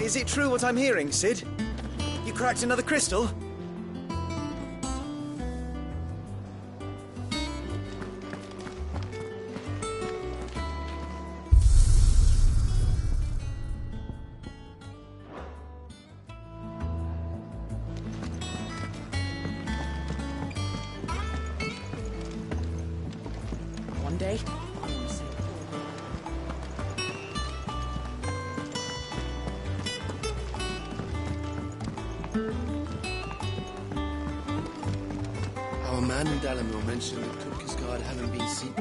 Is it true what I'm hearing, Sid? You cracked another crystal? One day, I want to say... Our man in Dalamo mentioned that Kupka's guard haven't been seen.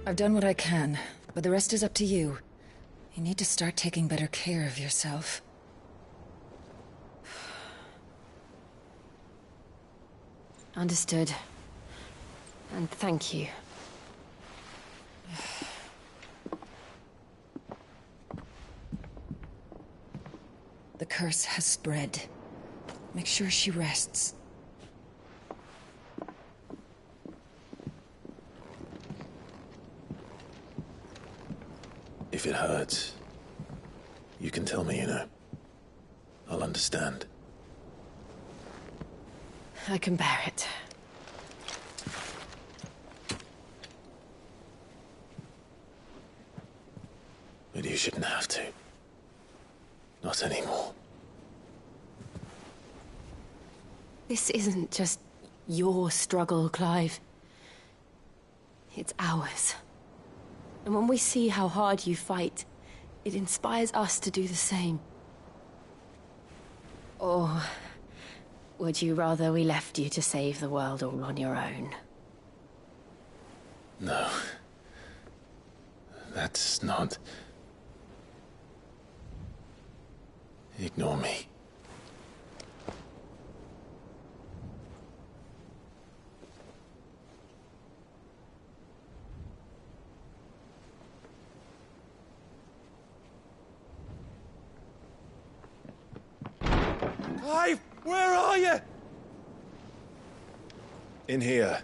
I've done what I can, but the rest is up to you. You need to start taking better care of yourself. Understood. And thank you. The curse has spread. Make sure she rests. If it hurts, you can tell me, you know. I'll understand. I can bear it. But you shouldn't have to. Not anymore. This isn't just your struggle, Clive. It's ours. And when we see how hard you fight, it inspires us to do the same. Or would you rather we left you to save the world all on your own? No. That's not... Ignore me. Clive, where are you? In here.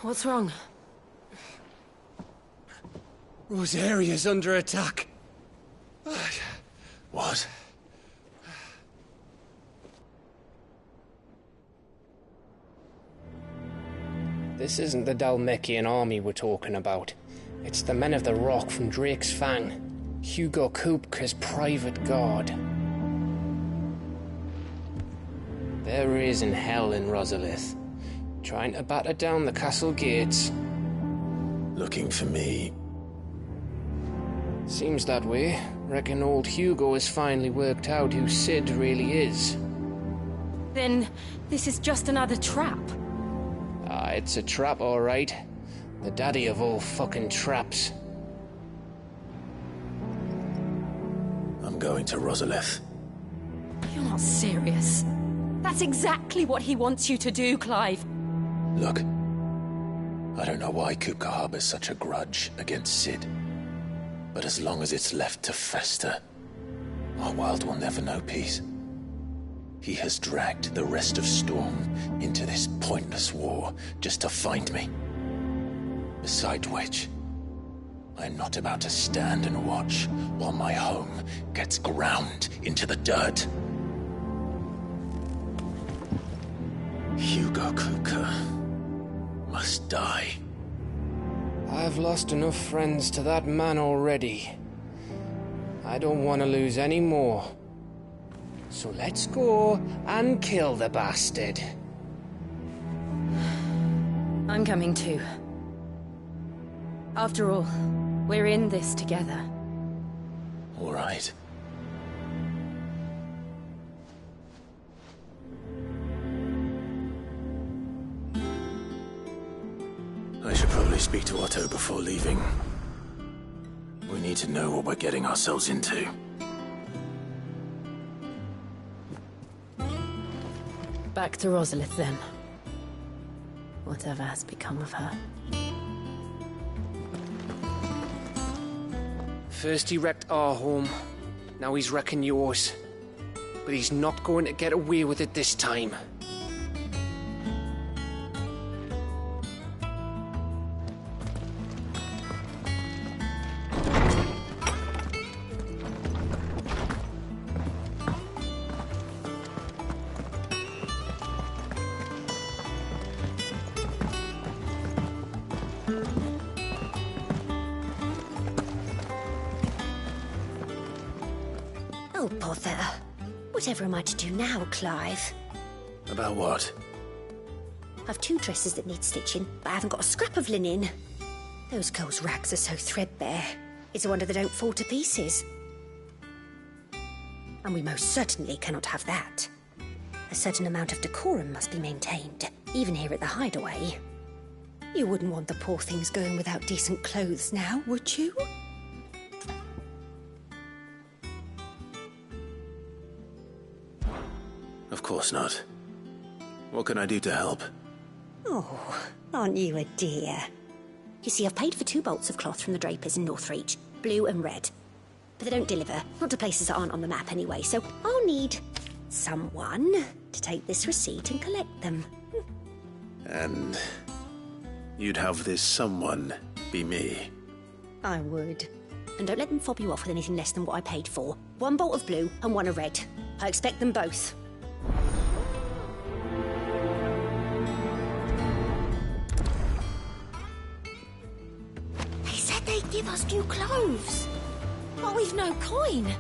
What's wrong? Rosaria's under attack. What? This isn't the Dalmekian army we're talking about. It's the men of the Rock from Drake's Fang. Hugo Kupka's private guard. There is in hell in Rosalith, trying to batter down the castle gates. Looking for me. Seems that way. Reckon old Hugo has finally worked out who Sid really is. Then this is just another trap. Ah, it's a trap, all right. The daddy of all fucking traps. I'm going to Rosalith. You're not serious. That's exactly what he wants you to do, Clive. Look. I don't know why Kupka harbors such a grudge against Sid. But as long as it's left to fester, our world will never know peace. He has dragged the rest of Storm into this pointless war just to find me. Besides which, I am not about to stand and watch while my home gets ground into the dirt. Hugo Kupka must die. I've lost enough friends to that man already. I don't want to lose any more. So let's go and kill the bastard. I'm coming too. After all, we're in this together. All right. I should probably speak to Otto before leaving. We need to know what we're getting ourselves into. Back to Rosalith, then. Whatever has become of her. First he wrecked our home, now he's wrecking yours. But he's not going to get away with it this time. Oh, bother. Whatever am I to do now, Clive? About what? I've 2 dresses that need stitching, but I haven't got a scrap of linen. Those girls' rags are so threadbare. It's a wonder they don't fall to pieces. And we most certainly cannot have that. A certain amount of decorum must be maintained, even here at the Hideaway. You wouldn't want the poor things going without decent clothes now, would you? Of course not. What can I do to help? Oh, aren't you a dear? You see, I've paid for 2 bolts of cloth from the drapers in Northreach, blue and red. But they don't deliver, not to places that aren't on the map anyway, so I'll need someone to take this receipt and collect them. And you'd have this someone be me? I would. And don't let them fob you off with anything less than what I paid for. 1 bolt of blue and 1 of red. I expect them both. They said they'd give us new clothes. But we've no coin.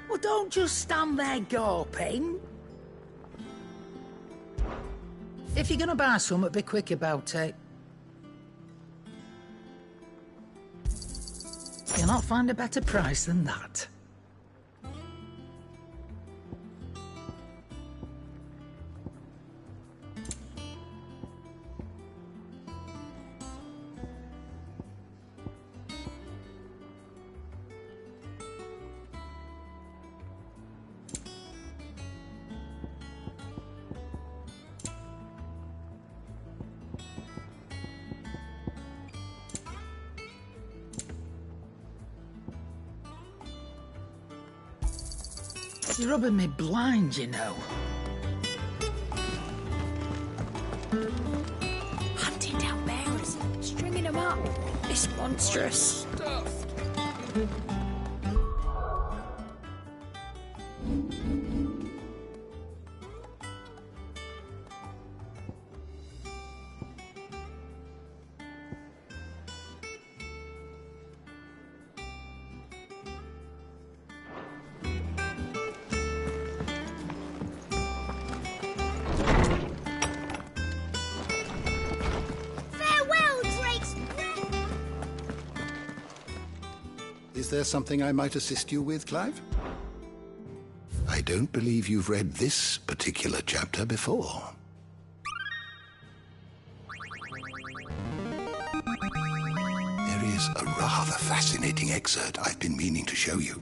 Well, don't just stand there gawping. If you're gonna buy something, be quick about it. You'll not find a better price than that. You're rubbing me blind, you know. Hunting down bearers, stringing them up. It's monstrous. Is there something I might assist you with, Clive? I don't believe you've read this particular chapter before. There is a rather fascinating excerpt I've been meaning to show you.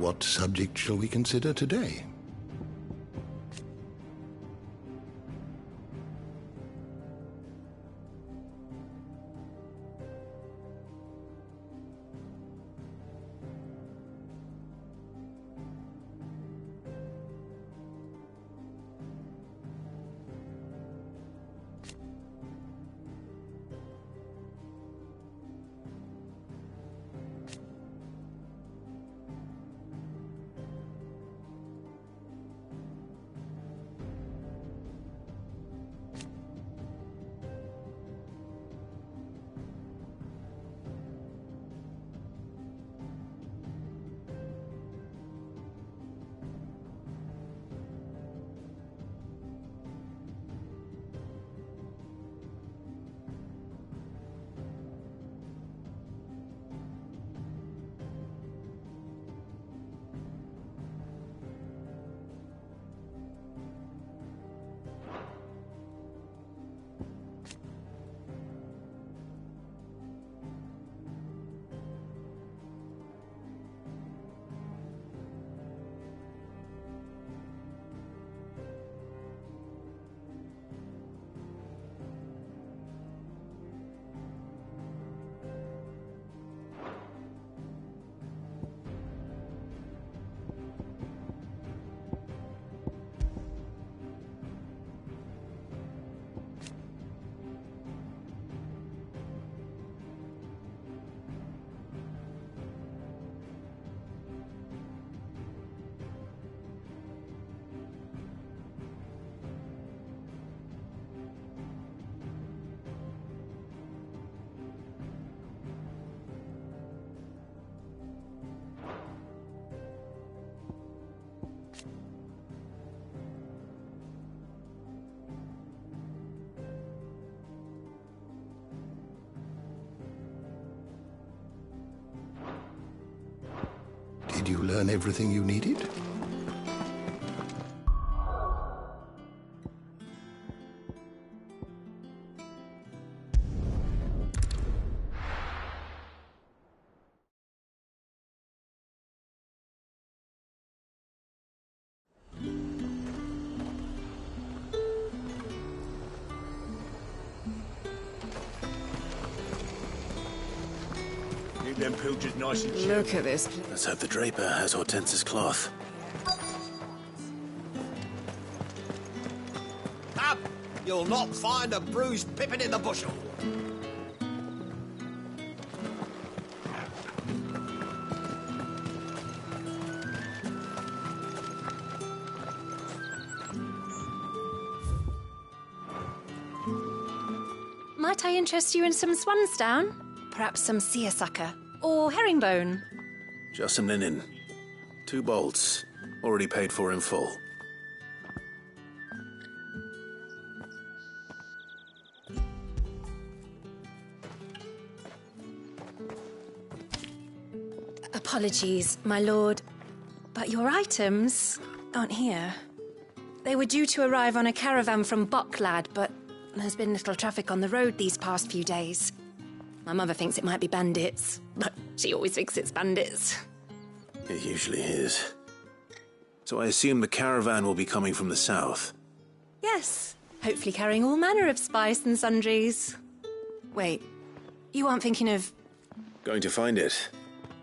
What subject shall we consider today? Did you learn everything you needed? Them pilgers nice and chill. Look at this. Let's hope the Draper has Hortense's cloth. Up! You'll not find a bruised pippin in the bushel. Might I interest you in some swansdown? Perhaps some seersucker? Or herringbone? Just some linen. 2 bolts. Already paid for in full. Apologies, my lord, but your items aren't here. They were due to arrive on a caravan from Bocklad, but there's been little traffic on the road these past few days. My mother thinks it might be bandits, but she always thinks it's bandits. It usually is. So I assume the caravan will be coming from the south. Yes, hopefully carrying all manner of spice and sundries. Wait, you aren't thinking of... Going to find it.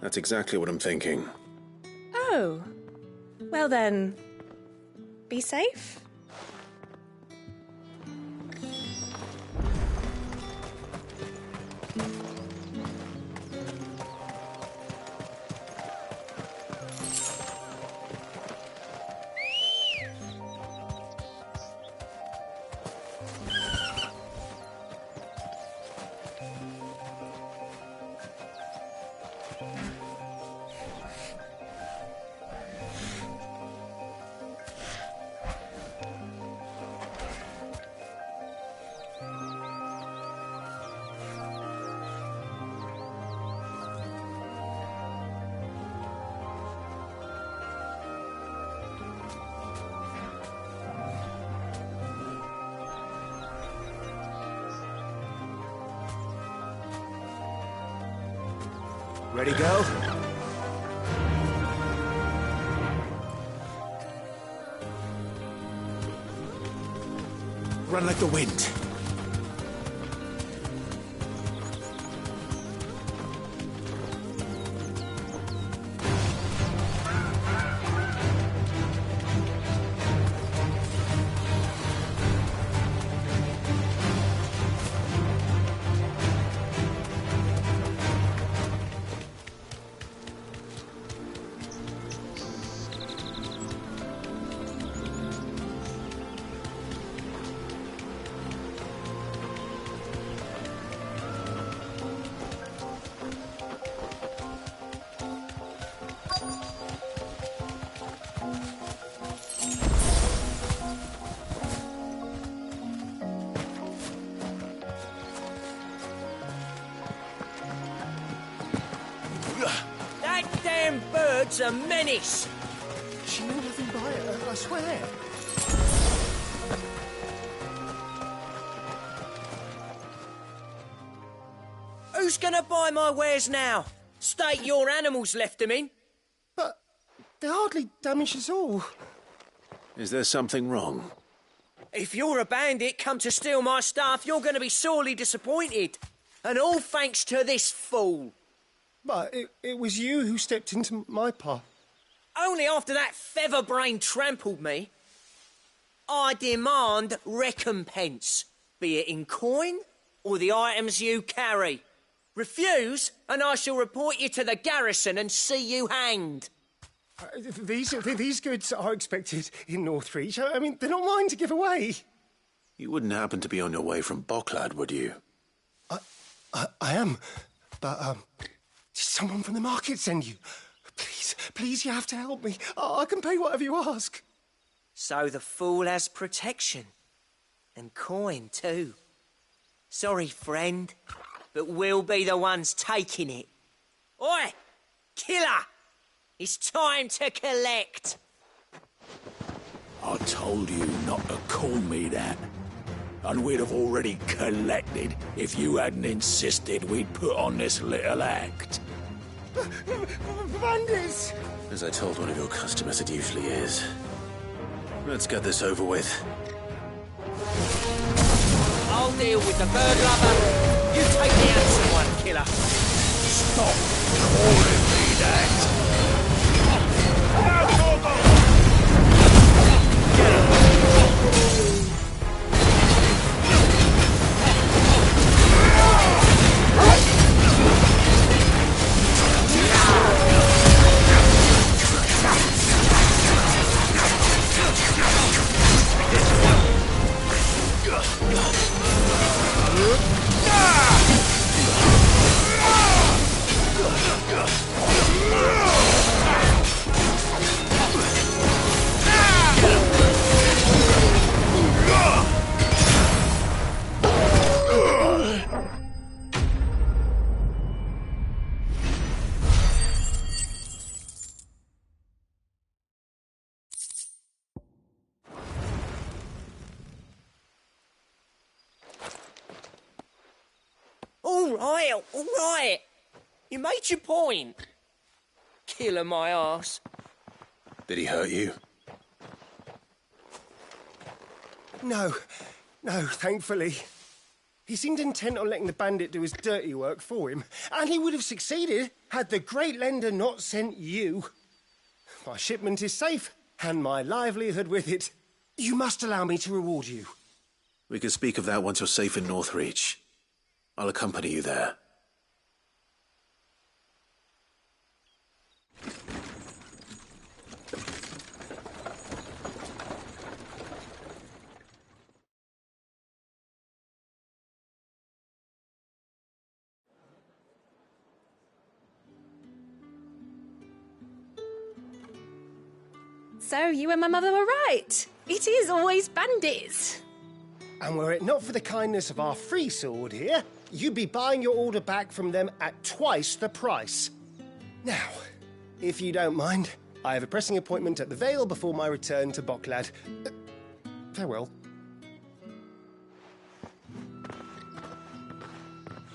That's exactly what I'm thinking. Oh. Well then, be safe. Ready, go? Run like the wind. That damn bird's a menace! She knew nothing by it, I swear. Who's gonna buy my wares now? State your animals left them in. But they hardly damaged us all. Is there something wrong? If you're a bandit come to steal my stuff, you're gonna be sorely disappointed. And all thanks to this fool. But it was you who stepped into my path. Only after that feather-brain trampled me. I demand recompense, be it in coin or the items you carry. Refuse, and I shall report you to the garrison and see you hanged. These goods are expected in Northreach. I mean, they're not mine to give away. You wouldn't happen to be on your way from Bocklad, would you? I am, but did someone from the market send you? Please, you have to help me. I can pay whatever you ask. So the fool has protection. And coin, too. Sorry, friend, but we'll be the ones taking it. Oi! Killer! It's time to collect. I told you not to call me that. And we'd have already collected if you hadn't insisted we'd put on this little act. Bandits! As I told one of your customers, it usually is. Let's get this over with. I'll deal with the bird lover. You take the handsome one, killer. Stop calling me that! All right. You made your point. Killer my arse. Did he hurt you? No, thankfully. He seemed intent on letting the bandit do his dirty work for him, and he would have succeeded had the Great Lender not sent you. My shipment is safe, and my livelihood with it. You must allow me to reward you. We can speak of that once you're safe in Northreach. I'll accompany you there. So you and my mother were right. It is always bandits. And were it not for the kindness of our free sword here, you'd be buying your order back from them at twice the price. Now, if you don't mind, I have a pressing appointment at the Vale before my return to Bocklad. Farewell.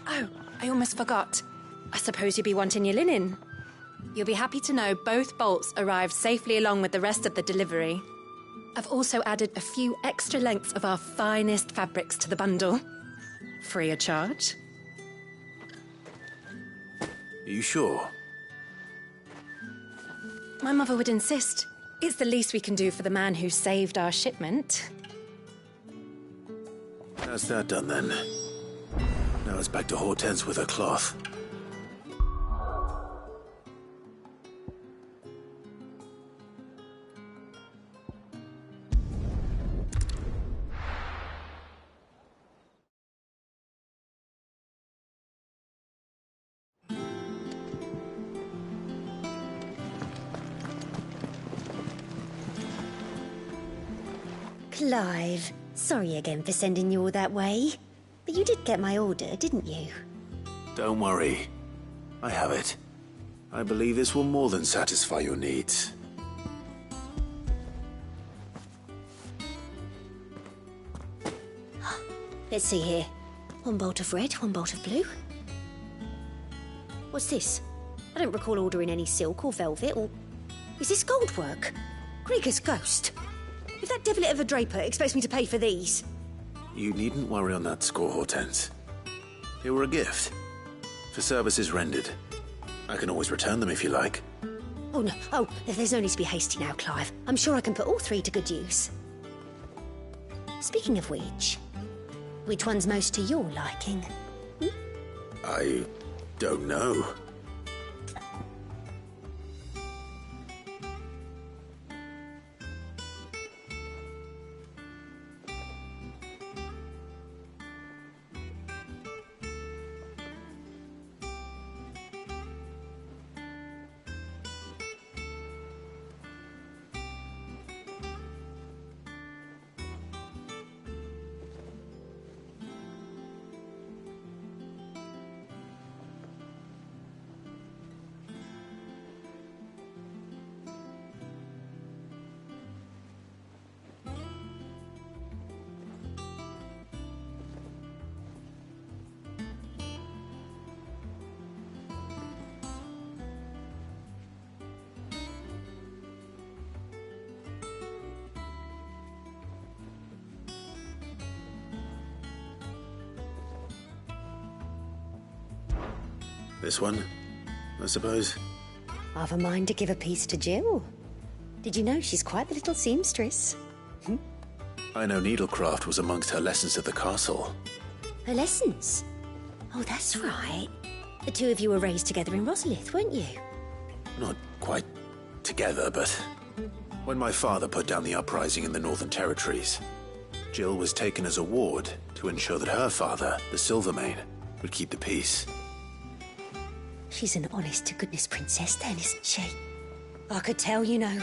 Oh, I almost forgot. I suppose you'll be wanting your linen. You'll be happy to know both bolts arrived safely along with the rest of the delivery. I've also added a few extra lengths of our finest fabrics to the bundle. Free of charge. Are you sure? My mother would insist. It's the least we can do for the man who saved our shipment. That's that done then. Now it's back to Hortense with her cloth. Clive, sorry again for sending you all that way. But you did get my order, didn't you? Don't worry. I have it. I believe this will more than satisfy your needs. Let's see here. One bolt of red, one bolt of blue. What's this? I don't recall ordering any silk or velvet or... Is this gold work? Krieger's ghost. If that devilet of a draper expects me to pay for these... You needn't worry on that score, Hortense. They were a gift. For services rendered. I can always return them if you like. Oh, no. Oh, there's no need to be hasty now, Clive. I'm sure I can put all three to good use. Speaking of which one's most to your liking? I don't know. This one, I suppose? I've a mind to give a piece to Jill. Did you know she's quite the little seamstress? I know needlecraft was amongst her lessons at the castle. Her lessons? Oh, that's right. The two of you were raised together in Rosalith, weren't you? Not quite together, but when my father put down the uprising in the Northern Territories, Jill was taken as a ward to ensure that her father, the Silvermane, would keep the peace. She's an honest-to-goodness princess then, isn't she? I could tell, you know.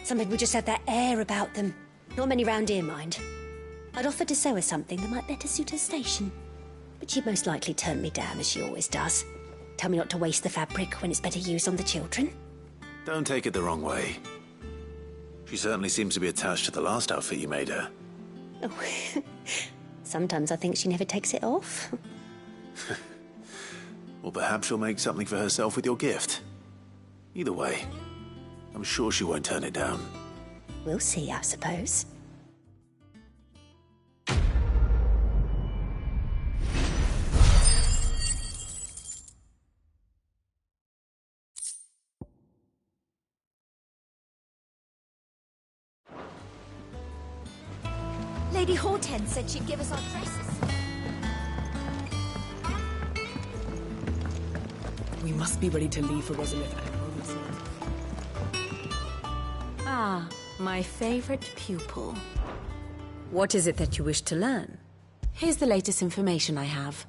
Some people just have that air about them. Not many round here, mind. I'd offered to sew her something that might better suit her station. But she'd most likely turn me down, as she always does. Tell me not to waste the fabric when it's better used on the children. Don't take it the wrong way. She certainly seems to be attached to the last outfit you made her. Oh, sometimes I think she never takes it off. Or perhaps she'll make something for herself with your gift. Either way, I'm sure she won't turn it down. We'll see, I suppose. Lady Hortense said she'd give us our dresses. We must be ready to leave for Rosalith at a moment's notice. Ah, my favorite pupil. What is it that you wish to learn? Here's the latest information I have.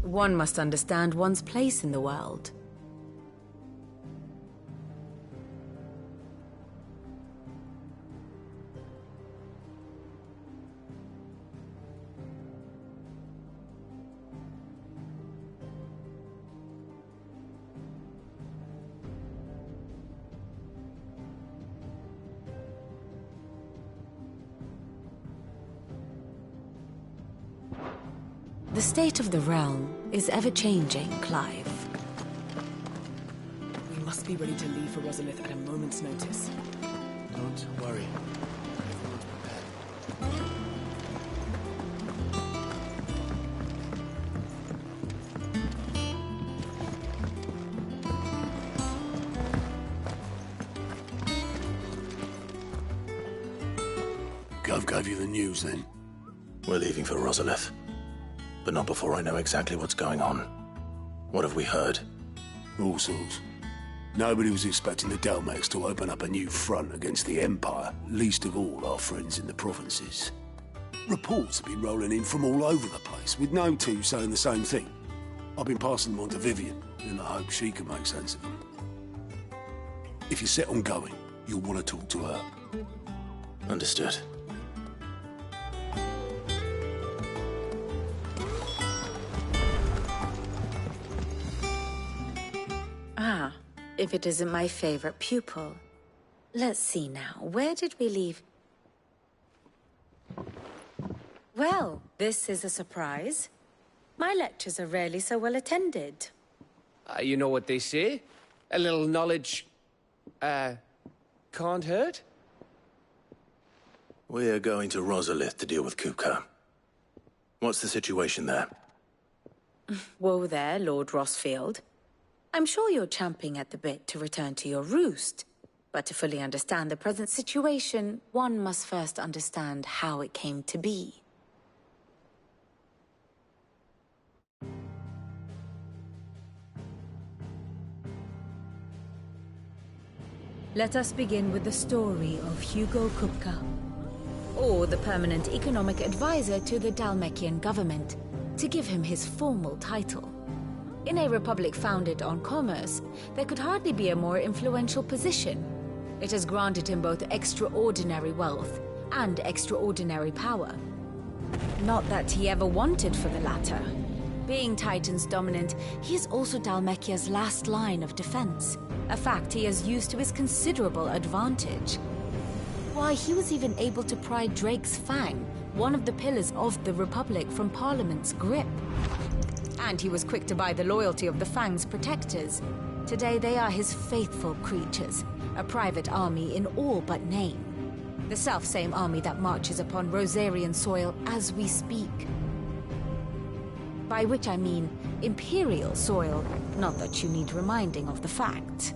One must understand one's place in the world. The state of the realm is ever-changing, Clive. We must be ready to leave for Rosalith at a moment's notice. Don't worry. Everyone's prepared. Gov gave you the news, then? We're leaving for Rosalith. But not before I know exactly what's going on. What have we heard? All sorts. Nobody was expecting the Dalmex to open up a new front against the Empire, least of all our friends in the provinces. Reports have been rolling in from all over the place, with no two saying the same thing. I've been passing them on to Vivian, in the hope she can make sense of them. If you're set on going, you'll want to talk to her. Understood. Ah, if it isn't my favorite pupil. Let's see now, where did we leave? Well, this is a surprise. My lectures are rarely so well attended. You know what they say? A little knowledge, can't hurt? We're going to Rosalith to deal with Kupka. What's the situation there? Whoa there, Lord Rossfield. I'm sure you're champing at the bit to return to your roost. But to fully understand the present situation, one must first understand how it came to be. Let us begin with the story of Hugo Kupka, or the permanent economic advisor to the Dalmekian government, to give him his formal title. In a republic founded on commerce, there could hardly be a more influential position. It has granted him both extraordinary wealth and extraordinary power. Not that he ever wanted for the latter. Being Titan's dominant, he is also Dalmekia's last line of defense, a fact he has used to his considerable advantage. Why, he was even able to pry Drake's Fang, one of the pillars of the Republic, from Parliament's grip. And he was quick to buy the loyalty of the Fang's protectors. Today they are his faithful creatures, a private army in all but name. The self-same army that marches upon Rosarian soil as we speak. By which I mean Imperial soil, not that you need reminding of the fact.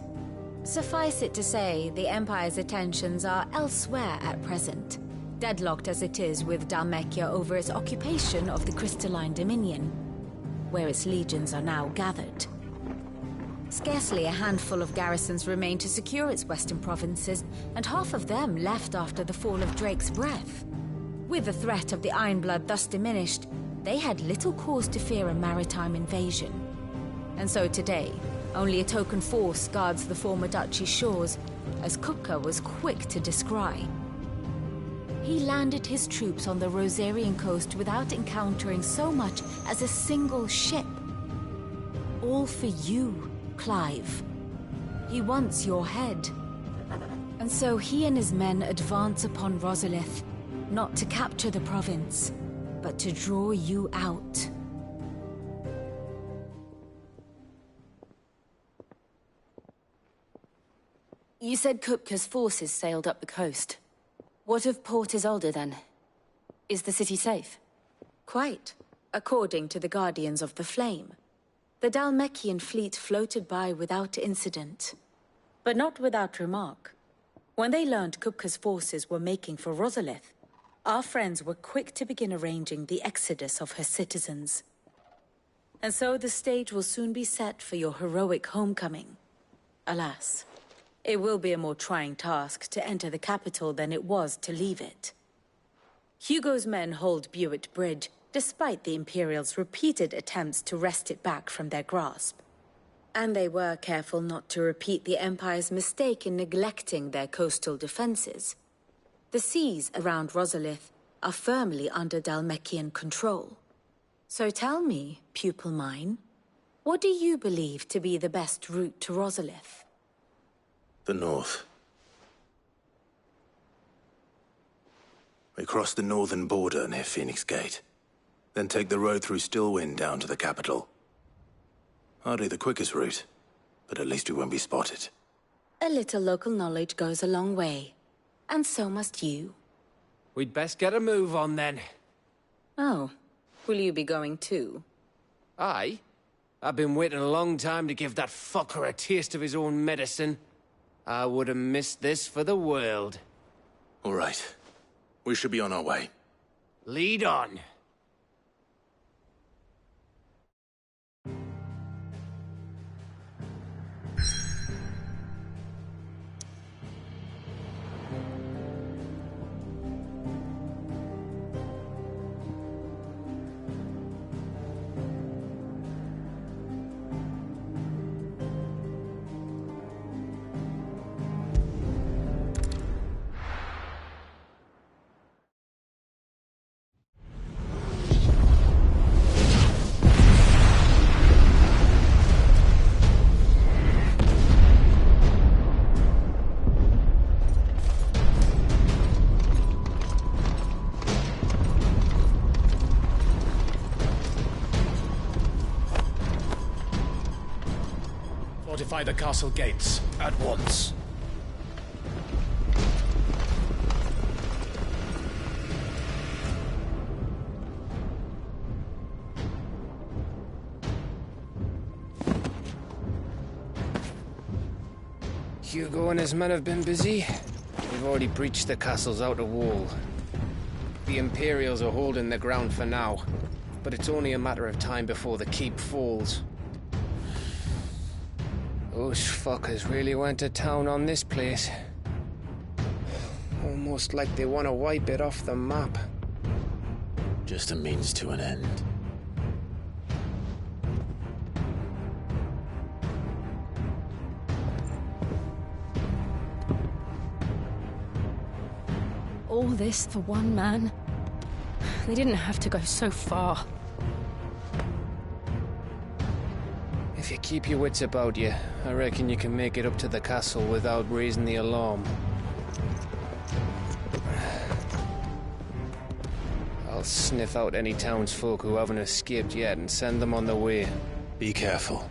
Suffice it to say, the Empire's attentions are elsewhere at present, deadlocked as it is with Dalmekia over its occupation of the Crystalline Dominion, where its legions are now gathered. Scarcely a handful of garrisons remain to secure its western provinces, and half of them left after the fall of Drake's Breath. With the threat of the Ironblood thus diminished, they had little cause to fear a maritime invasion. And so today, only a token force guards the former duchy's shores, as Kupka was quick to descry. He landed his troops on the Rosarian coast without encountering so much as a single ship. All for you, Clive. He wants your head. And so he and his men advance upon Rosalith, not to capture the province, but to draw you out. You said Kupka's forces sailed up the coast. What of Port Isolde, then? Is the city safe? Quite, according to the Guardians of the Flame. The Dalmekian fleet floated by without incident, but not without remark. When they learned Kupka's forces were making for Rosalith, our friends were quick to begin arranging the exodus of her citizens. And so the stage will soon be set for your heroic homecoming. Alas, it will be a more trying task to enter the capital than it was to leave it. Hugo's men hold Buett Bridge, despite the Imperials' repeated attempts to wrest it back from their grasp. And they were careful not to repeat the Empire's mistake in neglecting their coastal defenses. The seas around Rosalith are firmly under Dhalmekian control. So tell me, pupil mine, what do you believe to be the best route to Rosalith? The north. We cross the northern border near Phoenix Gate, then take the road through Stillwind down to the capital. Hardly the quickest route, but at least we won't be spotted. A little local knowledge goes a long way, and so must you. We'd best get a move on then. Oh, will you be going too? Aye. I've been waiting a long time to give that fucker a taste of his own medicine. I would have missed this for the world. All right. We should be on our way. Lead on. Fortify the castle gates, at once. Hugo and his men have been busy. We've already breached the castle's outer wall. The Imperials are holding the ground for now, but it's only a matter of time before the keep falls. Those fuckers really went to town on this place. Almost like they want to wipe it off the map. Just a means to an end. All this for one man? They didn't have to go so far. If you keep your wits about you, I reckon you can make it up to the castle without raising the alarm. I'll sniff out any townsfolk who haven't escaped yet and send them on their way. Be careful.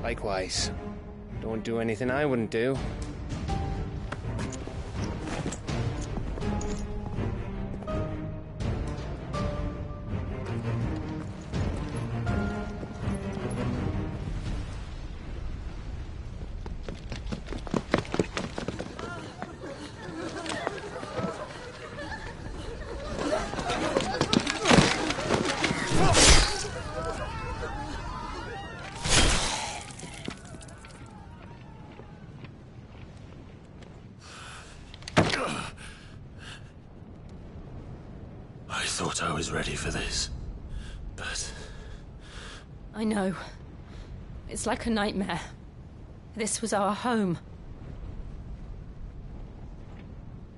Likewise. Don't do anything I wouldn't do. I thought I was ready for this, but... I know. It's like a nightmare. This was our home.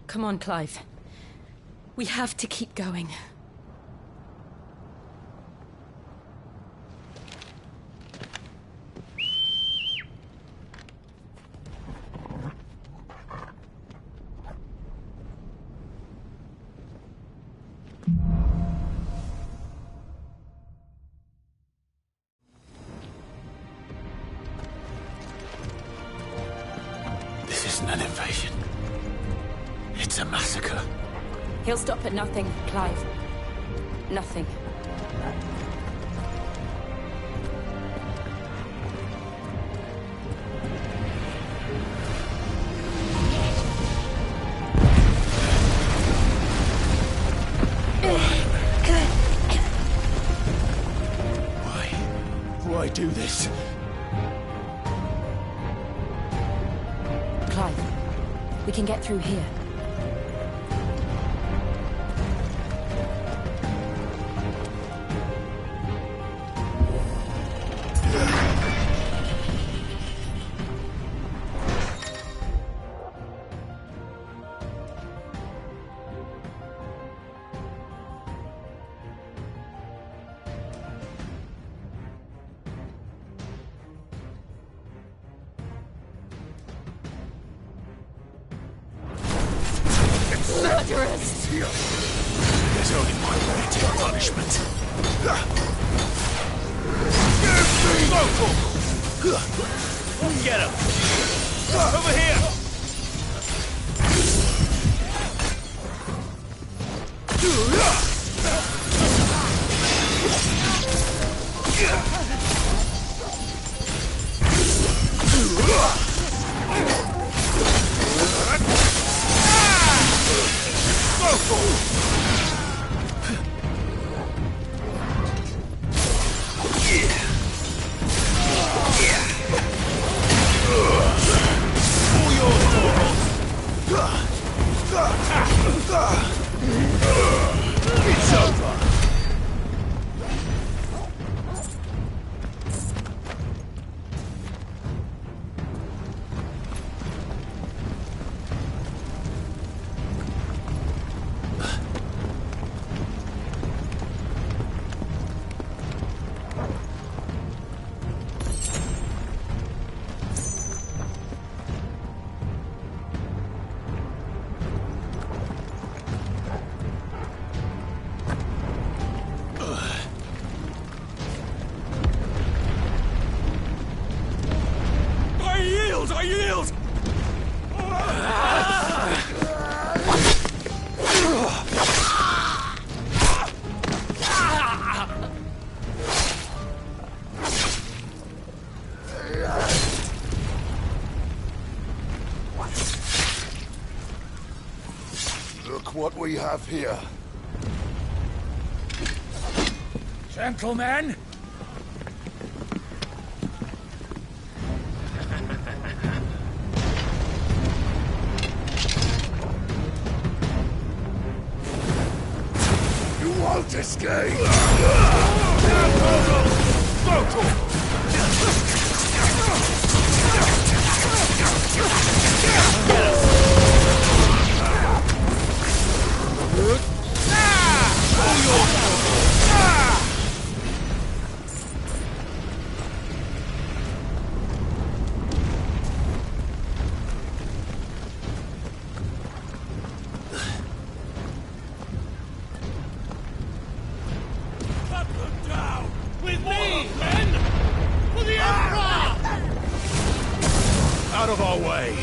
Come on, Clive. We have to keep going. This isn't an invasion. It's a massacre. He'll stop at nothing, Clive. Nothing. Why do this? Clive, we can get through here. There's only one way to take punishment. Get him! Over here! It's over. I yield! Look what we have here. Gentlemen! You won't escape! Out of our way!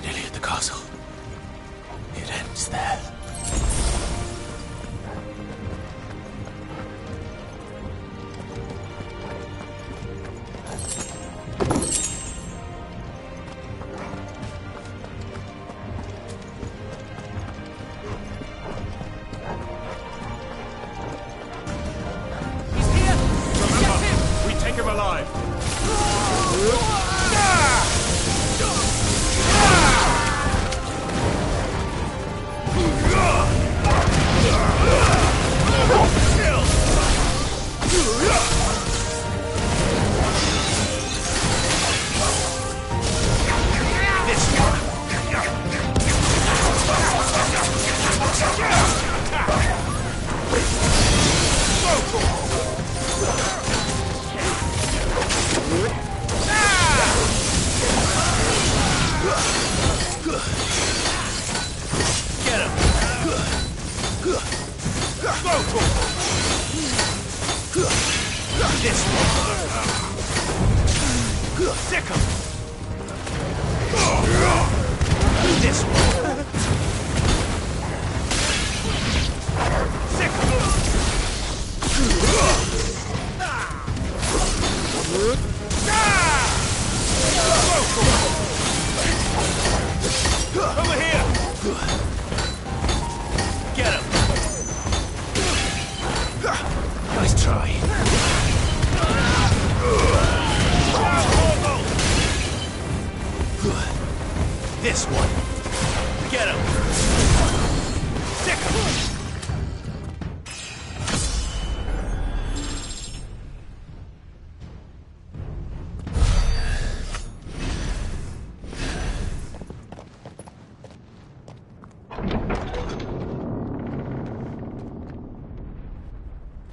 nearly at the castle. It ends there.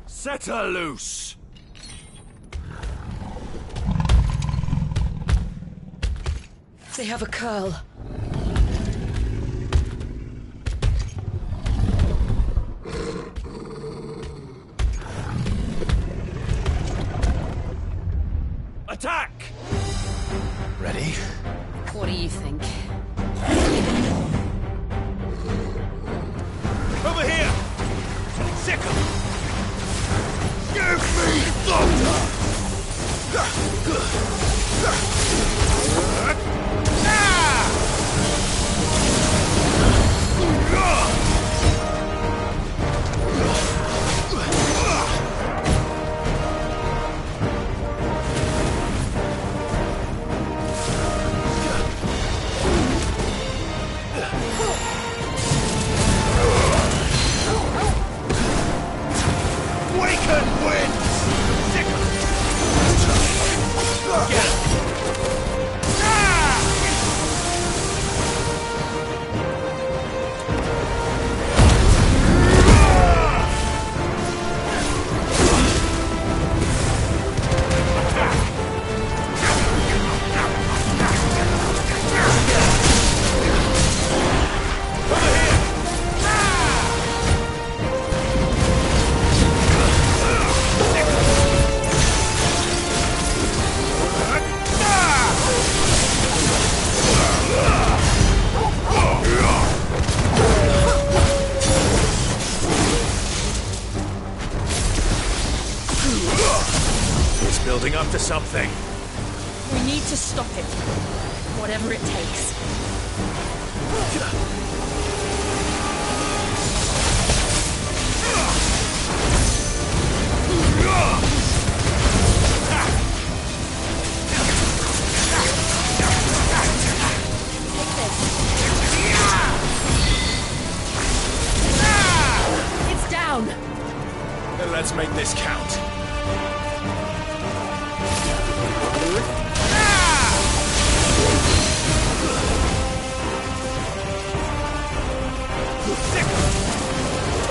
Set her loose! They have a curl. Attack! Ready? What do you think? Over here! Sick 'em! Give me thunder! Waken winds! Sick 'em! Get 'em! It's building up to something. We need to stop it. Whatever it takes. It's down. Then let's make this count.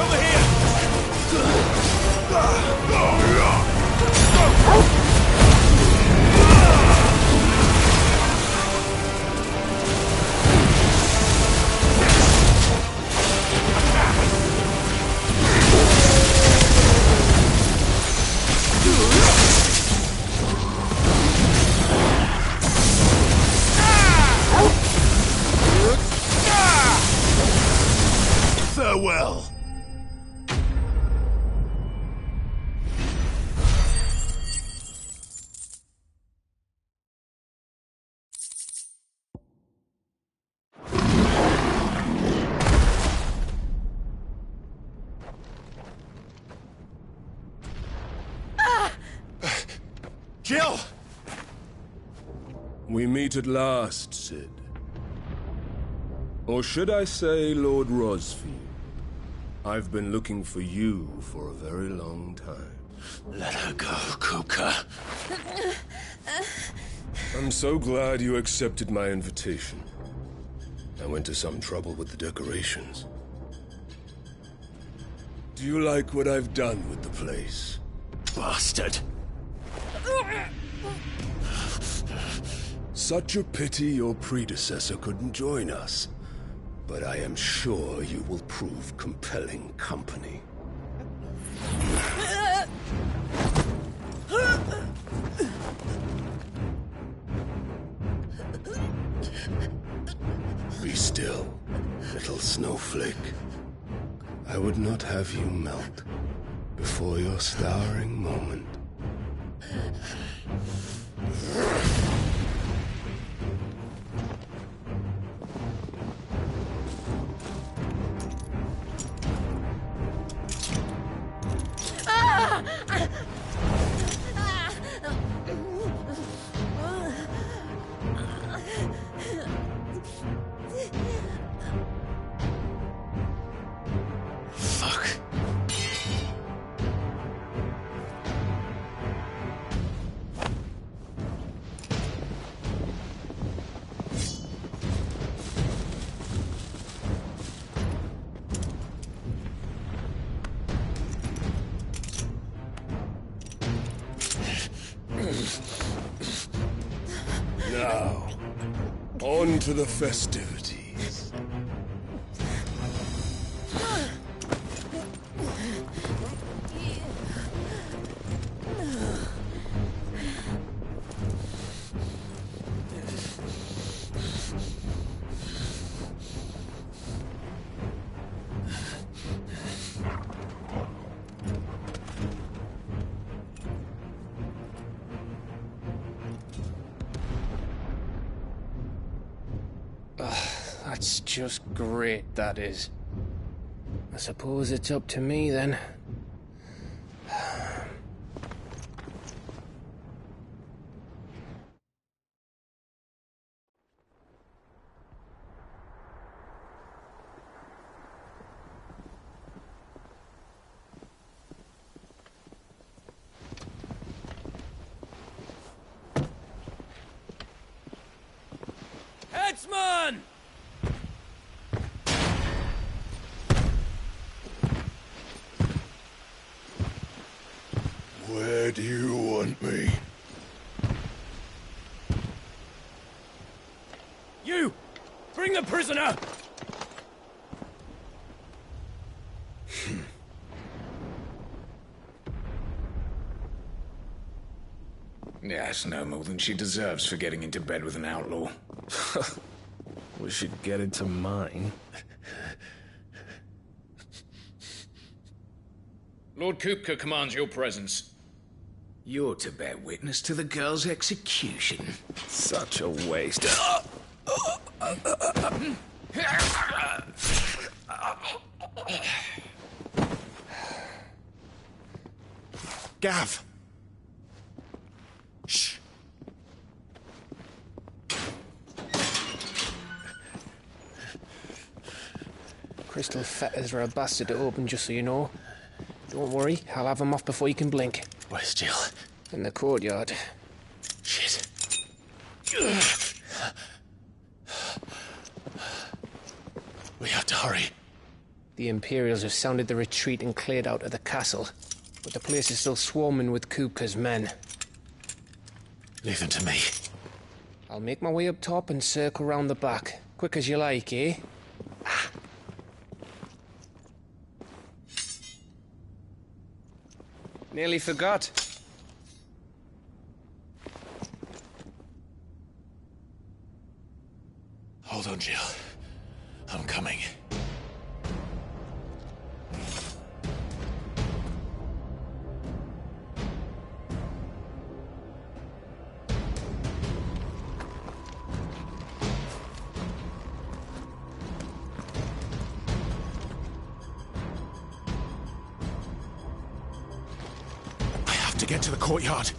Over here! Jill! We meet at last, Sid. Or should I say, Lord Rosfield? I've been looking for you for a very long time. Let her go, Kupka. I'm so glad you accepted my invitation. I went to some trouble with the decorations. Do you like what I've done with the place? Bastard! Such a pity your predecessor couldn't join us. But I am sure you will prove compelling company. Be still, little snowflake. I would not have you melt before your starring moment. Now, on to the festivities. That's just great, that is. I suppose it's up to me, then. Headsman! Where do you want me? You! Bring the prisoner! Yes, no more than she deserves for getting into bed with an outlaw. We should get into mine. Lord Kupka commands your presence. You're to bear witness to the girl's execution. Such a waste. Gav! Shh! Crystal fetters are a bastard to open, just so you know. Don't worry, I'll have them off before you can blink. Where's Jill? In the courtyard. Shit. We have to hurry. The Imperials have sounded the retreat and cleared out of the castle. But the place is still swarming with Kupka's men. Leave them to me. I'll make my way up top and circle round the back. Quick as you like, eh? Nearly forgot. Hold on, Jill. I'm coming. To get to the courtyard.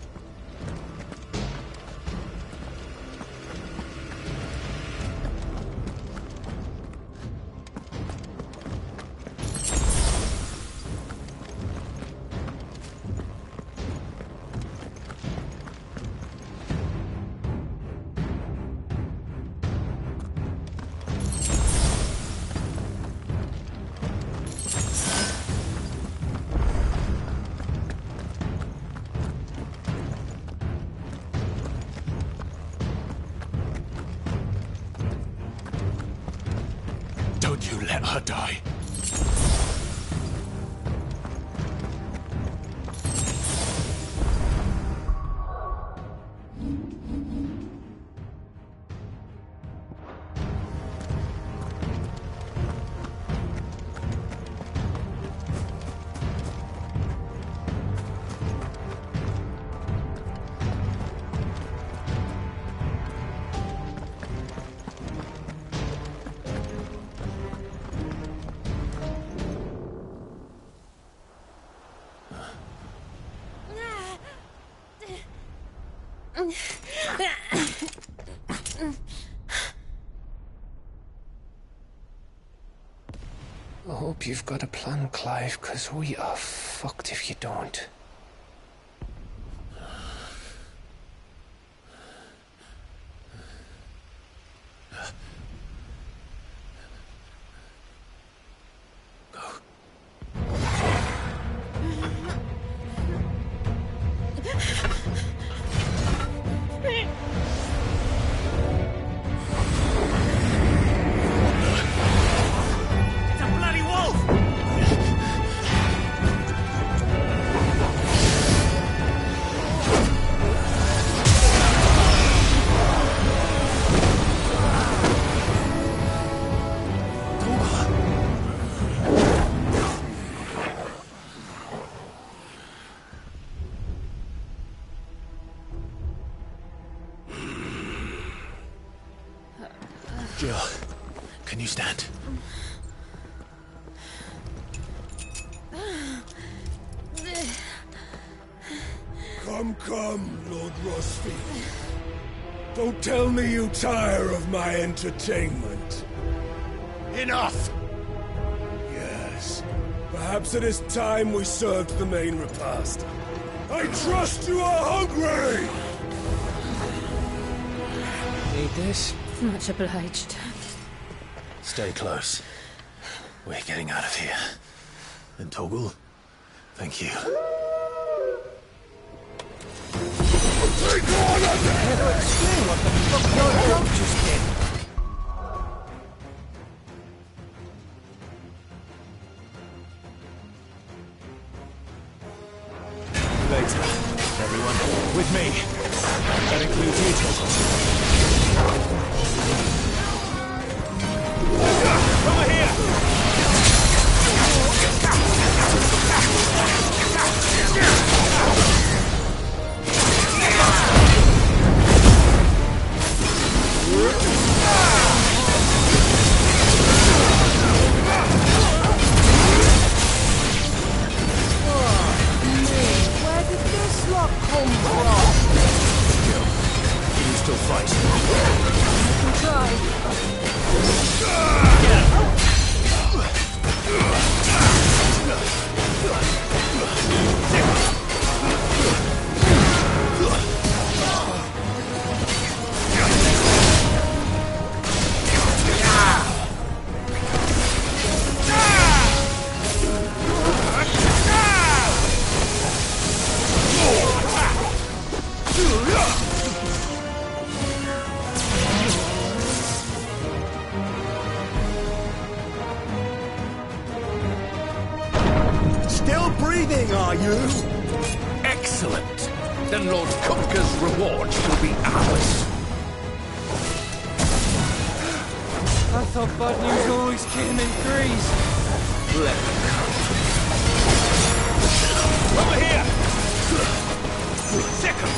God you let her die. I hope you've got a plan, Clive, because we are fucked if you don't. Jill, can you stand? Come, Lord Rosfield. Don't tell me you tire of my entertainment. Enough! Yes. Perhaps it is time we served the main repast. I trust you are hungry! Need this? Much obliged. Stay close. We're getting out of here. And Toggle, thank you. Take one of them! Care to explain what the fuck your dog just did? Later, everyone. With me. That includes you, Toggle. Over here! Where did this lot come from? Can you still fight? I can try. Still breathing, are you? Excellent. Then Lord Kupka's reward shall be ours. I thought bad news always came in threes. Let them come. Over here! Second!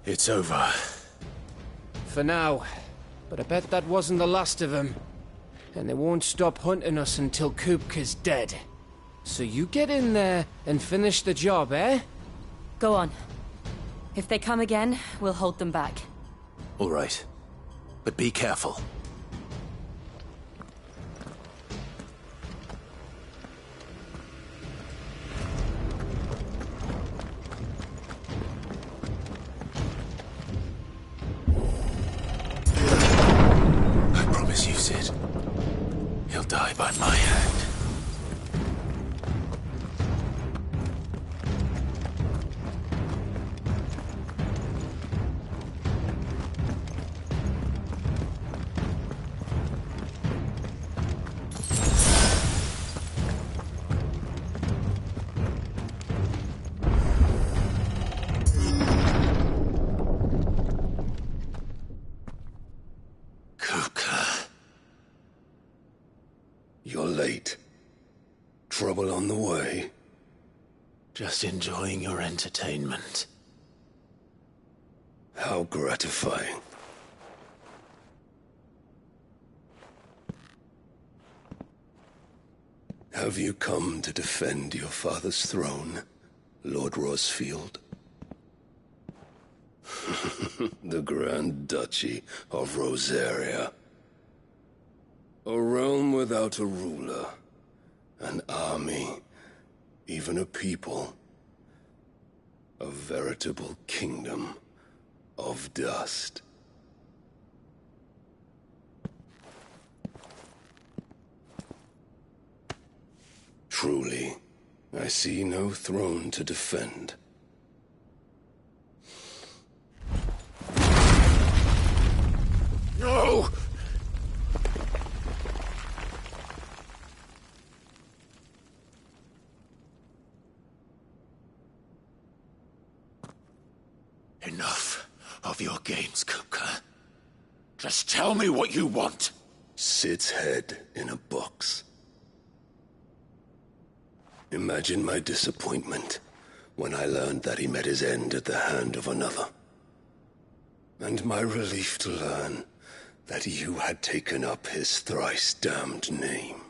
It's over. For now. But I bet that wasn't the last of them. And they won't stop hunting us until Kupka's dead. So you get in there and finish the job, eh? Go on. If they come again, we'll hold them back. All right. But be careful. I promise you, Sid. He'll die by my hand. You're late. Trouble on the way? Just enjoying your entertainment. How gratifying. Have you come to defend your father's throne, Lord Rosfield? The Grand Duchy of Rosaria. A realm without a ruler, an army, even a people. A veritable kingdom of dust. Truly, I see no throne to defend. No! Enough of your games, Kupka. Just tell me what you want. Sid's head in a box. Imagine my disappointment when I learned that he met his end at the hand of another. And my relief to learn that you had taken up his thrice-damned name.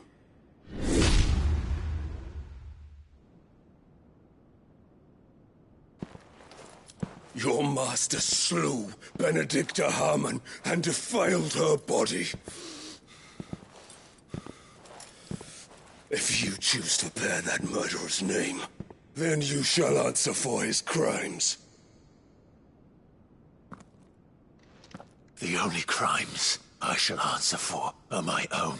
Your master slew Benedicta Harmon and defiled her body. If you choose to bear that murderer's name, then you shall answer for his crimes. The only crimes I shall answer for are my own.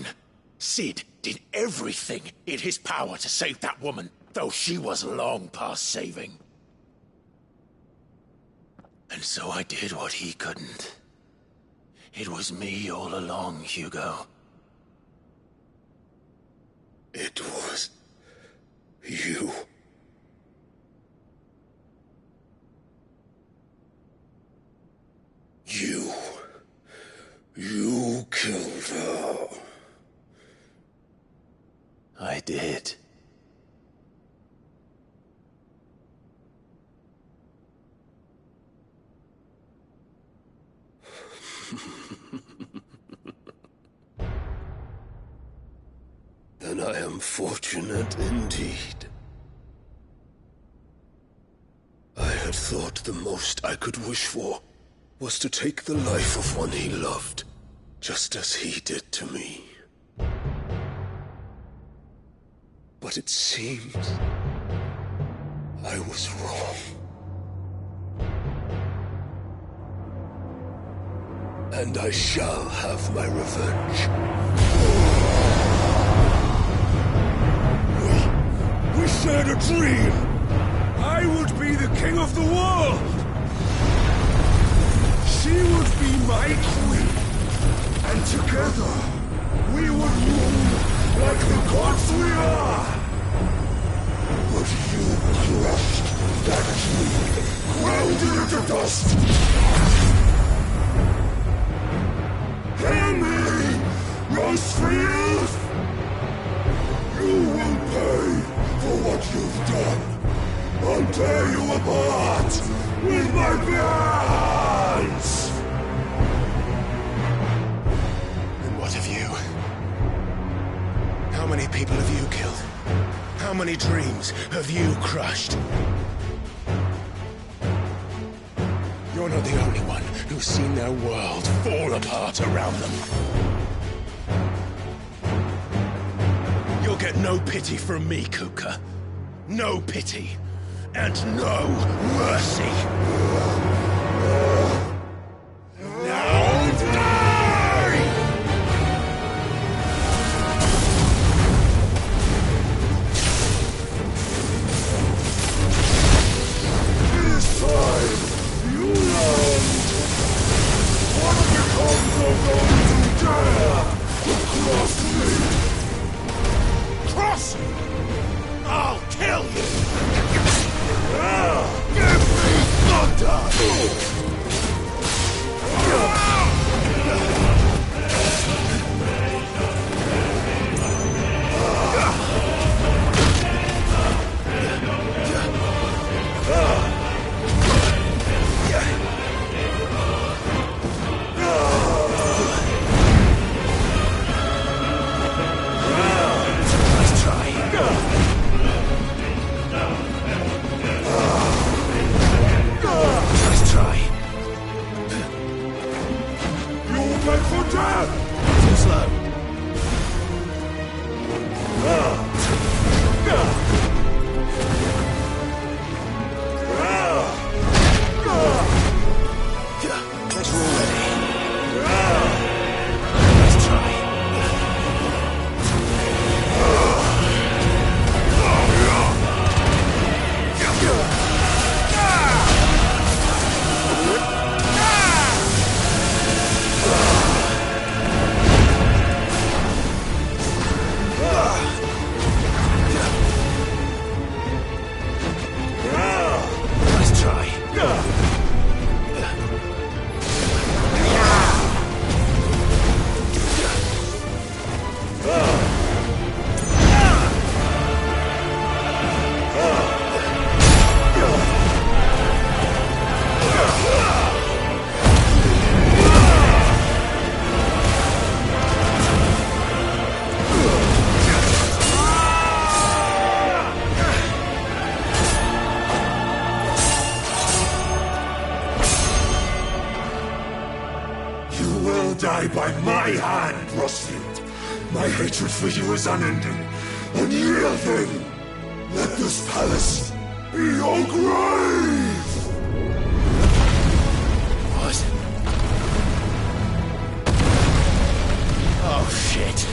Sid did everything in his power to save that woman, though she was long past saving. And so I did what he couldn't. It was me all along, Hugo. It was you. You killed her. I did. Then I am fortunate indeed. I had thought the most I could wish for was to take the life of one he loved, just as he did to me. But it seems I was wrong. And I shall have my revenge. We shared a dream. I would be the king of the world. She would be my queen. And together, we would rule like the gods we are. But you crushed that dream, ground it into dust. Hear me, Rosefield! You will pay for what you've done. I'll tear you apart with my bare hands! people have you killed? How many dreams have you crushed? You're not the only one who's seen their world fall apart around them. You'll get no pity from me, Kuka. No pity. And no mercy. Now die! This time, you learned what becomes of those who dare to cross me. Cross? I'll kill you! Give me thunder! Die by my hand, Rosfield. My hatred for you is unending, unyielding. Let this palace be your grave! What? Oh, shit.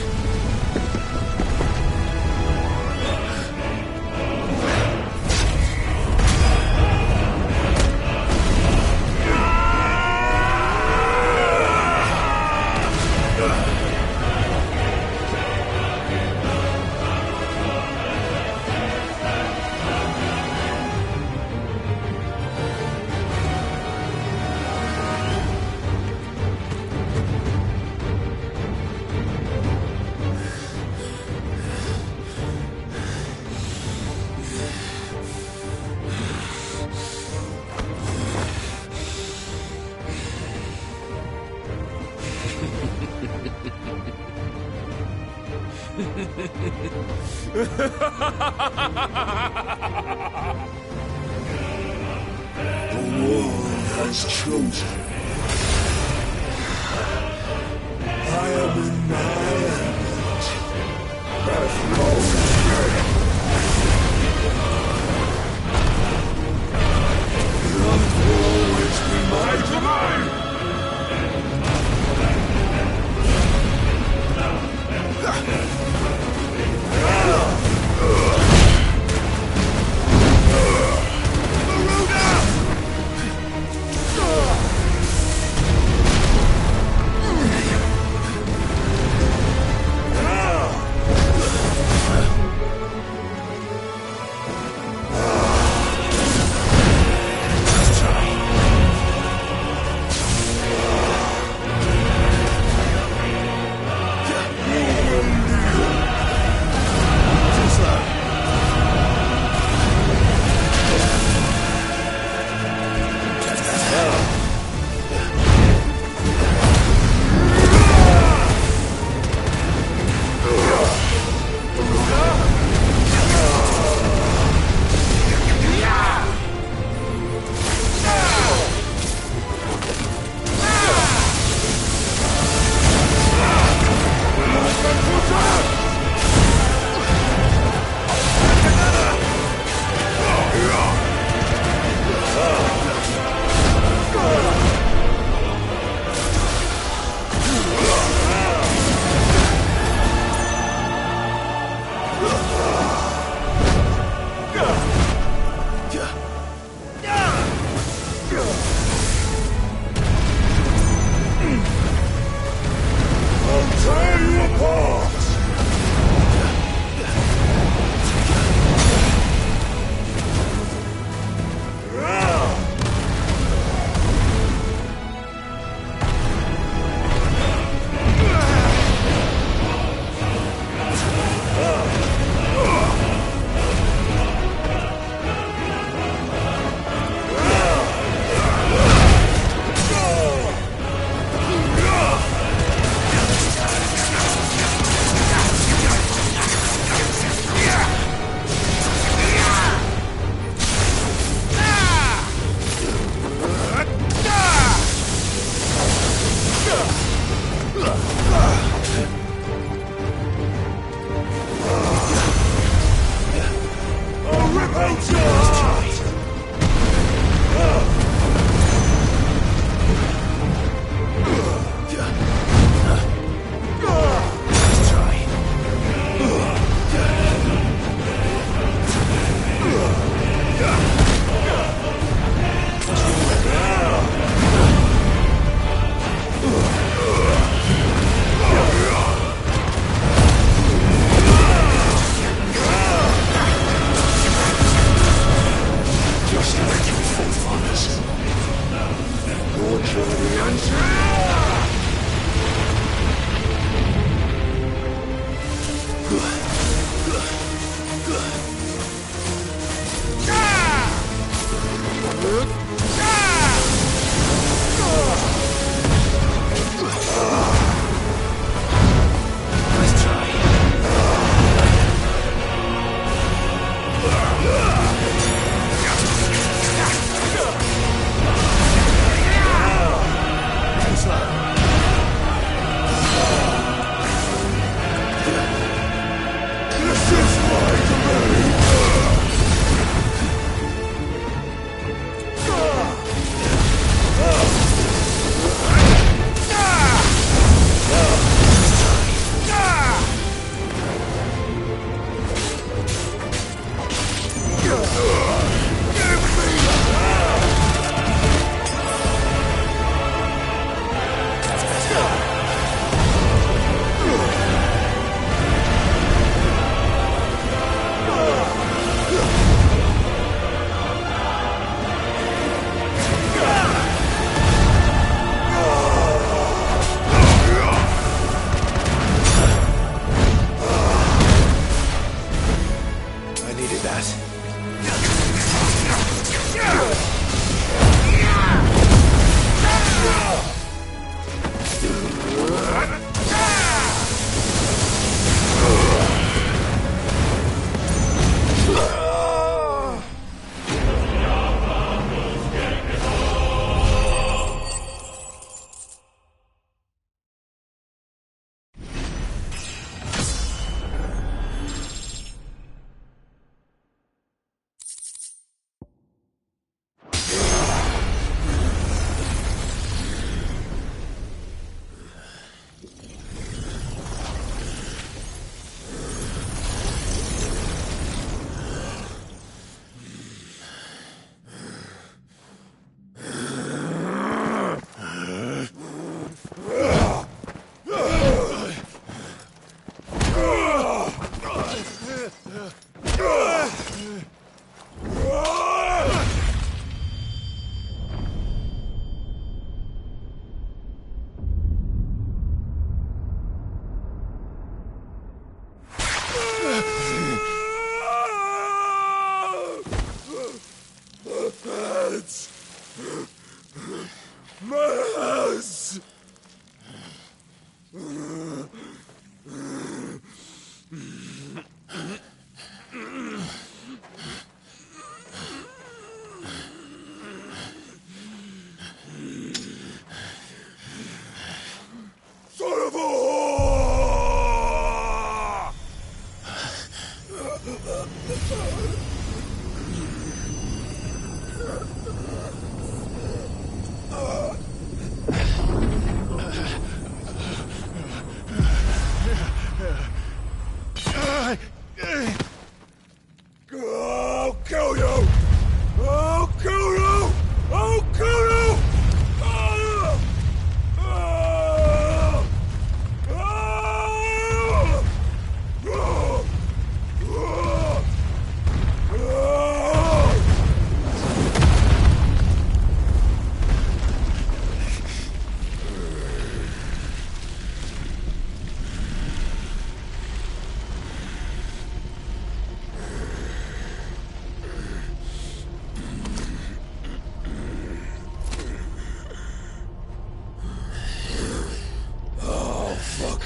The world has chosen. I am in my element. Have no fear. Love will always be my domain.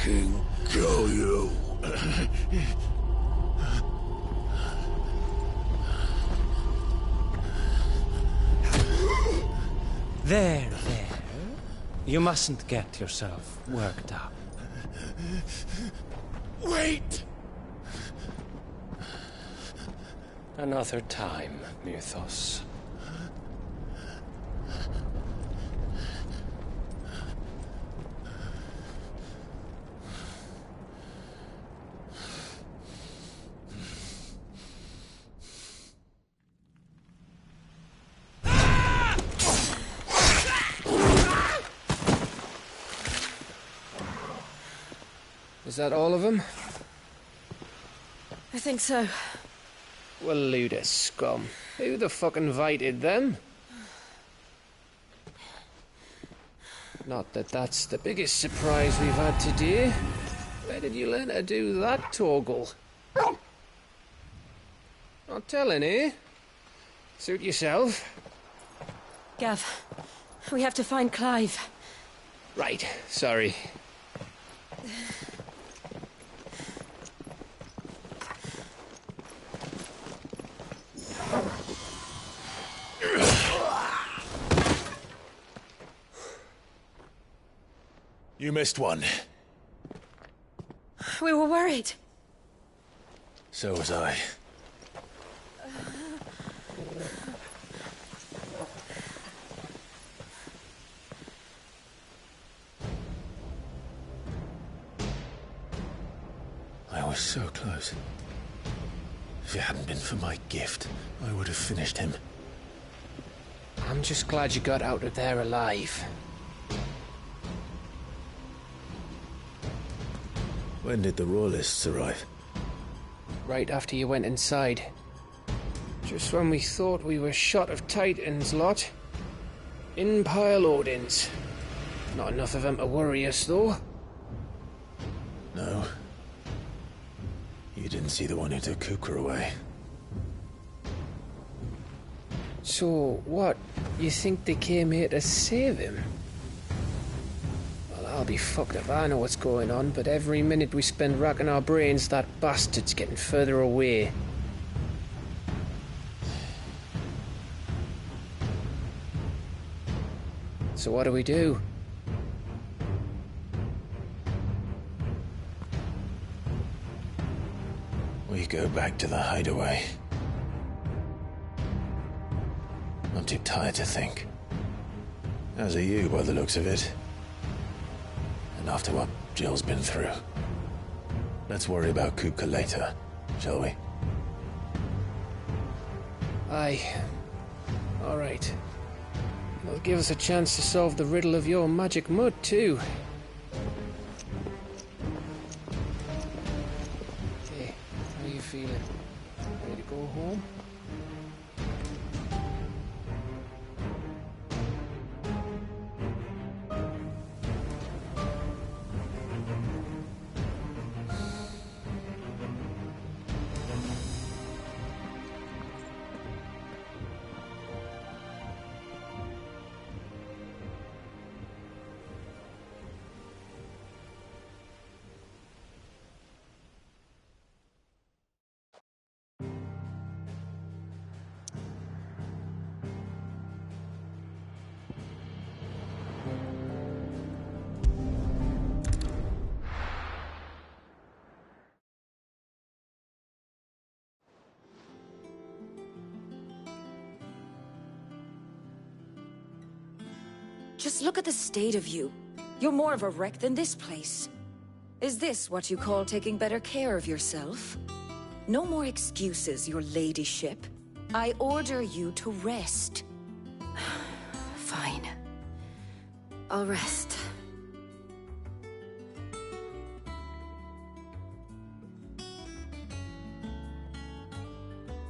fucking kill you. There. You mustn't get yourself worked up. Wait! Another time, Mythos. Is that all of them? I think so. Well, load of scum. Who the fuck invited them? Not that that's the biggest surprise we've had today. Where did you learn to do that, Torgal? Not telling, eh? Suit yourself. Gav, we have to find Clive. Right, sorry. You missed one. We were worried. So was I. I was so close. If it hadn't been for my gift, I would have finished him. I'm just glad you got out of there alive. When did the Royalists arrive? Right after you went inside. Just when we thought we were shot of Titans, lot. In pile Odins. Not enough of them to worry us, though. No. You didn't see the one who took Kukra away. So, what? You think they came here to save him? Well, I'll be fucked if I know what's going on, but every minute we spend racking our brains, that bastard's getting further away. So what do we do? We go back to the hideaway. I'm too tired to think. As are you, by the looks of it. And after what Jill's been through. Let's worry about Kupka later, shall we? Aye. All right. It'll give us a chance to solve the riddle of your magic mud, too. Hey, how you feeling? Ready to go home? Just look at the state of you. You're more of a wreck than this place. Is this what you call taking better care of yourself? No more excuses, your ladyship. I order you to rest. Fine. I'll rest.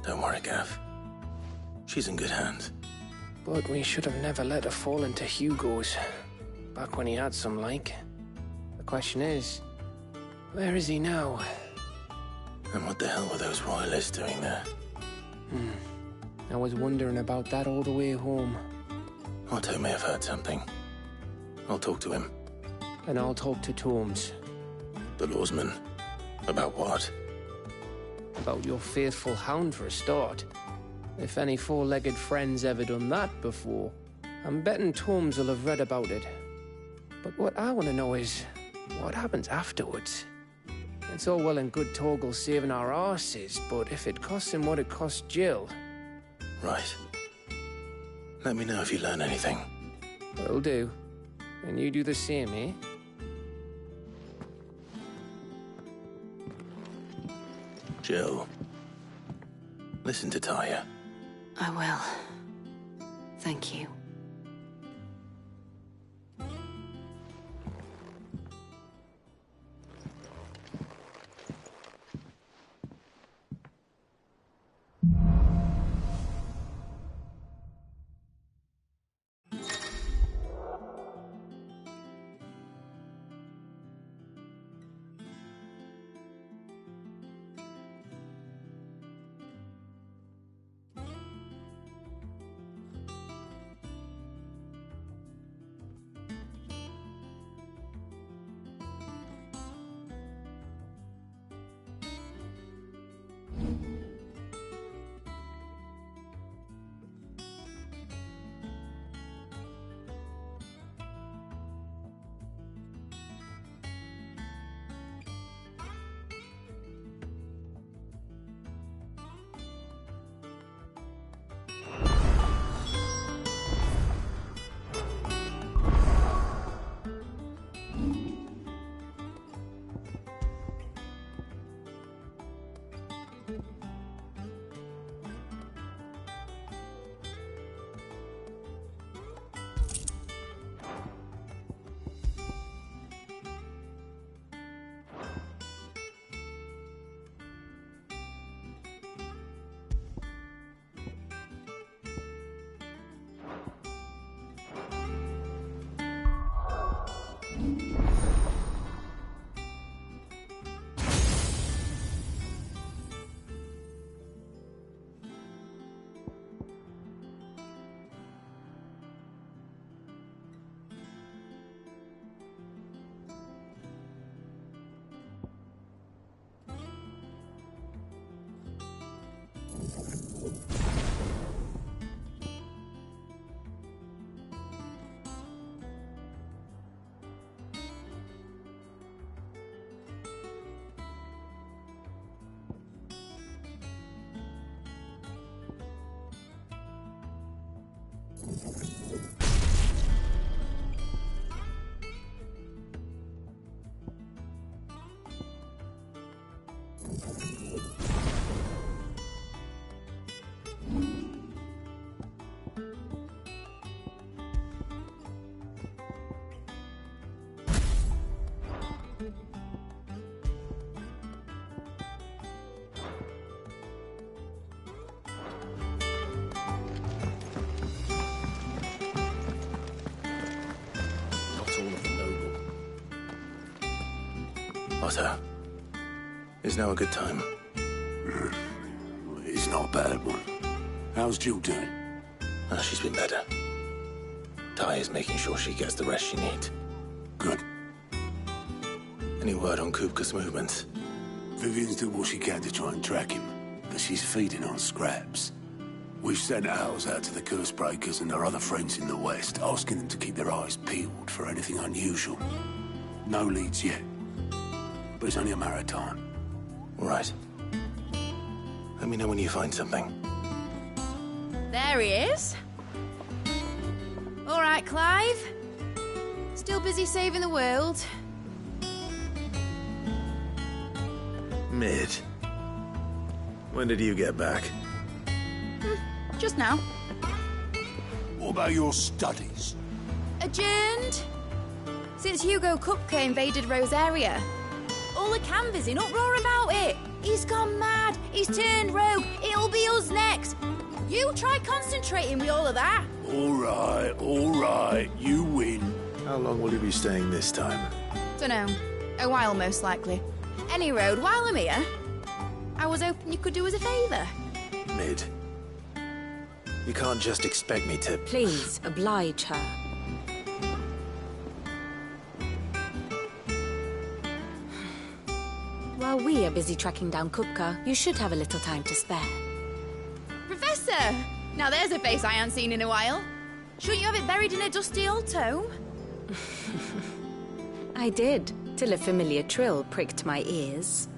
Don't worry, Gav. She's in good hands. But we should have never let her fall into Hugo's. Back when he had some like. The question is, where is he now? And what the hell were those royalists doing there? I was wondering about that all the way home. Otto may have heard something. I'll talk to him. And I'll talk to Tomes. The lawsman? About what? About your faithful hound for a start. If any four-legged friend's ever done that before, I'm betting Torms will have read about it. But what I want to know is, what happens afterwards? It's all well and good Torgal saving our arses, but if it costs him what it cost Jill... Right. Let me know if you learn anything. Will do. And you do the same, eh? Jill, listen to Taya. I will. Thank you. Otto, is now a good time? It's not a bad one. How's Jill doing? Oh, she's been better. Ty is making sure she gets the rest she needs. Good. Any word on Kupka's movements? Vivian's doing what she can to try and track him, but she's feeding on scraps. We've sent ours out to the Cursebreakers and our other friends in the West, asking them to keep their eyes peeled for anything unusual. No leads yet, but it's only a matter of time. All right. Let me know when you find something. There he is. All right, Clive. Still busy saving the world? Mid. When did you get back? Just now. What about your studies? Adjourned. Since Hugo Kupka invaded Rosaria. All the canvass in uproar about it. He's gone mad. He's turned rogue. It'll be us next. You try concentrating with all of that. All right. You win. How long will you be staying this time? Dunno. A while, most likely. Any road, while I'm here, I was hoping you could do us a favour. Mid. You can't just expect me to... Please, oblige her. While we are busy tracking down Kupka, you should have a little time to spare. Professor! Now there's a face I haven't seen in a while. Shouldn't you have it buried in a dusty old tome? I did, till a familiar trill pricked my ears.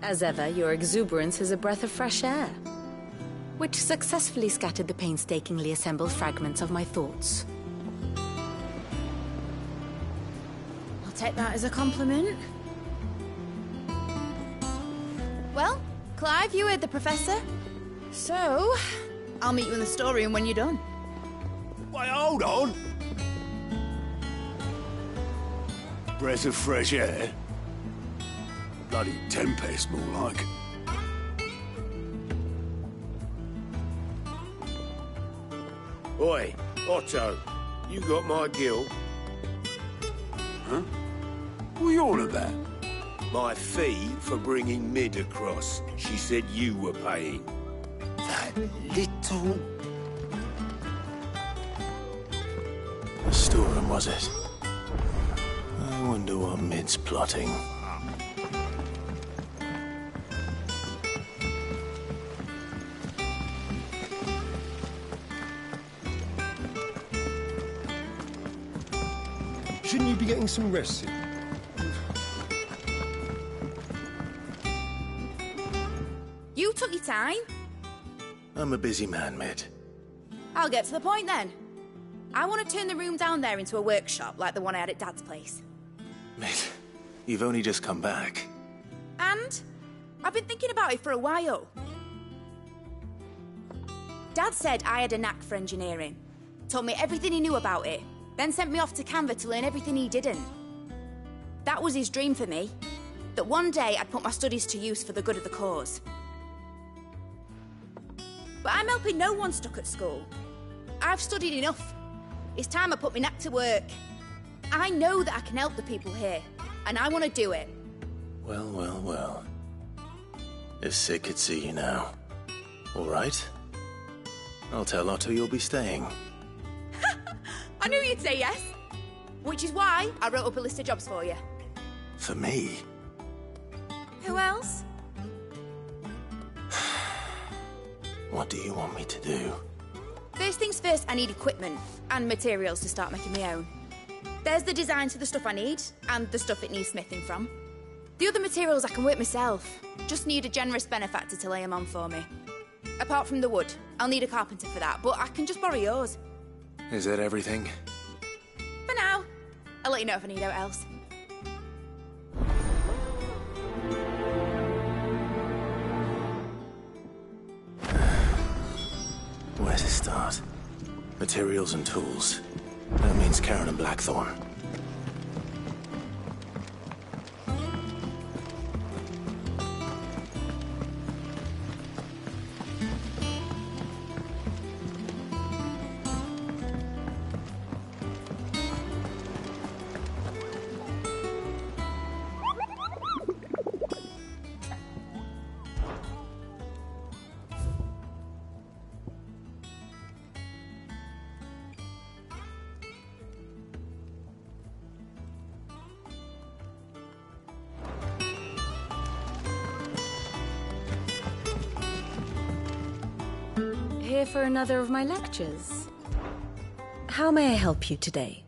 As ever, your exuberance is a breath of fresh air, which successfully scattered the painstakingly assembled fragments of my thoughts. I'll take that as a compliment. Well, Clive, you heard the Professor. So, I'll meet you in the storeroom when you're done. Wait, hold on! Breath of fresh air? Bloody tempest, more like. Oi, Otto, you got my gill? Huh? What are you on about? My fee for bringing Mid across. She said you were paying. That little... The storeroom, was it? I wonder what Mid's plotting. Shouldn't you be getting some rest soon? You took your time. I'm a busy man, Mid. I'll get to the point then. I want to turn the room down there into a workshop like the one I had at Dad's place. Mid, you've only just come back. And I've been thinking about it for a while. Dad said I had a knack for engineering. Told me everything he knew about it. Then sent me off to Canva to learn everything he didn't. That was his dream for me. That one day I'd put my studies to use for the good of the cause. But I'm helping no one stuck at school. I've studied enough. It's time I put my knack to work. I know that I can help the people here, and I want to do it. Well, well, well. If Sid could see you now. All right. I'll tell Otto you'll be staying. I knew you'd say yes. Which is why I wrote up a list of jobs for you. For me? Who else? What do you want me to do? First things first, I need equipment and materials to start making my own. There's the designs for the stuff I need, and the stuff it needs smithing from. The other materials I can work myself. Just need a generous benefactor to lay them on for me. Apart from the wood, I'll need a carpenter for that, but I can just borrow yours. Is that everything? For now. I'll let you know if I need out else. Where to start? Materials and tools. That means Karen and Blackthorn. Here for another of my lectures. How may I help you today?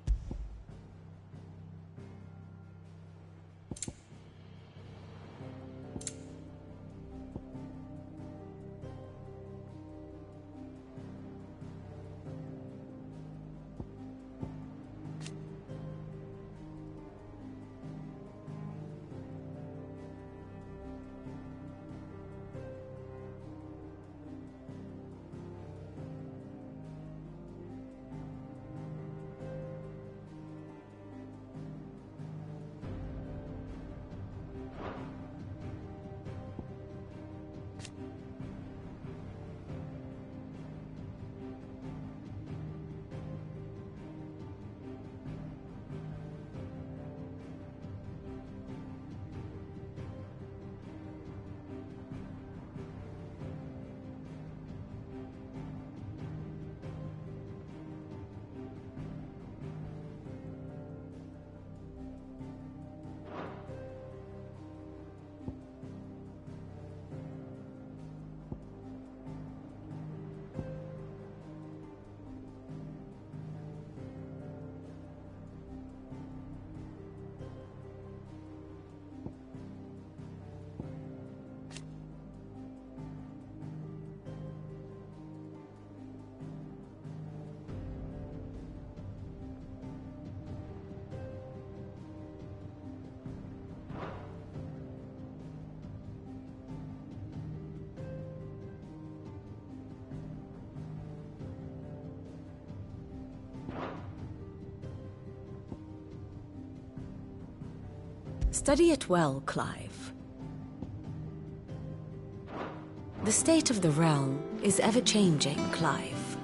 Study it well, Clive. The state of the realm is ever-changing, Clive.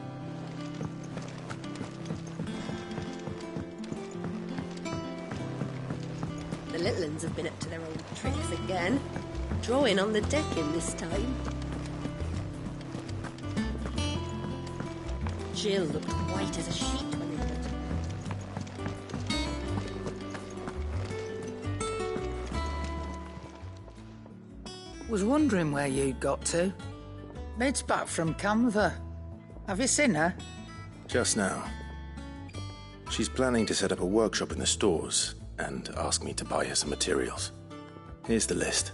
The little uns have been up to their old tricks again. Drawing on the decking this time. Jill looked white as a sheet when they went. Was wondering where you'd got to. Mid's back from Canva. Have you seen her? Just now. She's planning to set up a workshop in the stores and ask me to buy her some materials. Here's the list.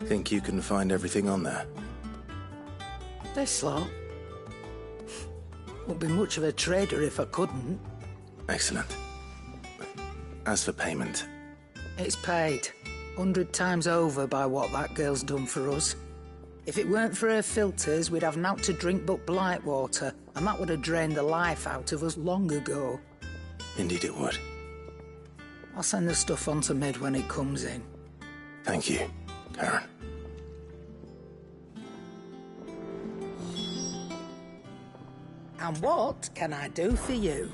Think you can find everything on there? This lot? Wouldn't be much of a trader if I couldn't. Excellent. As for payment... It's paid. 100 times over by what that girl's done for us. If it weren't for her filters, we'd have naught to drink but blight water, and that would have drained the life out of us long ago. Indeed it would. I'll send the stuff on to Mid when it comes in. Thank you, Karen. And what can I do for you?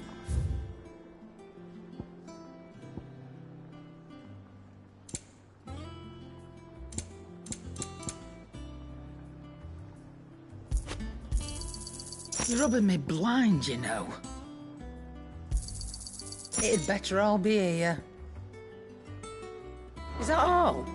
You're rubbing me blind, you know. It'd better all be here. Is that all?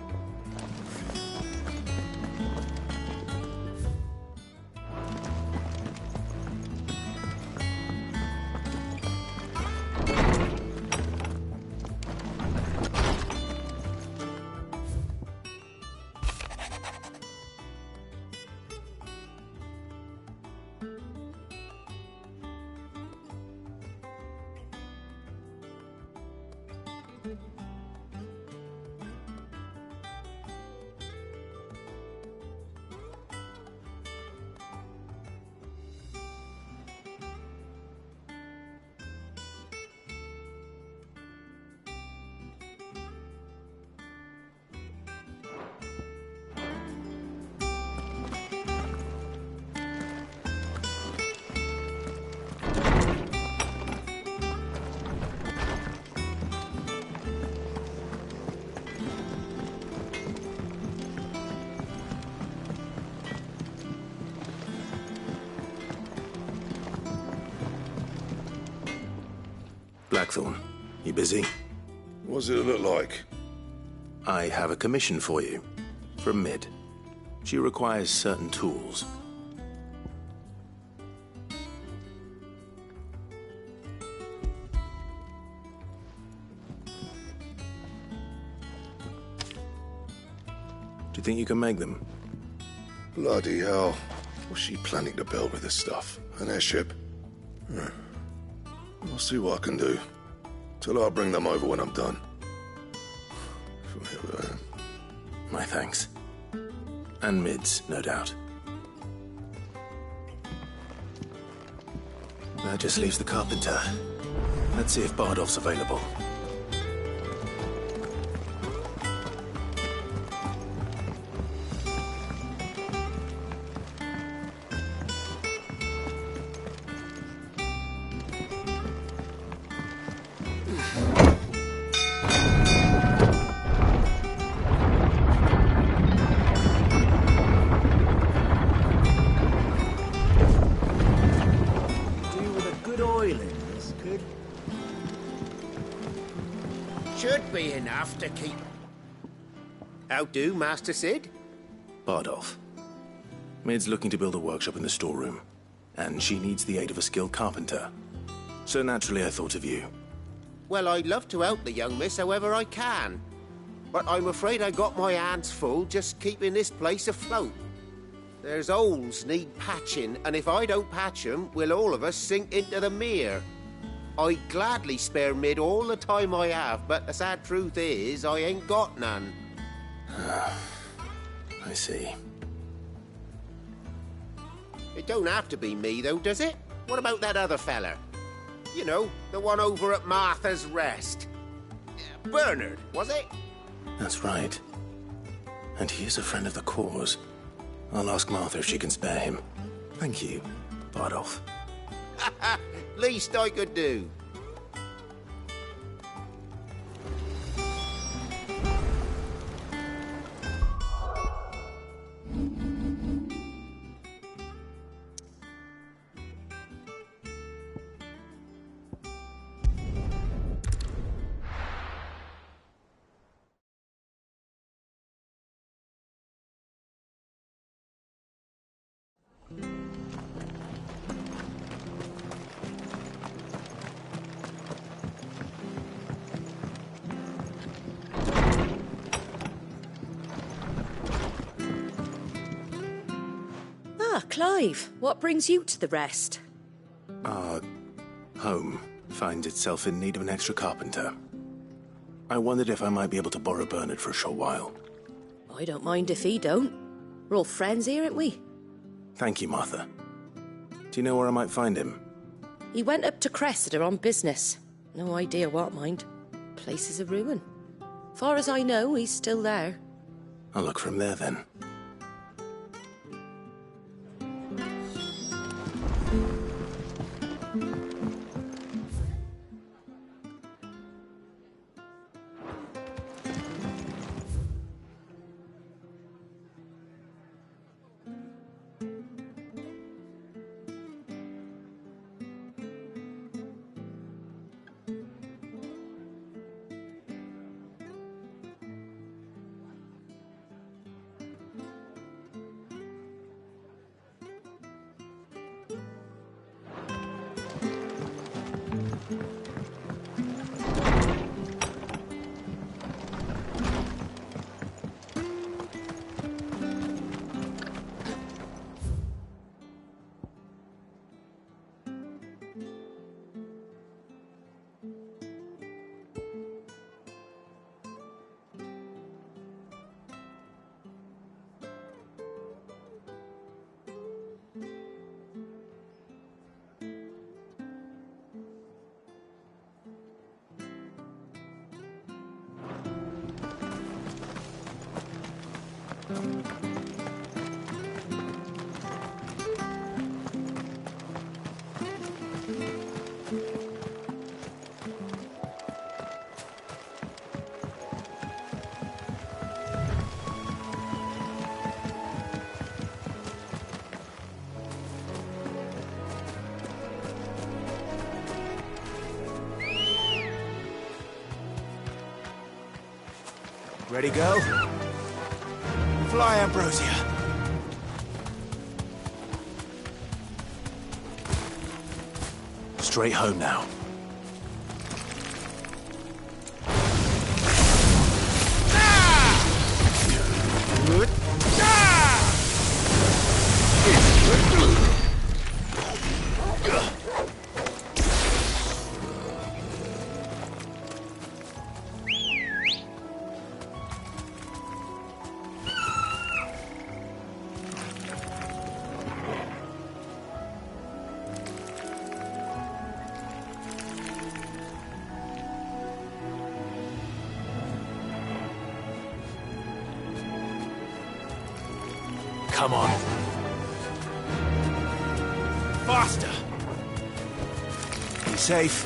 Blackthorn, you busy? What's it look like? I have a commission for you. From Mid. She requires certain tools. Do you think you can make them? Bloody hell. What's she planning to build with this stuff? An airship? I'll see what I can do. Tell her I'll bring them over when I'm done. From here where I am. My thanks. And Mid's, no doubt. That just leaves the carpenter. Let's see if Bardolph's available. Should be enough to keep... How do, Master Sid? Bardolph. Mid's looking to build a workshop in the storeroom, and she needs the aid of a skilled carpenter. So naturally I thought of you. Well, I'd love to help the young miss however I can. But I'm afraid I got my hands full just keeping this place afloat. There's holes need patching, and if I don't patch them, we'll all of us sink into the mere. I'd gladly spare Mid all the time I have, but the sad truth is, I ain't got none. I see. It don't have to be me, though, does it? What about that other fella? You know, the one over at Martha's Rest. Bernard, was it? That's right. And he is a friend of the cause. I'll ask Martha if she can spare him. Thank you, Bardolph. Least I could do. Clive, what brings you to the Rest? Our home finds itself in need of an extra carpenter. I wondered if I might be able to borrow Bernard for a short while. I don't mind if he don't. We're all friends here, aren't we? Thank you, Martha. Do you know where I might find him? He went up to Cressida on business. No idea what, mind. Place is a ruin. Far as I know, he's still there. I'll look for him there, then. Ready, go? Fly, Ambrosia. Straight home now. Come on. Faster. Be safe.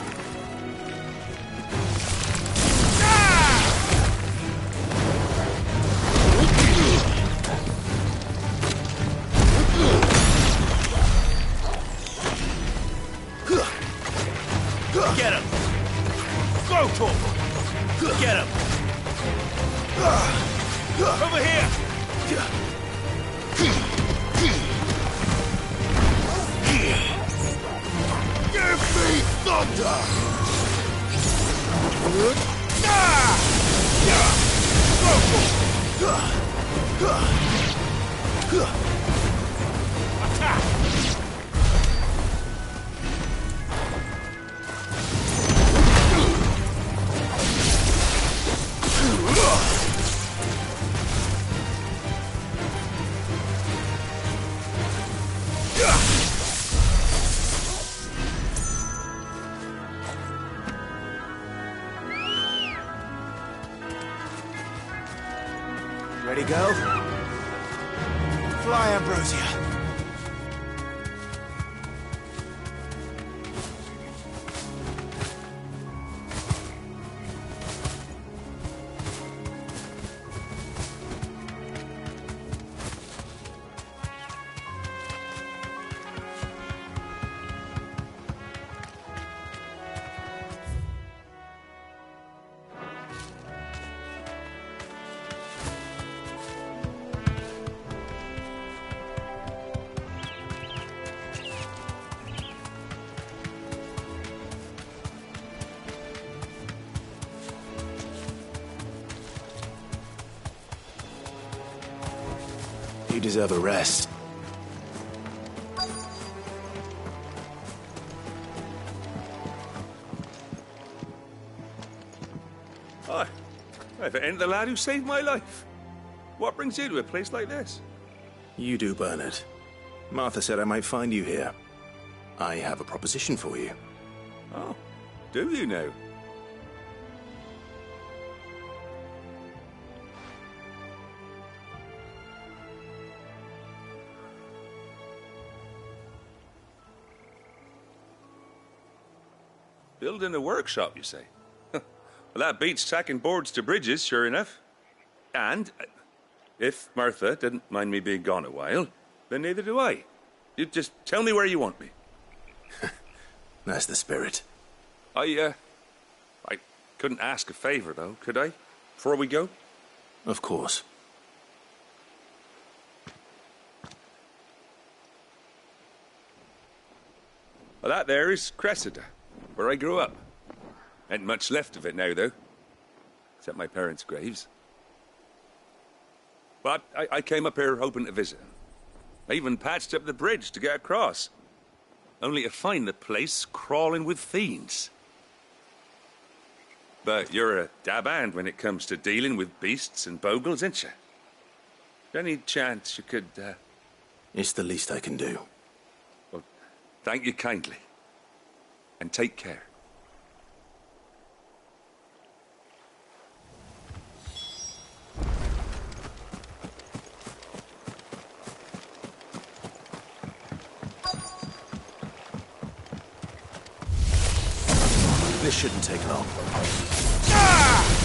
Get him! Go, Torvald! Get him! Over here! Give me thunder! Attack! Yeah! Ready, girl? Fly, Ambrosia. You deserve a rest. Hi. If it ain't the lad who saved my life. What brings you to a place like this? You do, Bernard. Martha said I might find you here. I have a proposition for you. Oh, do you now? Building a workshop, you say? Well, that beats tacking boards to bridges, sure enough. And if Martha didn't mind me being gone a while, then neither do I. You just tell me where you want me. That's the spirit. I couldn't ask a favor, though, could I? Before we go? Of course. Well, that there is Cressida, where I grew up. Ain't much left of it now, though. Except my parents' graves. But I came up here hoping to visit. I even patched up the bridge to get across. Only to find the place crawling with fiends. But you're a dab hand when it comes to dealing with beasts and bogles, ain't you? Any chance you could, It's the least I can do. Well, thank you kindly. And take care. This shouldn't take long.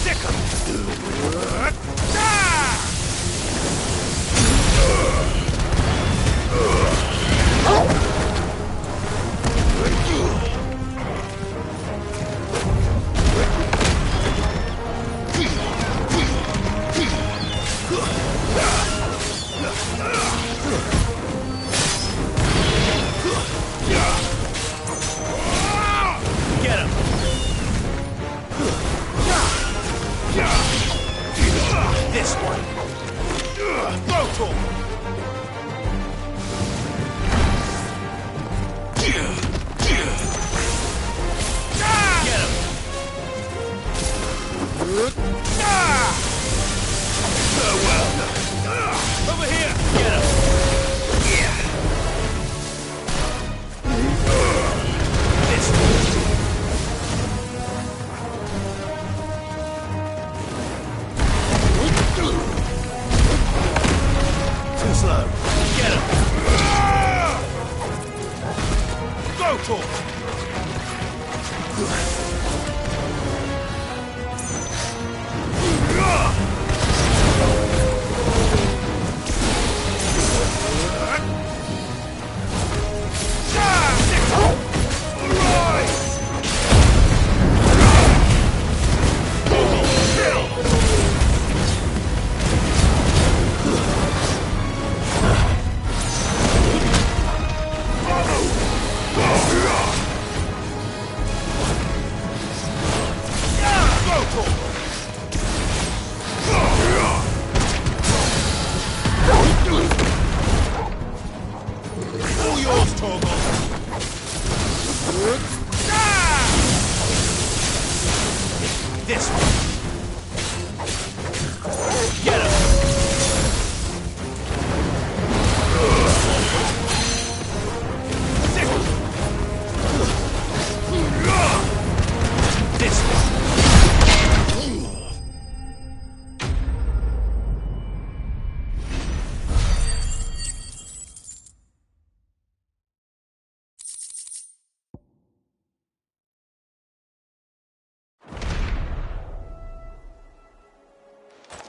Sick 'em! Get him! This one. Throw to him. Get him. Farewell. Over here. Get him. This one. Too slow. Get him! Go to him!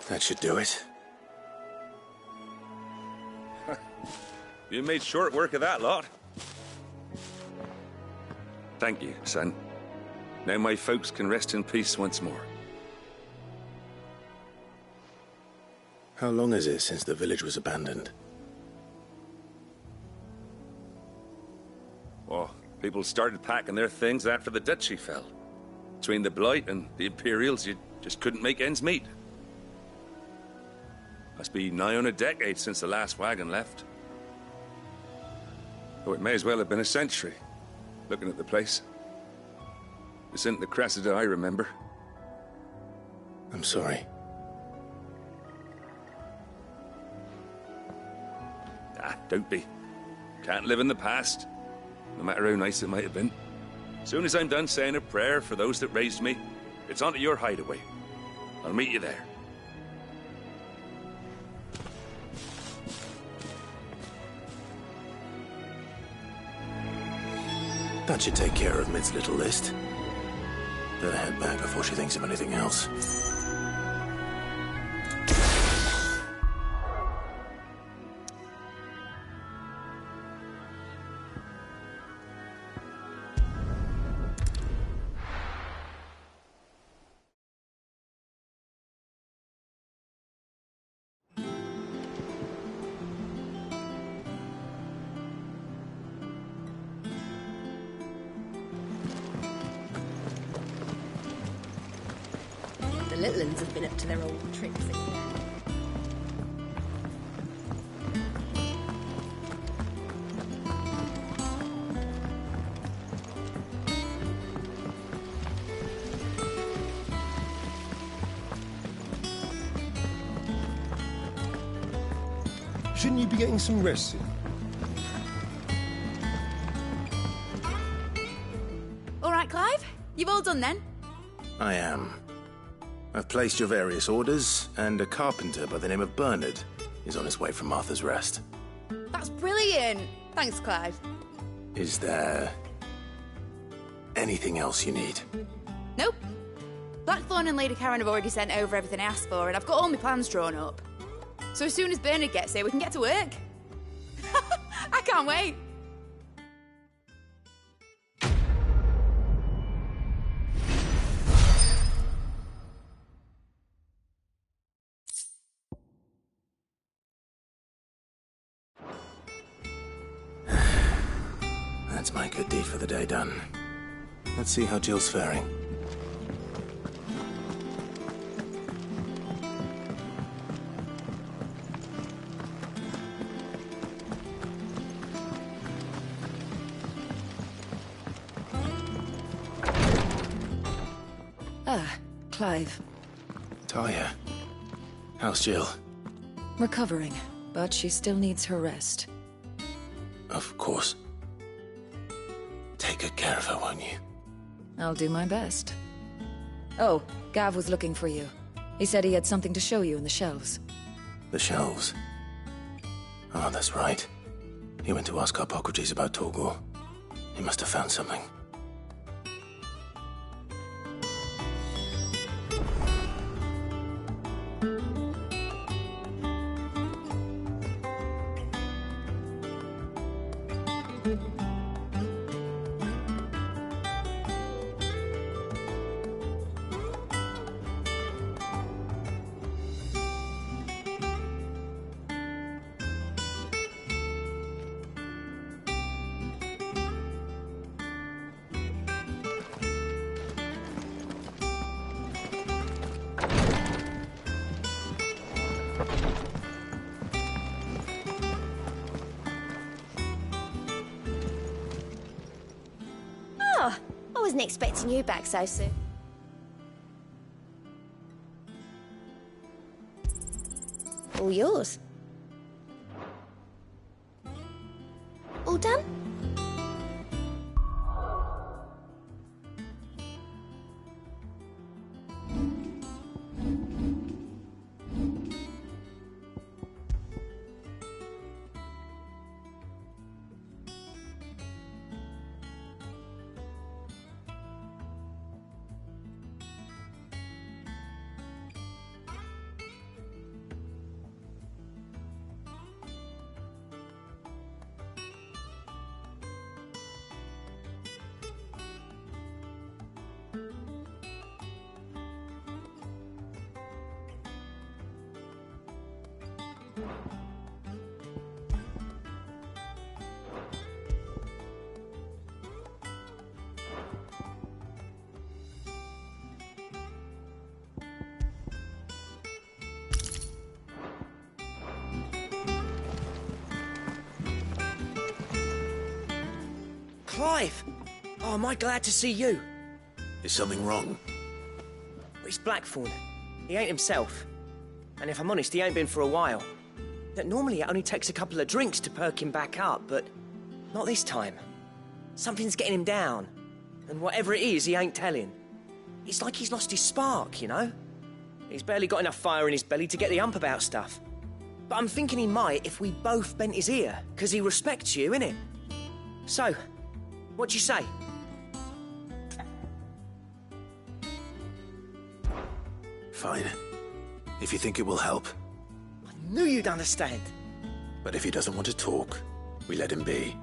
That should do it. You made short work of that lot. Thank you, son. Now my folks can rest in peace once more. How long is it since the village was abandoned? Oh, people started packing their things after the duchy fell. Between the Blight and the Imperials, you just couldn't make ends meet. Must be nigh on a decade since the last wagon left. Oh, it may as well have been a century, looking at the place. This isn't the Cressida I remember. I'm sorry. Don't be. Can't live in the past, no matter how nice it might have been. Soon as I'm done saying a prayer for those that raised me, it's on to your hideaway. I'll meet you there. That should take care of Mid's little list. Better head back before she thinks of anything else. The little uns have been up to their old tricks again. Shouldn't you be getting some rest soon? All right, Clive? You've all done then? I am. I've placed your various orders, and a carpenter by the name of Bernard is on his way from Martha's Rest. That's brilliant! Thanks, Clive. Is there anything else you need? Nope. Blackthorn and Lady Karen have already sent over everything I asked for, and I've got all my plans drawn up. So as soon as Bernard gets here, we can get to work. I can't wait. That's my good deed for the day done. Let's see how Jill's faring. Ah, Clive. Talia. How's Jill? Recovering, but she still needs her rest. Of course. Take good care of her, won't you? I'll do my best. Oh, Gav was looking for you. He said he had something to show you in the shelves. The shelves. Oh, that's right. He went to ask Harpocrates about Torgor. He must have found something. Oh, I wasn't expecting you back so soon. All yours. All done? Clive! Oh, am I glad to see you. Is something wrong? It's Blackthorn. He ain't himself. And if I'm honest, he ain't been for a while. That normally it only takes a couple of drinks to perk him back up, but not this time. Something's getting him down. And whatever it is, he ain't telling. It's like he's lost his spark, you know? He's barely got enough fire in his belly to get the ump about stuff. But I'm thinking he might if we both bent his ear, because he respects you, innit? So, what do you say? Fine. If you think it will help. I knew you'd understand. But if he doesn't want to talk, we let him be.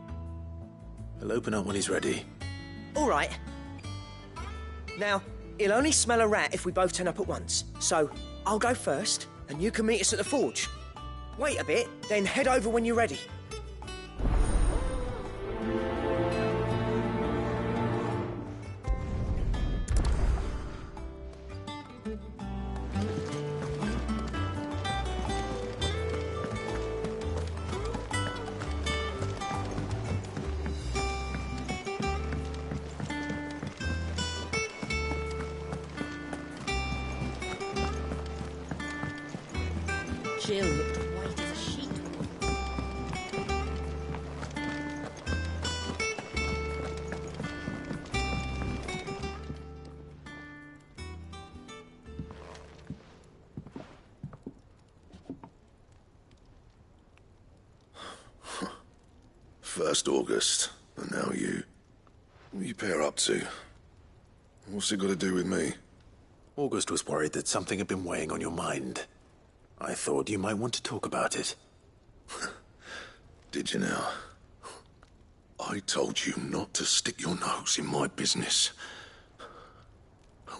He'll open up when he's ready. All right. Now, he'll only smell a rat if we both turn up at once. So, I'll go first, and you can meet us at the forge. Wait a bit, then head over when you're ready. Jill looked white as a sheet. First August, and now you. What are you pair up to? What's it got to do with me? August was worried that something had been weighing on your mind. I thought you might want to talk about it. Did you now? I told you not to stick your nose in my business.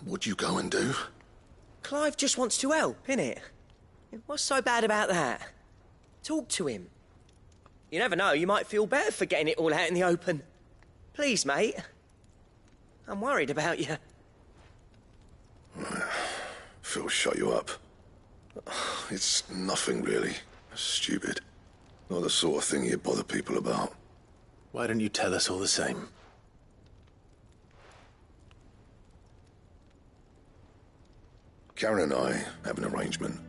What'd you go and do? Clive just wants to help, innit? What's so bad about that? Talk to him. You never know, you might feel better for getting it all out in the open. Please, mate. I'm worried about you. Phil shut you up. It's nothing, really. Stupid. Not the sort of thing you bother people about. Why don't you tell us all the same? Karen and I have an arrangement.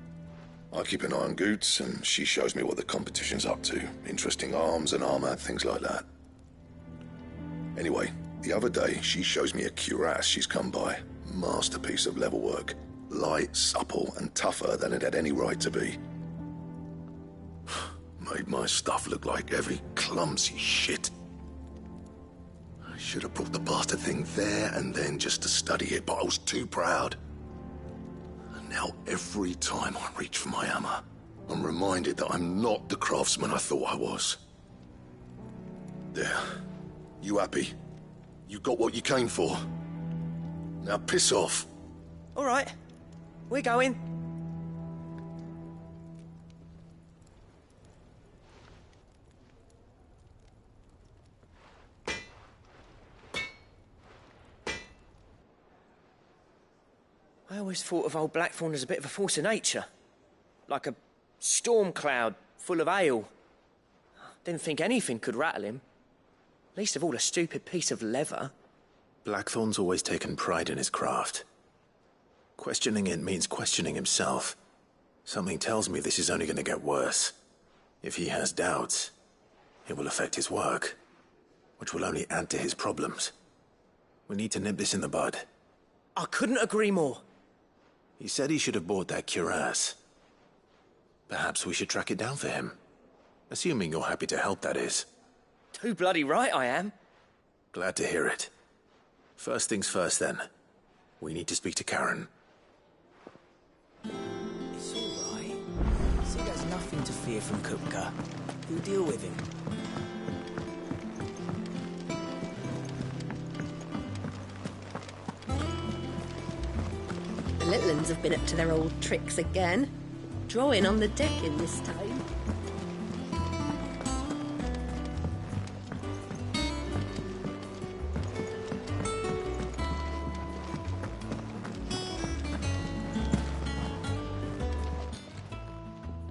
I keep an eye on Goots, and she shows me what the competition's up to. Interesting arms and armor, things like that. Anyway, the other day, she shows me a cuirass she's come by. Masterpiece of level work. Light, supple, and tougher than it had any right to be. Made my stuff look like heavy, clumsy shit. I should have brought the bastard thing there and then just to study it, but I was too proud. And now every time I reach for my hammer, I'm reminded that I'm not the craftsman I thought I was. There. You happy? You got what you came for. Now piss off. All right. We're going. I always thought of old Blackthorn as a bit of a force of nature. Like a storm cloud full of ale. Didn't think anything could rattle him. Least of all a stupid piece of leather. Blackthorn's always taken pride in his craft. Questioning it means questioning himself. Something tells me this is only going to get worse. If he has doubts, it will affect his work, which will only add to his problems. We need to nip this in the bud. I couldn't agree more. He said he should have bought that cuirass. Perhaps we should track it down for him. Assuming you're happy to help, that is. Too bloody right I am. Glad to hear it. First things first, then. We need to speak to Karen. It's all right. See, there's nothing to fear from Kupka. You'll deal with him. The little uns have been up to their old tricks again. drawing on the decking this time.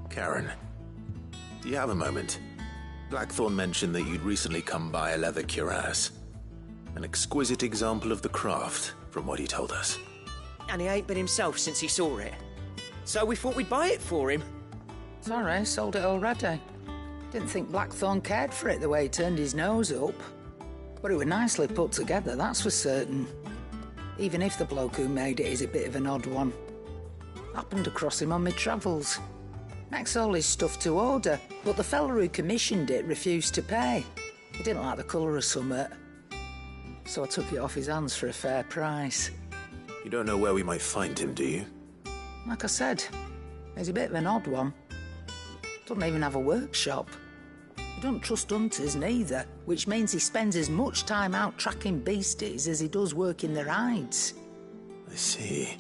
Karen, do you have a moment? Blackthorn mentioned that you'd recently come by a leather cuirass. An exquisite example of the craft, from what he told us. And he ain't been himself since he saw it. So we thought we'd buy it for him. Sorry, sold it already. Didn't think Blackthorn cared for it the way he turned his nose up. But it was nicely put together, that's for certain. Even if the bloke who made it is a bit of an odd one. Happened across him on my travels. Makes all his stuff to order, but the fella who commissioned it refused to pay. He didn't like the colour of summit. So I took it off his hands for a fair price. You don't know where we might find him, do you? Like I said, he's a bit of an odd one. Doesn't even have a workshop. He don't trust hunters neither, which means he spends as much time out tracking beasties as he does working their hides. I see.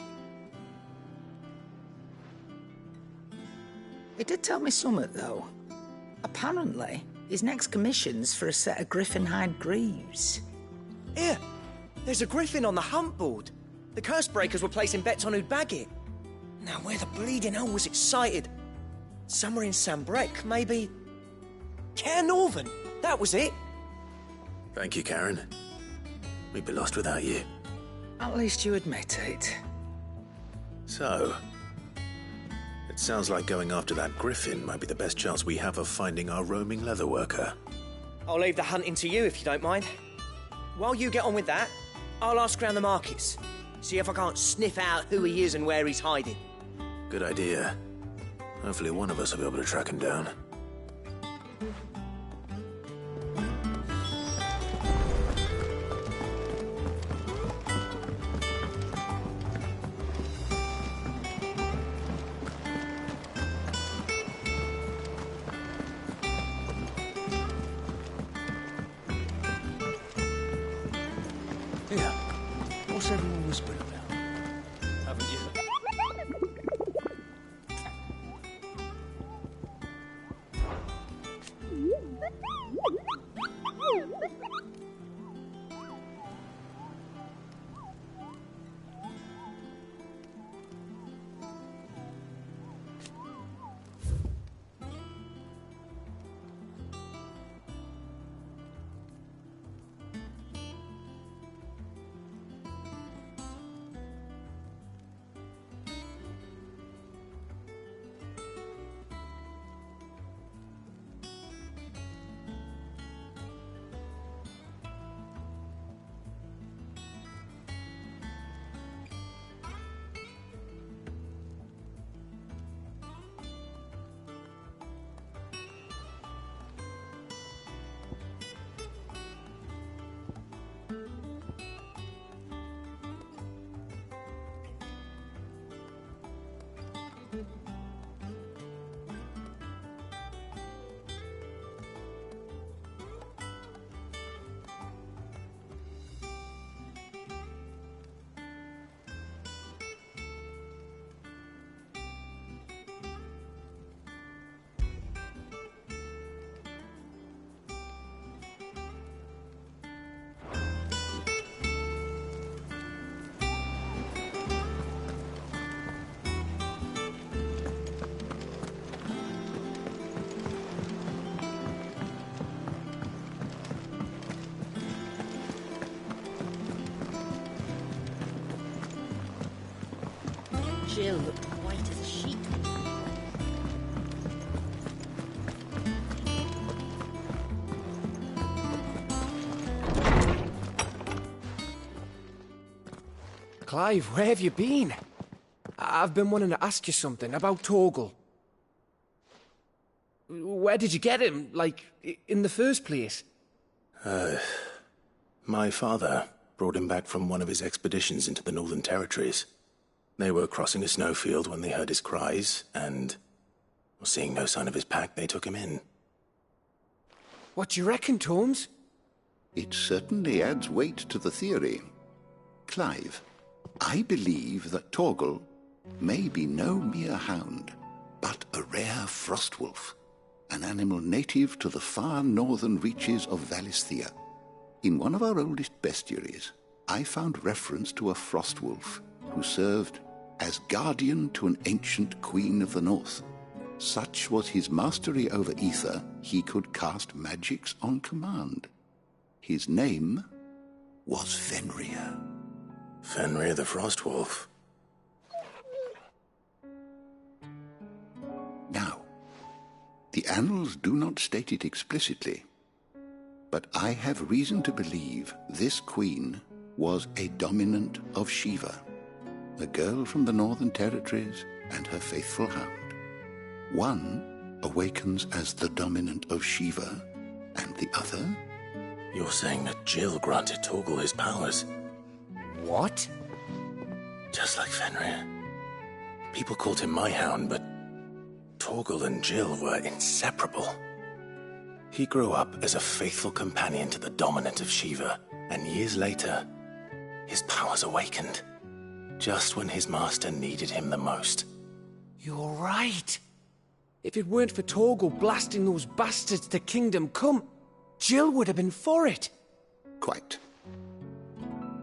He did tell me something, though. Apparently, his next commission's for a set of griffin hide greaves. Here, there's a griffin on the hunt board. The curse breakers were placing bets on who'd bag it. Now, where the bleeding hell was it sighted? Somewhere in Sambrec, maybe... Care Northern, that was it. Thank you, Karen. We'd be lost without you. At least you admit it. So, it sounds like going after that griffin might be the best chance we have of finding our roaming leatherworker. I'll leave the hunting to you if you don't mind. While you get on with that, I'll ask around the markets. See if I can't sniff out who he is and where he's hiding. Good idea. Hopefully one of us will be able to track him down. Yeah. What's everyone whispering about? Haven't you? Jill looked white as a sheet. Clive, where have you been? I've been wanting to ask you something about Torgal. Where did you get him, like, in the first place? My father brought him back from one of his expeditions into the Northern Territories. They were crossing a snowfield when they heard his cries, and, seeing no sign of his pack, they took him in. What do you reckon, Torms? It certainly adds weight to the theory. Clive, I believe that Torgal may be no mere hound, but a rare frost wolf, an animal native to the far northern reaches of Valisthea. In one of our oldest bestiaries, I found reference to a frost wolf who served as guardian to an ancient queen of the north. Such was his mastery over ether, he could cast magics on command. His name was Fenrir. Fenrir the Frost Wolf. Now, the annals do not state it explicitly, but I have reason to believe this queen was a dominant of Shiva, a girl from the Northern Territories and her faithful hound. One awakens as the dominant of Shiva, and the other... You're saying that Jill granted Torgal his powers? What? Just like Fenrir. People called him my hound, but Torgal and Jill were inseparable. He grew up as a faithful companion to the dominant of Shiva, and years later, his powers awakened, just when his master needed him the most. You're right. If it weren't for Torgal blasting those bastards to Kingdom Come, Jill would have been for it. Quite.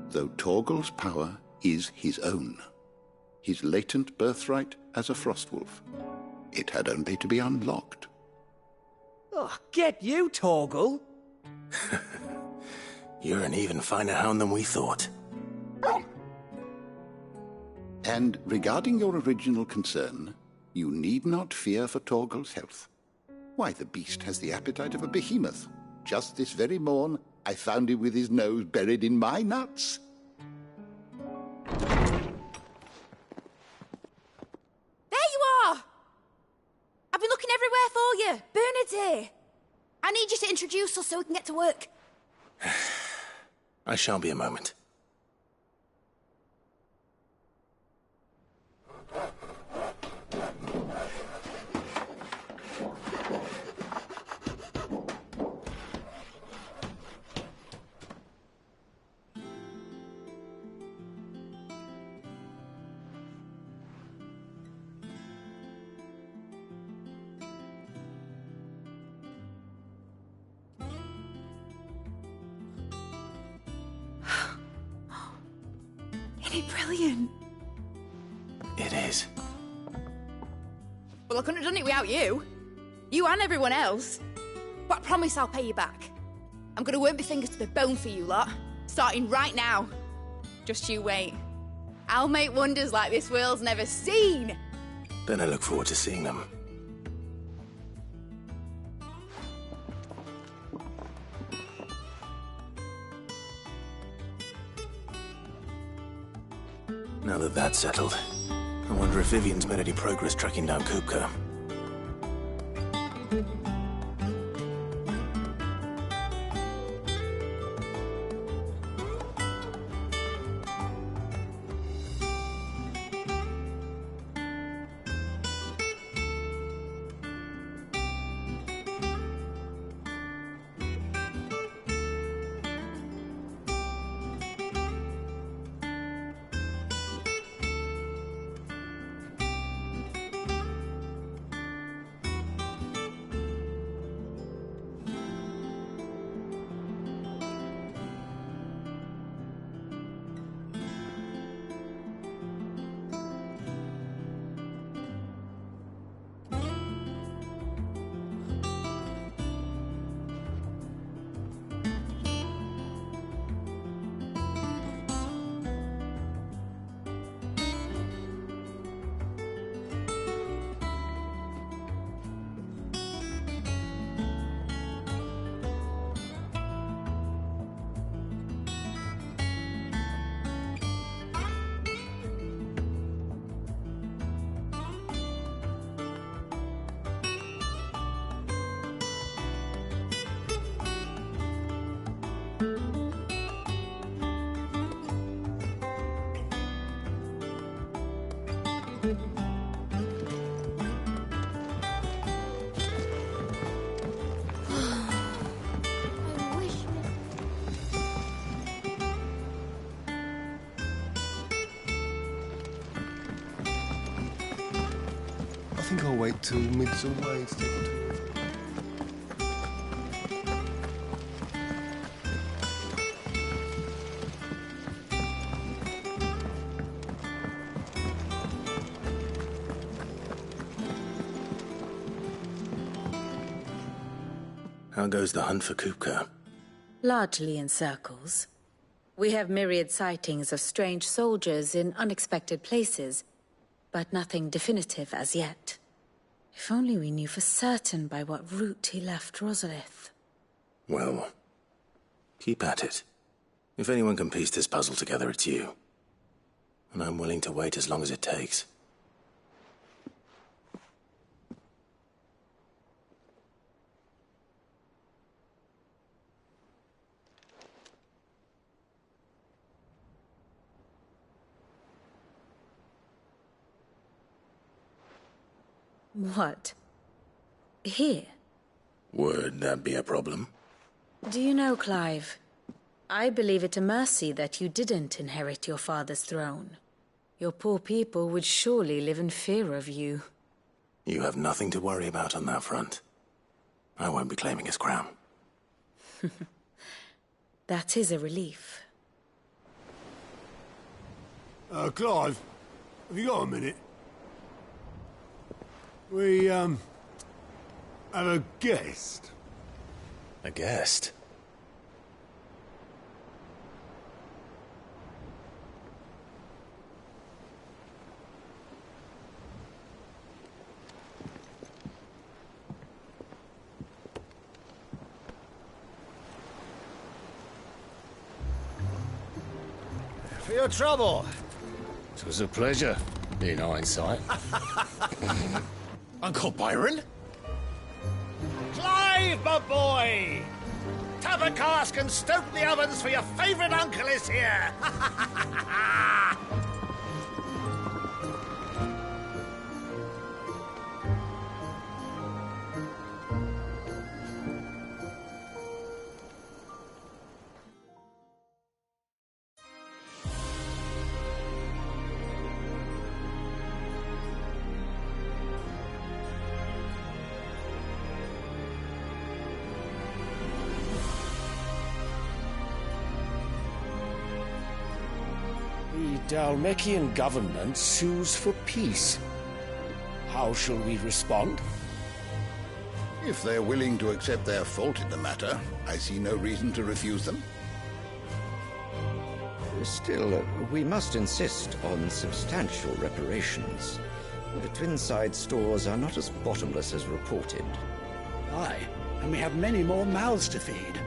Though Torgal's power is his own, his latent birthright as a Frostwolf. It had only to be unlocked. Oh, get you, Torgal! You're an even finer hound than we thought. And regarding your original concern, you need not fear for Torgal's health. Why, the beast has the appetite of a behemoth. Just this very morn, I found him with his nose buried in my nuts. There you are! I've been looking everywhere for you. Bernard's here. I need you to introduce us so we can get to work. I shan't be a moment. Isn't it brilliant? It is. Well, I couldn't have done it without you. You and everyone else. But I promise I'll pay you back. I'm gonna work my fingers to the bone for you lot. Starting right now. Just you wait. I'll make wonders like this world's never seen. Then I look forward to seeing them. Now that that's settled, I wonder if Vivian's made any progress tracking down Kupka. I'll wait till mid's away to take a tour. How goes the hunt for Kupka? Largely in circles. We have myriad sightings of strange soldiers in unexpected places, but nothing definitive as yet. If only we knew for certain by what route he left Rosalith. Well, keep at it. If anyone can piece this puzzle together, it's you. And I'm willing to wait as long as it takes. What? Here? Would that be a problem? Do you know, Clive, I believe it a mercy that you didn't inherit your father's throne. Your poor people would surely live in fear of you. You have nothing to worry about on that front. I won't be claiming his crown. That is a relief. Clive, have you got a minute? We, have a guest. A guest? For your trouble. It was a pleasure, in hindsight. Uncle Byron? Clive, my boy! Tap a cask and stoke the ovens, for your favourite uncle is here! The Dalmekian government sues for peace. How shall we respond? If they're willing to accept their fault in the matter, I see no reason to refuse them. Still, we must insist on substantial reparations. The Twinside stores are not as bottomless as reported. Aye, and we have many more mouths to feed.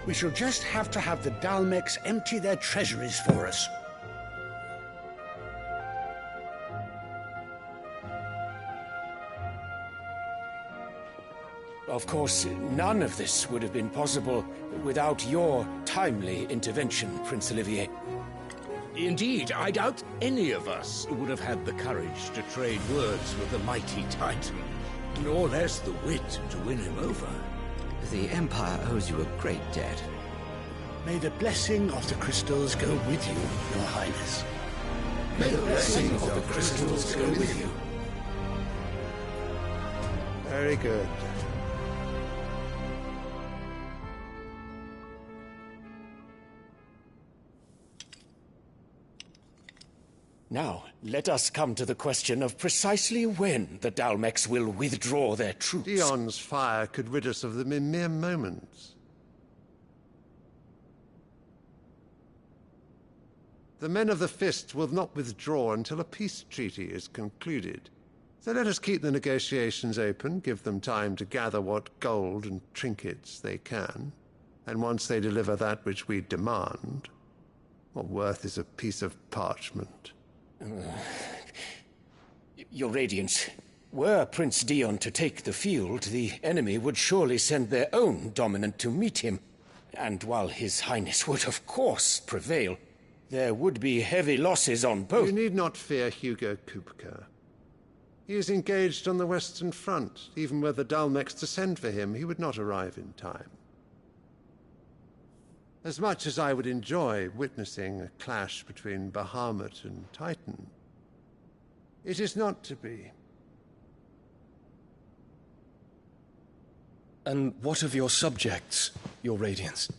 We shall just have to have the Dalmecs empty their treasuries for us. Of course, none of this would have been possible without your timely intervention, Prince Olivier. Indeed, I doubt any of us would have had the courage to trade words with the mighty Titan, nor less the wit to win him over. The Empire owes you a great debt. May the blessing of the crystals go with you, Your Highness. May the blessing of the crystals go with you. Very good. Now, let us come to the question of precisely when the Dalmecs will withdraw their troops. Dion's fire could rid us of them in mere moments. The men of the Fist will not withdraw until a peace treaty is concluded. So let us keep the negotiations open, give them time to gather what gold and trinkets they can, and once they deliver that which we demand, what worth is a piece of parchment? Your Radiance, were Prince Dion to take the field, the enemy would surely send their own dominant to meet him. And while His Highness would of course prevail, there would be heavy losses on both. You need not fear Hugo Kupka. He is engaged on the Western Front. Even were the Dalmecs to send for him, he would not arrive in time. As much as I would enjoy witnessing a clash between Bahamut and Titan, it is not to be. And what of your subjects, your Radiance?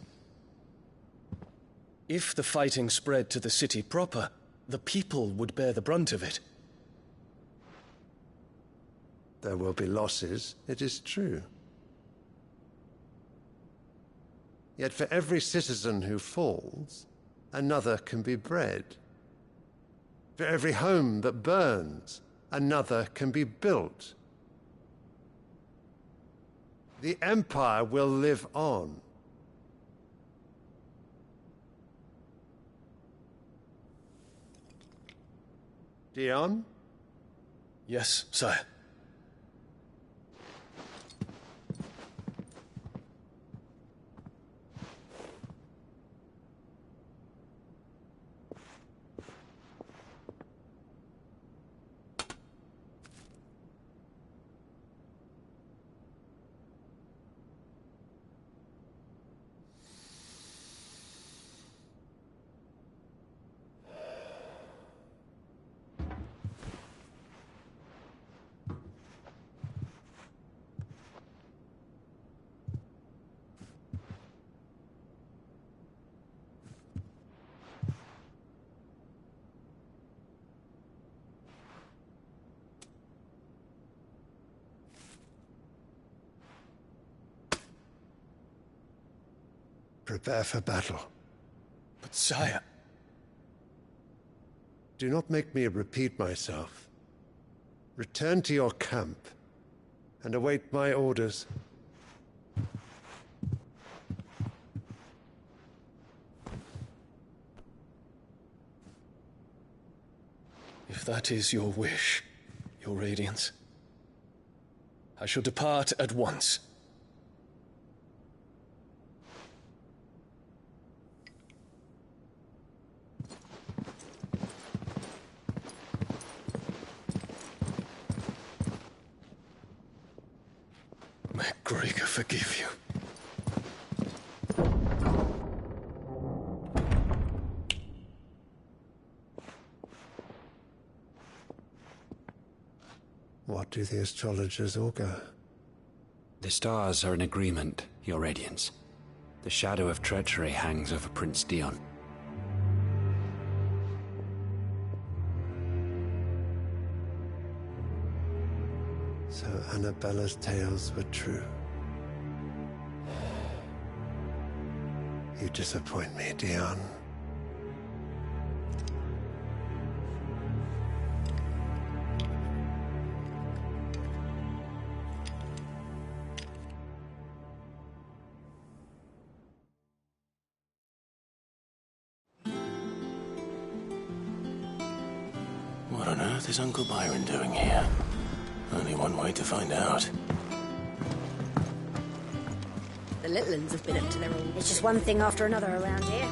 If the fighting spread to the city proper, the people would bear the brunt of it. There will be losses, it is true. Yet for every citizen who falls, another can be bred. For every home that burns, another can be built. The Empire will live on. Dion? Yes, sire. Prepare for battle. But sire... Do not make me repeat myself. Return to your camp and await my orders. If that is your wish, your Radiance, I shall depart at once. May Gregor forgive you. What do the astrologers augur? The stars are in agreement, your Radiance. The shadow of treachery hangs over Prince Dion. So Annabella's tales were true. You disappoint me, Dion. What on earth is Uncle Byron doing here? Only one way to find out. The little uns have been up to their own. It's just one thing after another around here.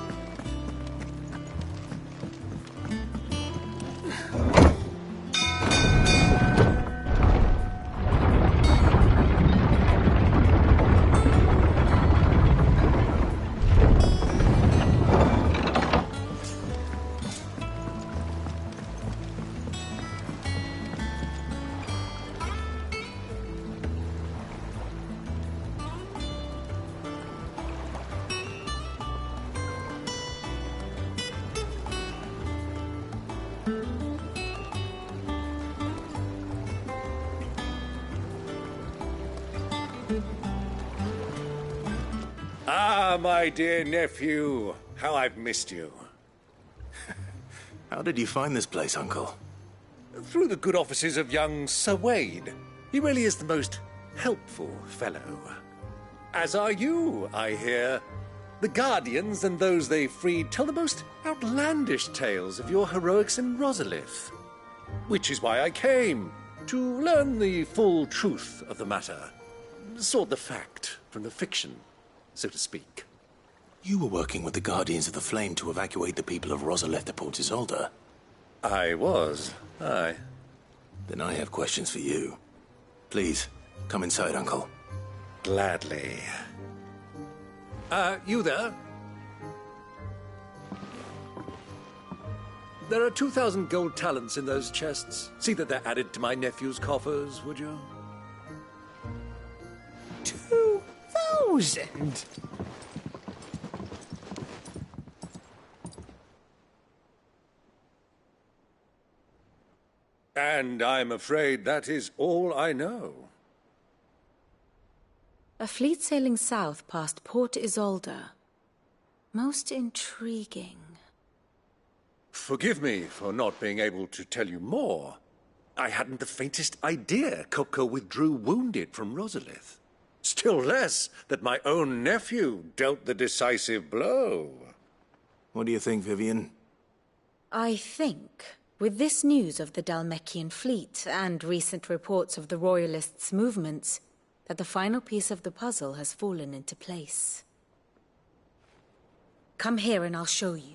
Ah, my dear nephew, how I've missed you. How did you find this place, Uncle? Through the good offices of young Sir Wade. He really is the most helpful fellow. As are you, I hear. The Guardians and those they freed tell the most outlandish tales of your heroics in Rosalith. Which is why I came, to learn the full truth of the matter. Sort the fact from the fiction, so to speak. You were working with the Guardians of the Flame to evacuate the people of Rosalith to Port Isolde. I was, aye. Then I have questions for you. Please, come inside, Uncle. Gladly. You there? There are 2,000 gold talents in those chests. See that they're added to my nephew's coffers, would you? 2 1,000? And I'm afraid that is all I know. A fleet sailing south past Port Isolde. Most intriguing. Forgive me for not being able to tell you more. I hadn't the faintest idea Kupka withdrew wounded from Rosalith. Still less that my own nephew dealt the decisive blow. What do you think, Vivian? I think, with this news of the Dalmekian fleet and recent reports of the Royalists' movements, that the final piece of the puzzle has fallen into place. Come here and I'll show you.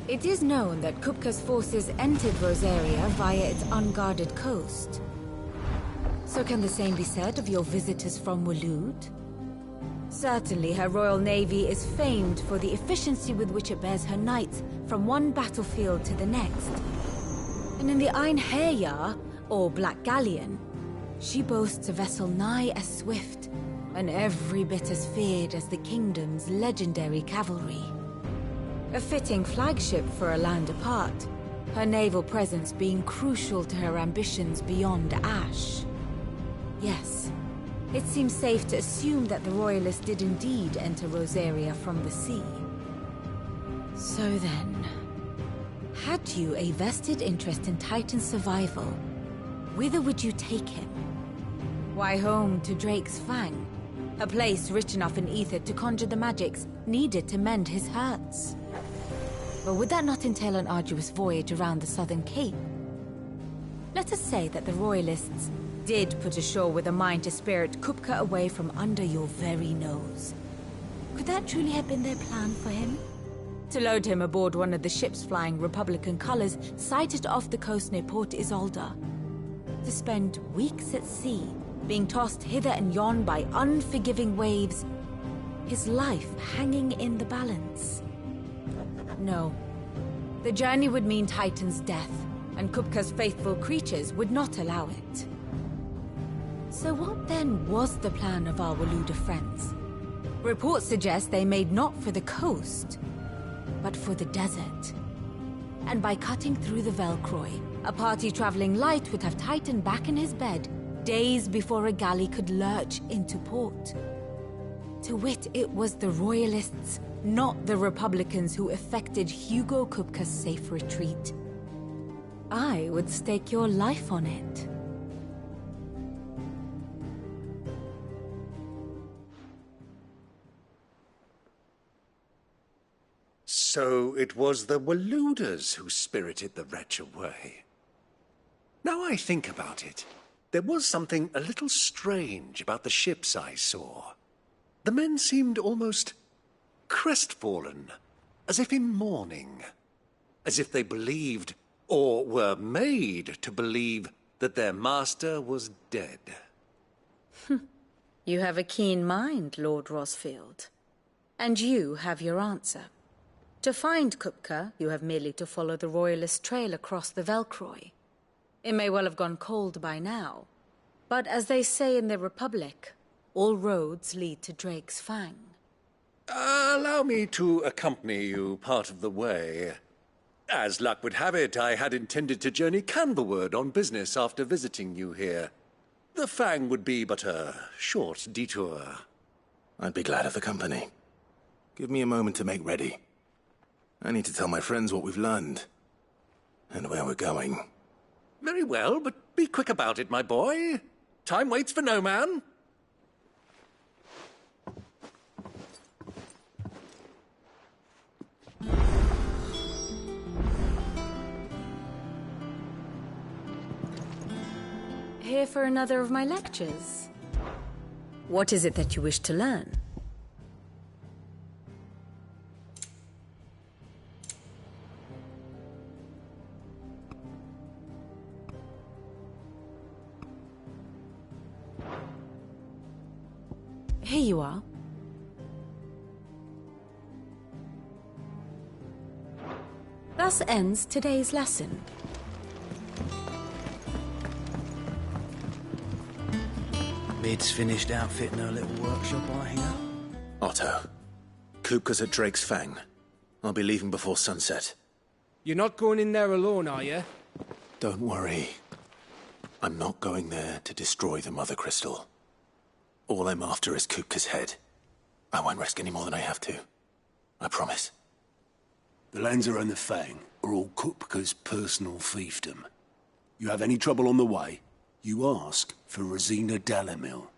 It is known that Kupka's forces entered Rosaria via its unguarded coast. So can the same be said of your visitors from Waloed? Certainly her Royal Navy is famed for the efficiency with which it bears her knights from one battlefield to the next. And in the Einherjar, or Black Galleon, she boasts a vessel nigh as swift and every bit as feared as the kingdom's legendary cavalry. A fitting flagship for a land apart, her naval presence being crucial to her ambitions beyond Ash. Yes, it seems safe to assume that the Royalists did indeed enter Rosaria from the sea. So then, had you a vested interest in Titan's survival, whither would you take him? Why, home to Drake's Fang, a place rich enough in ether to conjure the magics needed to mend his hurts. But would that not entail an arduous voyage around the southern cape? Let us say that the Royalists did put ashore with a mind to spirit Kupka away from under your very nose. Could that truly have been their plan for him? To load him aboard one of the ships flying Republican colors sighted off the coast near Port Isolde. To spend weeks at sea, being tossed hither and yon by unforgiving waves, his life hanging in the balance. No. The journey would mean Titan's death, and Kupka's faithful creatures would not allow it. So what then was the plan of our Waluda friends? Reports suggest they made not for the coast, but for the desert. And by cutting through the Velcroy, a party traveling light would have Titan back in his bed days before a galley could lurch into port. To wit, it was the Royalists, not the Republicans, who effected Hugo Kupka's safe retreat. I would stake your life on it. So it was the Waludas who spirited the wretch away. Now I think about it, there was something a little strange about the ships I saw. The men seemed almost crestfallen, as if in mourning, as if they believed, or were made to believe, that their master was dead. You have a keen mind, Lord Rosfield. And you have your answer. To find Kupka, you have merely to follow the Royalist trail across the Velcroy. It may well have gone cold by now, but as they say in the Republic, all roads lead to Drake's Fang. Allow me to accompany you part of the way. As luck would have it, I had intended to journey Canberward on business after visiting you here. The Fang would be but a short detour. I'd be glad of the company. Give me a moment to make ready. I need to tell my friends what we've learned, and where we're going. Very well, but be quick about it, my boy. Time waits for no man. Here for another of my lectures? What is it that you wish to learn? Here you are. Thus ends today's lesson. Mid's finished outfitting her little workshop, I hear. Otto, Kupka's at Drake's Fang. I'll be leaving before sunset. You're not going in there alone, are you? Don't worry. I'm not going there to destroy the Mother Crystal. All I'm after is Kupka's head. I won't risk any more than I have to. I promise. The Lanza and the Fang are all Kupka's personal fiefdom. You have any trouble on the way, you ask for Rosina Dalamil.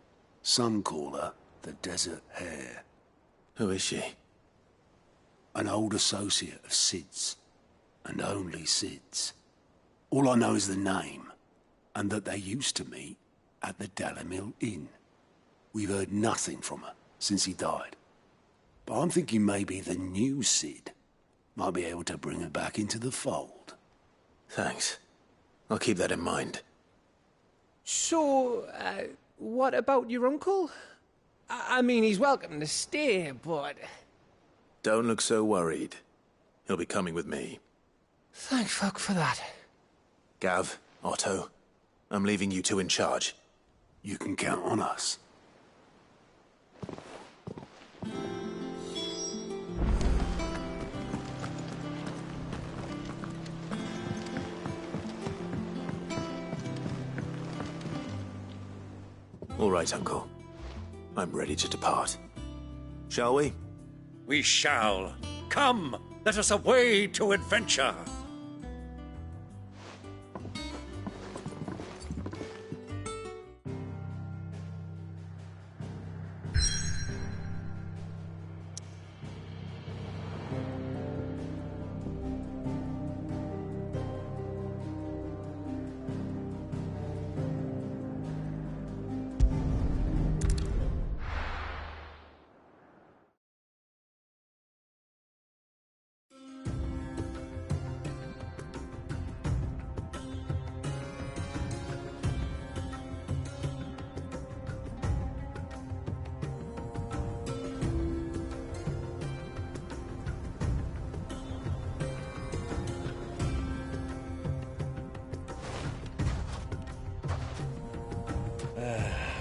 Some call her the Desert Hare. Who is she? An old associate of Sid's. And only Sid's. All I know is the name, and that they used to meet at the Dalamil Inn. We've heard nothing from her since he died. But I'm thinking maybe the new Sid might be able to bring her back into the fold. Thanks. I'll keep that in mind. So, what about your uncle? I mean, he's welcome to stay, but... Don't look so worried. He'll be coming with me. Thank fuck for that. Gav, Otto, I'm leaving you two in charge. You can count on us. All right, Uncle. I'm ready to depart. Shall we? We shall. Come, let us away to adventure.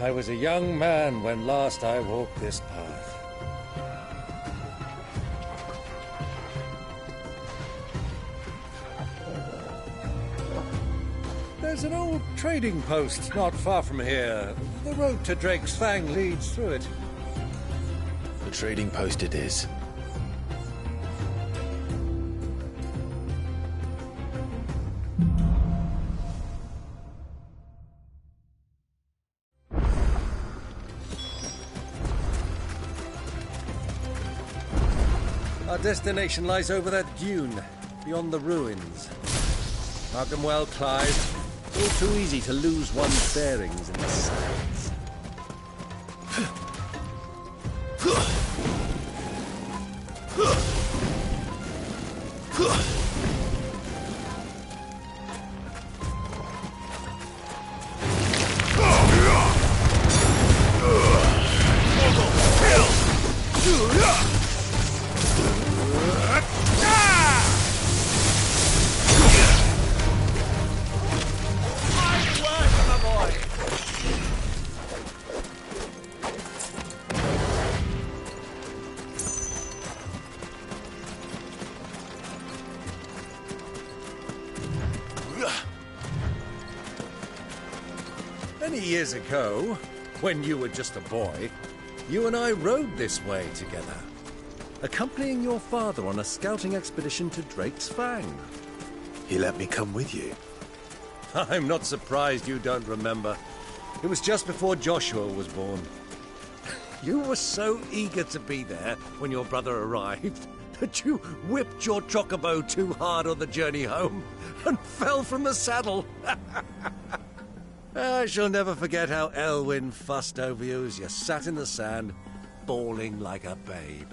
I was a young man when last I walked this path. There's an old trading post not far from here. The road to Drake's Fang leads through it. The trading post it is. Our destination lies over that dune, beyond the ruins. Mark them well, Clive. It's all too easy to lose one's bearings in the sands. Many years ago, when you were just a boy, you and I rode this way together, accompanying your father on a scouting expedition to Drake's Fang. He let me come with you. I'm not surprised you don't remember. It was just before Joshua was born. You were so eager to be there when your brother arrived that you whipped your chocobo too hard on the journey home and fell from the saddle. I shall never forget how Elwyn fussed over you as you sat in the sand, bawling like a babe.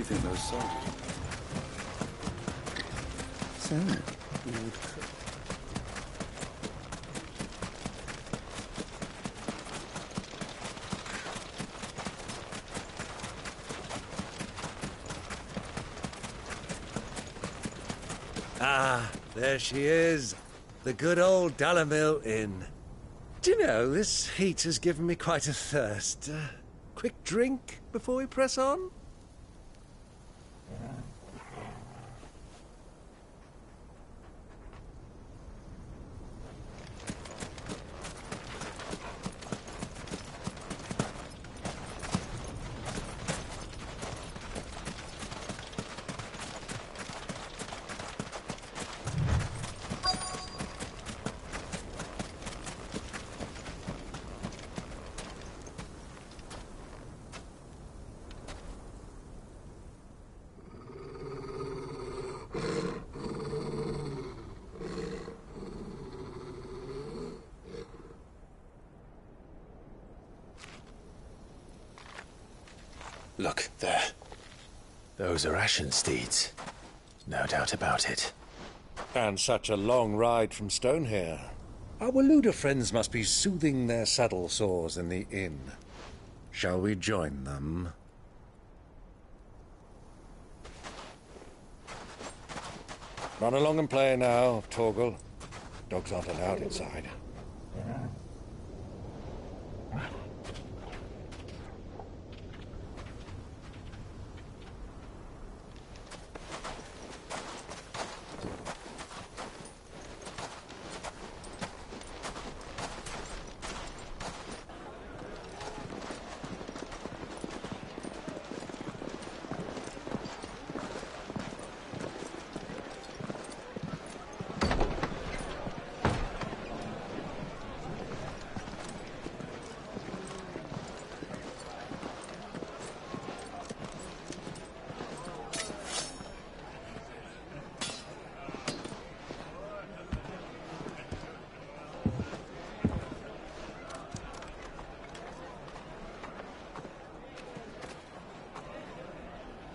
think those soldiers? So, Lord Cook. Ah, there she is. The good old Dalamil Inn. Do you know, this heat has given me quite a thirst. Quick drink before we press on? Look, there. Those are ashen steeds. No doubt about it. And such a long ride from Stonehair. Our Waluda friends must be soothing their saddle sores in the inn. Shall we join them? Run along and play now, Torgal. Dogs aren't allowed inside.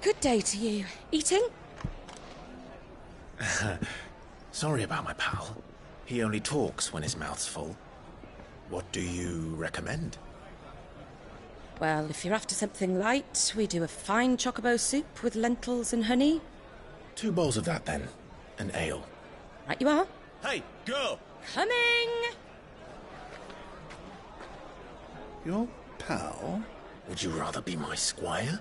Good day to you. Eating? Sorry about my pal. He only talks when his mouth's full. What do you recommend? Well, if you're after something light, we do a fine chocobo soup with lentils and honey. 2 bowls of that, then. An ale. Right you are. Hey, girl! Coming! Your pal? Would you rather be my squire?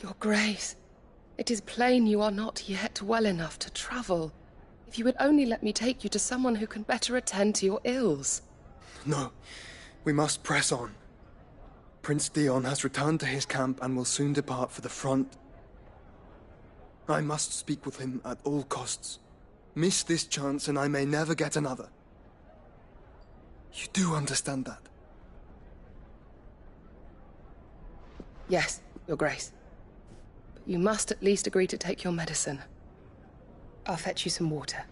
Your Grace, it is plain you are not yet well enough to travel. If you would only let me take you to someone who can better attend to your ills. No, we must press on. Prince Dion has returned to his camp and will soon depart for the front. I must speak with him at all costs. Miss this chance and I may never get another. You do understand that? Yes, Your Grace. But you must at least agree to take your medicine. I'll fetch you some water.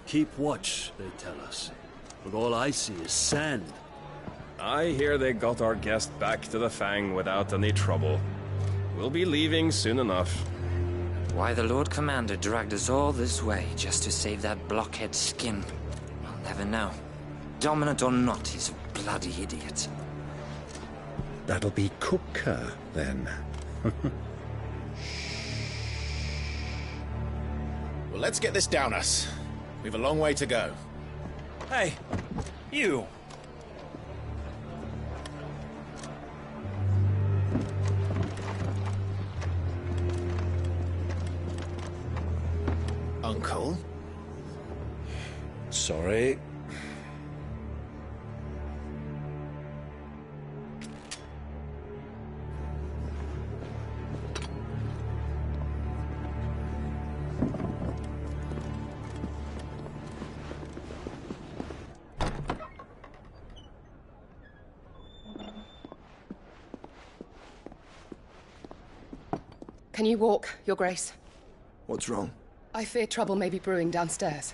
Keep watch, they tell us. But all I see is sand. I hear they got our guest back to the Fang without any trouble. We'll be leaving soon enough. Why the Lord Commander dragged us all this way just to save that blockhead skin, I'll never know. Dominant or not, he's a bloody idiot. That'll be Cooker, then. Well, let's get this down us. We've a long way to go. Hey, you! Uncle? Sorry. Can you walk, Your Grace? What's wrong? I fear trouble may be brewing downstairs.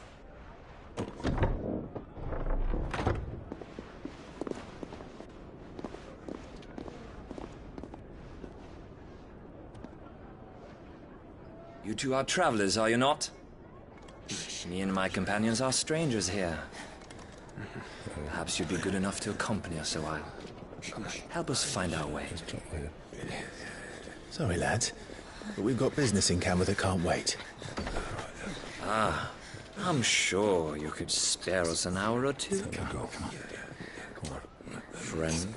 You two are travelers, are you not? Me and my companions are strangers here. Perhaps you'd be good enough to accompany us a while. Help us find our way. Sorry, lads, but we've got business in camera that can't wait. Ah, I'm sure you could spare us an hour or two. Come on. Friend.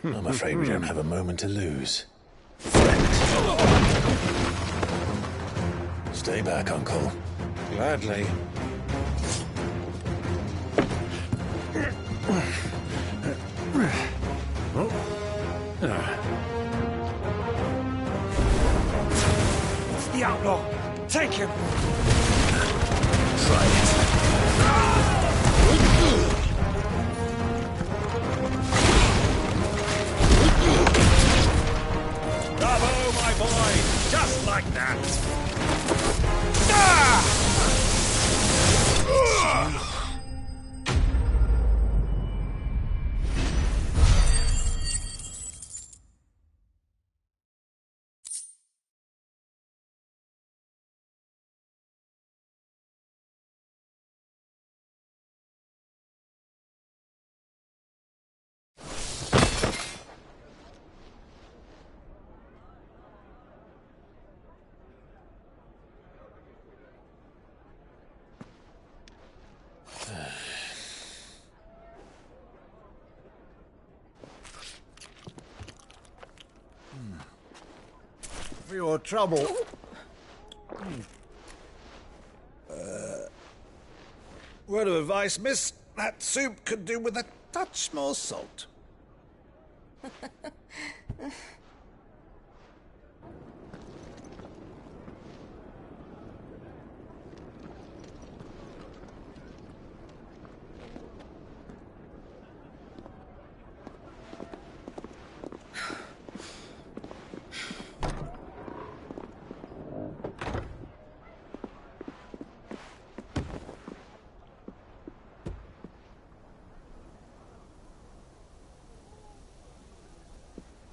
I'm afraid we don't have a moment to lose. Stay back, Uncle. Gladly. It's the outlaw! Take him! Try it. Bravo, my boy! Just like that! For your trouble. Word of advice, miss. That soup could do with a touch more salt.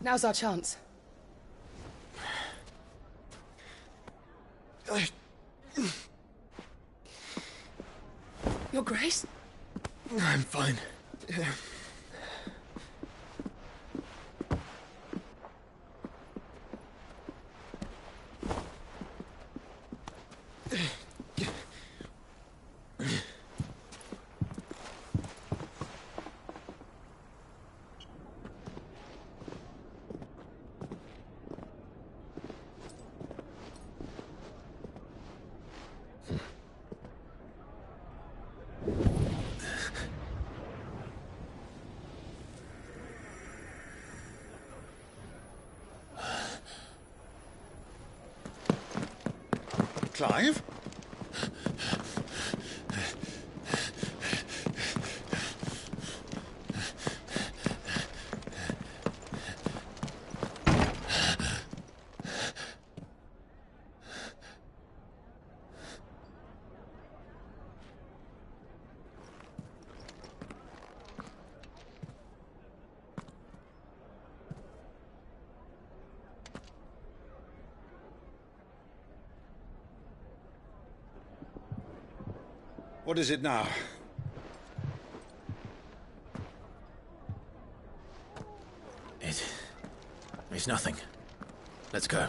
Now's our chance. Your Grace? I'm fine. Clive? What is it now? It's nothing. Let's go.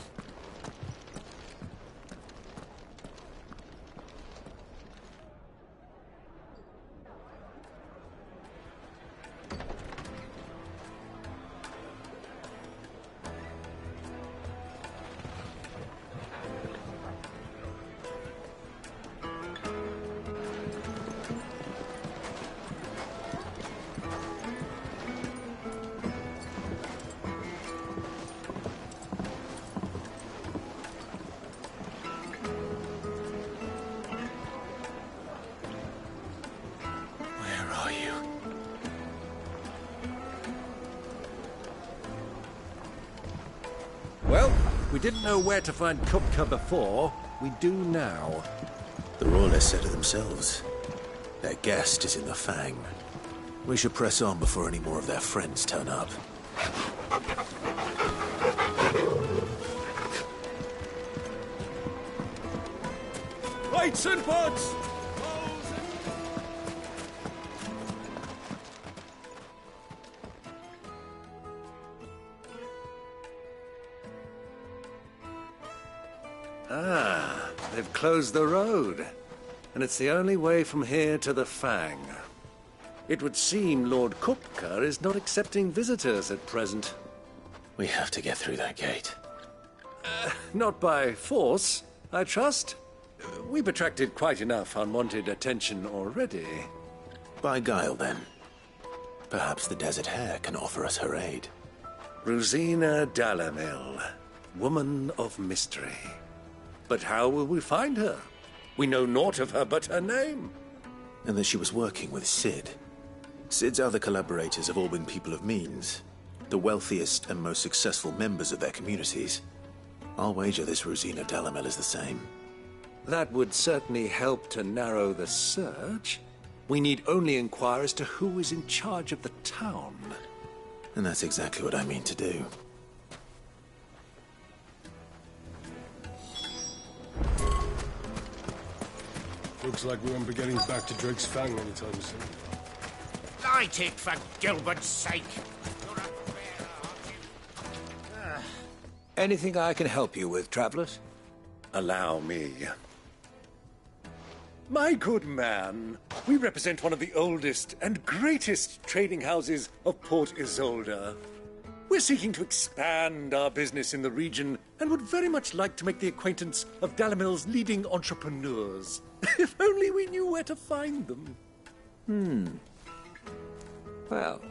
Well, we didn't know where to find Kupka before. We do now. The Royalists said it themselves. Their guest is in the Fang. We should press on before any more of their friends turn up. Lights and pots! Ah, they've closed the road. And it's the only way from here to the Fang. It would seem Lord Kupka is not accepting visitors at present. We have to get through that gate. Not by force, I trust. We've attracted quite enough unwanted attention already. By guile, then. Perhaps the Desert Hare can offer us her aid. Rosina Dalamil, woman of mystery. But how will we find her? We know naught of her but her name. And that she was working with Sid. Sid's other collaborators have all been people of means, the wealthiest and most successful members of their communities. I'll wager this Rosina Dalamil is the same. That would certainly help to narrow the search. We need only inquire as to who is in charge of the town. And that's exactly what I mean to do. Looks like we won't be getting back to Drake's Fang anytime soon. Light it, for Gilbert's sake! Anything I can help you with, travelers? Allow me. My good man, we represent one of the oldest and greatest trading houses of Port Isolde. We're seeking to expand our business in the region and would very much like to make the acquaintance of Dalamil's leading entrepreneurs. If only we knew where to find them. Well,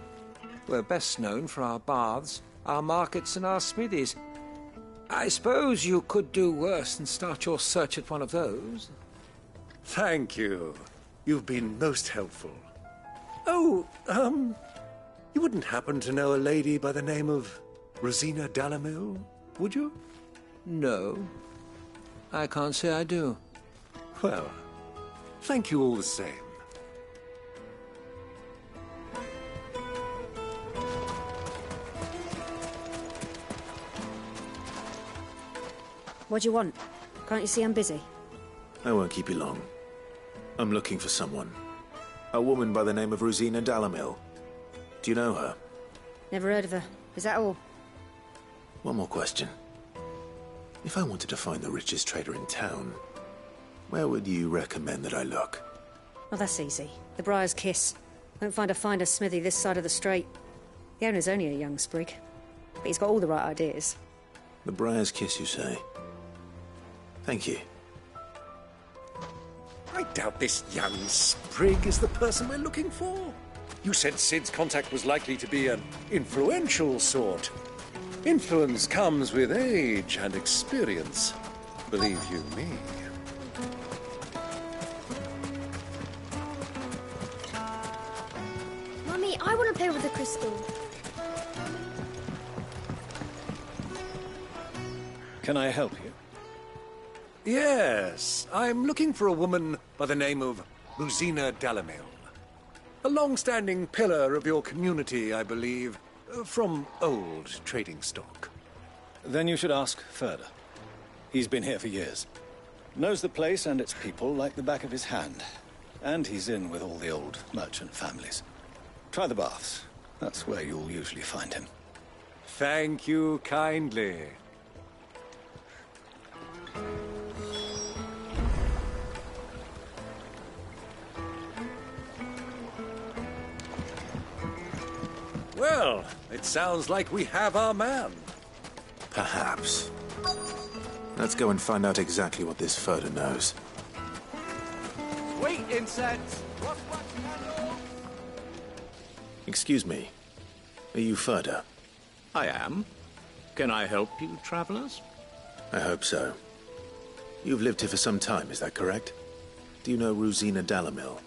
we're best known for our baths, our markets, and our smithies. I suppose you could do worse than start your search at one of those. Thank you. You've been most helpful. Oh, you wouldn't happen to know a lady by the name of Rosina Dalamil, would you? No. I can't say I do. Well, thank you all the same. What do you want? Can't you see I'm busy? I won't keep you long. I'm looking for someone. A woman by the name of Rosina Dalamil. Do you know her? Never heard of her. Is that all? One more question. If I wanted to find the richest trader in town, where would you recommend that I look? Oh, that's easy. The Briar's Kiss. Won't find a finer smithy this side of the strait. The owner's only a young sprig, but he's got all the right ideas. The Briar's Kiss, you say? Thank you. I doubt this young sprig is the person we're looking for. You said Sid's contact was likely to be an influential sort. Influence comes with age and experience. Believe you me. crystal. Can I help you? Yes, I'm looking for a woman by the name of Rosina Dalamil. A long-standing pillar of your community, I believe, from old trading stock. Then you should ask further. He's been here for years. Knows the place and its people like the back of his hand. And he's in with all the old merchant families. Try the baths. That's where you'll usually find him. Thank you kindly. Well, it sounds like we have our man. Perhaps. Let's go and find out exactly what this Furder knows. Sweet incense! Excuse me. Are you Furder? I am. Can I help you, travelers? I hope so. You've lived here for some time, is that correct? Do you know Rosina Dalamil?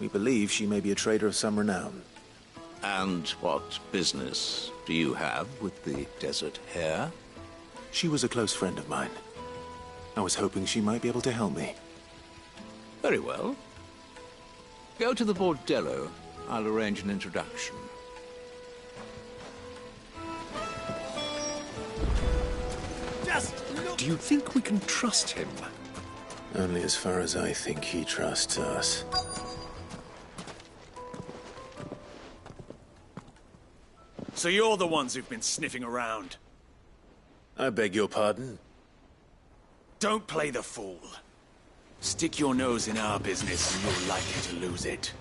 We believe she may be a trader of some renown. And what business do you have with the desert hare? She was a close friend of mine. I was hoping she might be able to help me. Very well. Go to the bordello. I'll arrange an introduction. Do you think we can trust him? Only as far as I think he trusts us. So you're the ones who've been sniffing around? I beg your pardon? Don't play the fool. Stick your nose in our business and you're likely to lose it.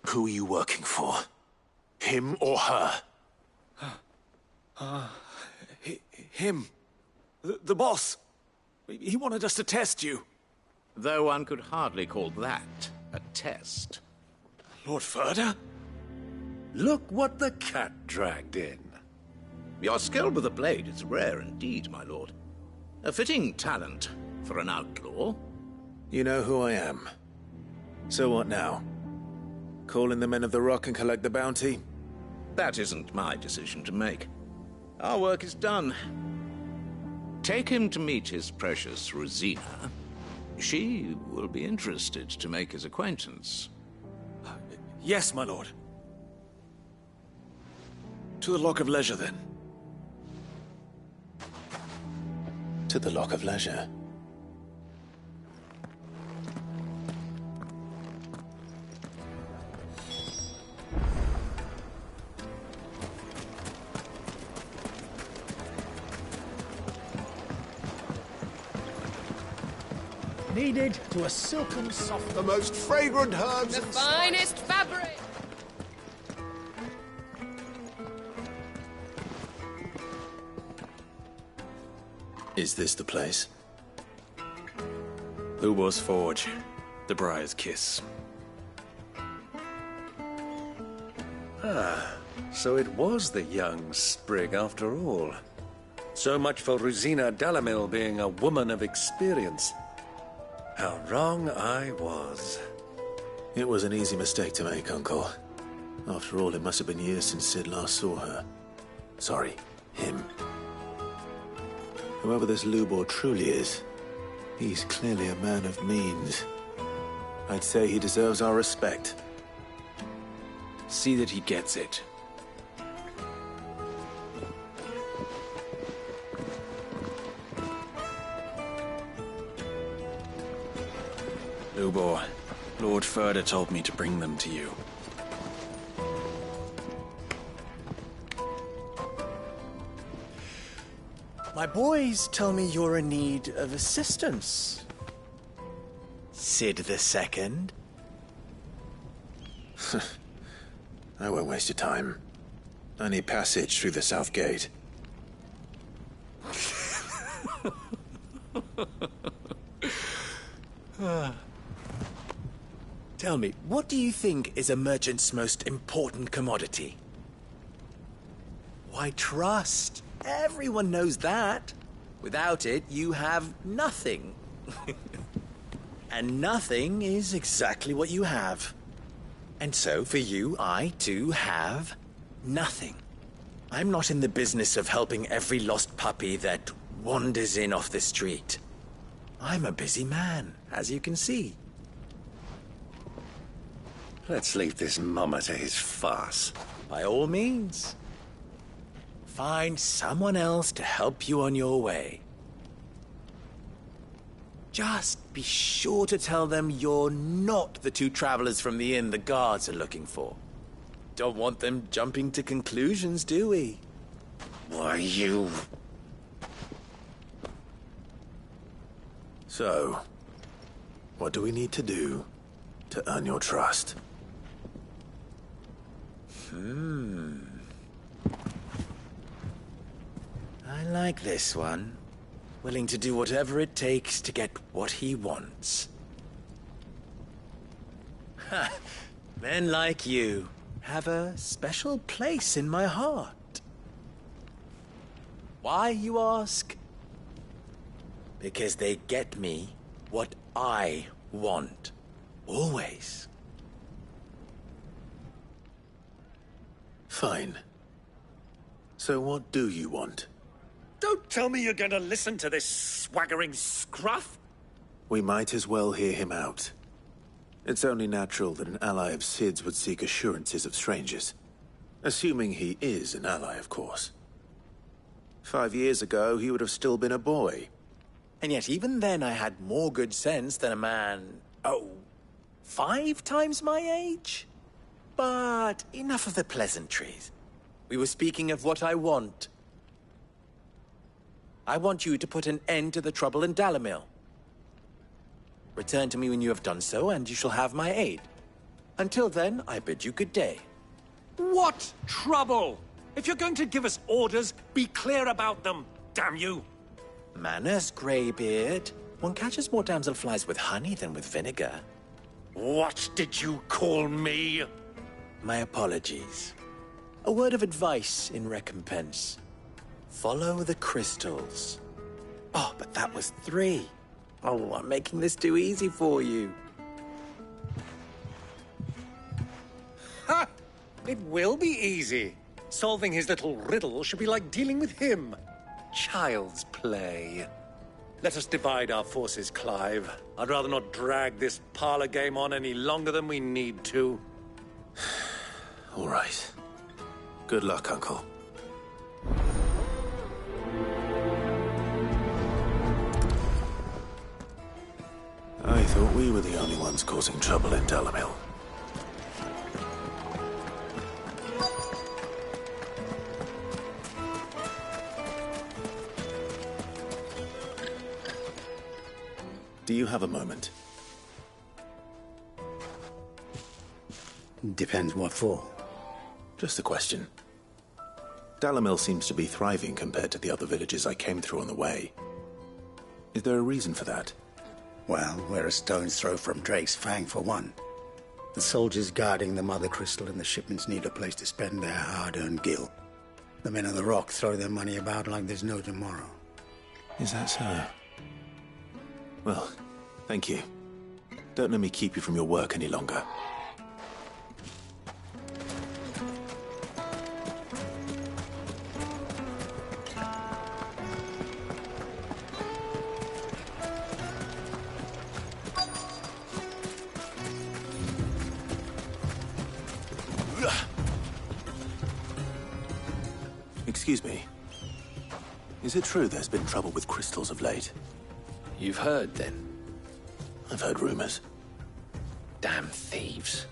Who are you working for? Him or her? Him. The boss. He wanted us to test you. Though one could hardly call that a test. Lord Furder? Look what the cat dragged in. Your skill with the blade is rare indeed, my lord. A fitting talent for an outlaw. You know who I am. So what now? Call in the Men of the Rock and collect the bounty? That isn't my decision to make. Our work is done. Take him to meet his precious Rosina. She will be interested to make his acquaintance. Yes, my lord. To the Lock of Leisure, then. To the Lock of Leisure. Kneaded to a silken soft... The most fragrant herbs... The finest fabric! Is this the place? Lubo's Forge. The Briar's Kiss. Ah, so it was the young sprig after all. So much for Rosina Dalamil being a woman of experience. How wrong I was. It was an easy mistake to make, Uncle. After all, it must have been years since Sid last saw her. Sorry, him. Whoever this Lubor truly is, he's clearly a man of means. I'd say he deserves our respect. See that he gets it. Lubor, Lord Furder told me to bring them to you. My boys tell me you're in need of assistance. Sid the Second. I won't waste your time. I need passage through the south gate. Tell me, what do you think is a merchant's most important commodity? Why, trust. Everyone knows that. Without it, you have nothing. And nothing is exactly what you have. And so, for you, I, too, have nothing. I'm not in the business of helping every lost puppy that wanders in off the street. I'm a busy man, as you can see. Let's leave this mummer to his farce. By all means. Find someone else to help you on your way. Just be sure to tell them you're not the two travelers from the inn the guards are looking for. Don't want them jumping to conclusions, do we? Why, you... So, what do we need to do to earn your trust? I like this one. Willing to do whatever it takes to get what he wants. Ha! Men like you have a special place in my heart. Why, you ask? Because they get me what I want. Always. Fine. So what do you want? Don't tell me you're going to listen to this swaggering scruff! We might as well hear him out. It's only natural that an ally of Sid's would seek assurances of strangers. Assuming he is an ally, of course. 5 years ago, he would have still been a boy. And yet even then I had more good sense than a man, 5 times my age? But enough of the pleasantries. We were speaking of what I want. I want you to put an end to the trouble in Dalamil. Return to me when you have done so, and you shall have my aid. Until then, I bid you good day. What trouble? If you're going to give us orders, be clear about them, damn you! Manners, Greybeard. One catches more damselflies with honey than with vinegar. What did you call me? My apologies. A word of advice in recompense. Follow the crystals. Oh, but that was 3. Oh, I'm making this too easy for you. Ha! It will be easy. Solving his little riddle should be like dealing with him. Child's play. Let us divide our forces, Clive. I'd rather not drag this parlor game on any longer than we need to. All right. Good luck, Uncle. I thought we were the only ones causing trouble in Dalamil. Do you have a moment? Depends what for. Just a question. Dalamil seems to be thriving compared to the other villages I came through on the way. Is there a reason for that? Well, we're a stone's throw from Drake's Fang, for one. The soldiers guarding the Mother Crystal and the shipments need a place to spend their hard-earned gil. The men of the Rock throw their money about like there's no tomorrow. Is that so? Well, thank you. Don't let me keep you from your work any longer. Excuse me. Is it true there's been trouble with crystals of late? You've heard, then? I've heard rumors. Damn thieves.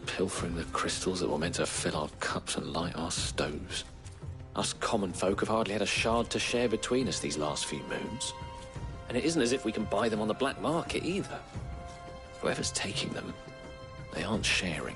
Pilfering the crystals that were meant to fill our cups and light our stoves. Us common folk have hardly had a shard to share between us these last few moons. And it isn't as if we can buy them on the black market either. Whoever's taking them, they aren't sharing.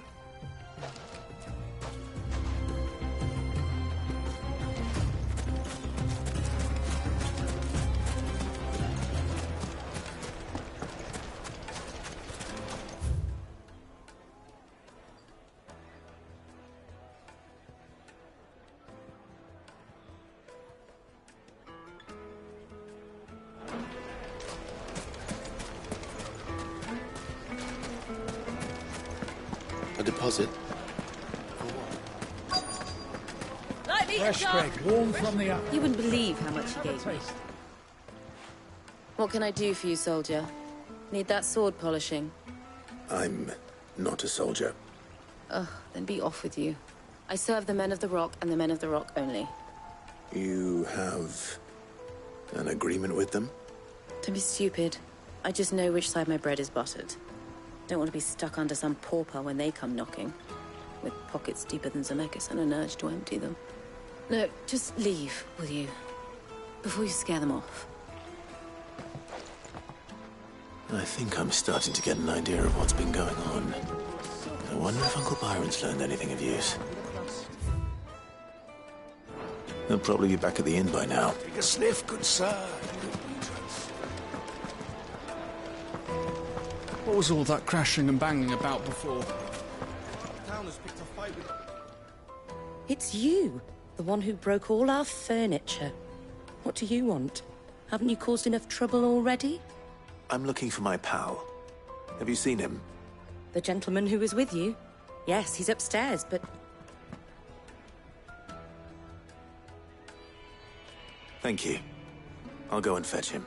A deposit? Fresh bread, warm from the oven. You wouldn't believe how much he gave me. What can I do for you, soldier? Need that sword polishing? I'm not a soldier. Ugh, then be off with you. I serve the men of the Rock and the men of the Rock only. You have an agreement with them? Don't be stupid. I just know which side my bread is buttered. Don't want to be stuck under some pauper when they come knocking, with pockets deeper than Zemeckis and an urge to empty them. No, just leave, will you? Before you scare them off. I think I'm starting to get an idea of what's been going on. I wonder if Uncle Byron's learned anything of use. They'll probably be back at the inn by now. Take a sniff, good sir. What was all that crashing and banging about before? It's you, the one who broke all our furniture. What do you want? Haven't you caused enough trouble already? I'm looking for my pal. Have you seen him? The gentleman who was with you? Yes, he's upstairs, but... Thank you. I'll go and fetch him.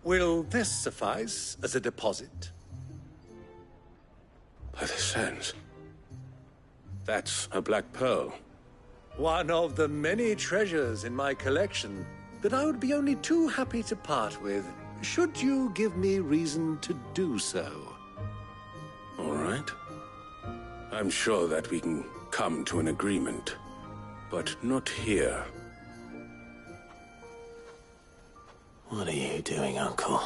Will this suffice as a deposit? By the sands. That's a black pearl. One of the many treasures in my collection that I would be only too happy to part with, should you give me reason to do so. All right. I'm sure that we can come to an agreement, but not here. What are you doing, Uncle?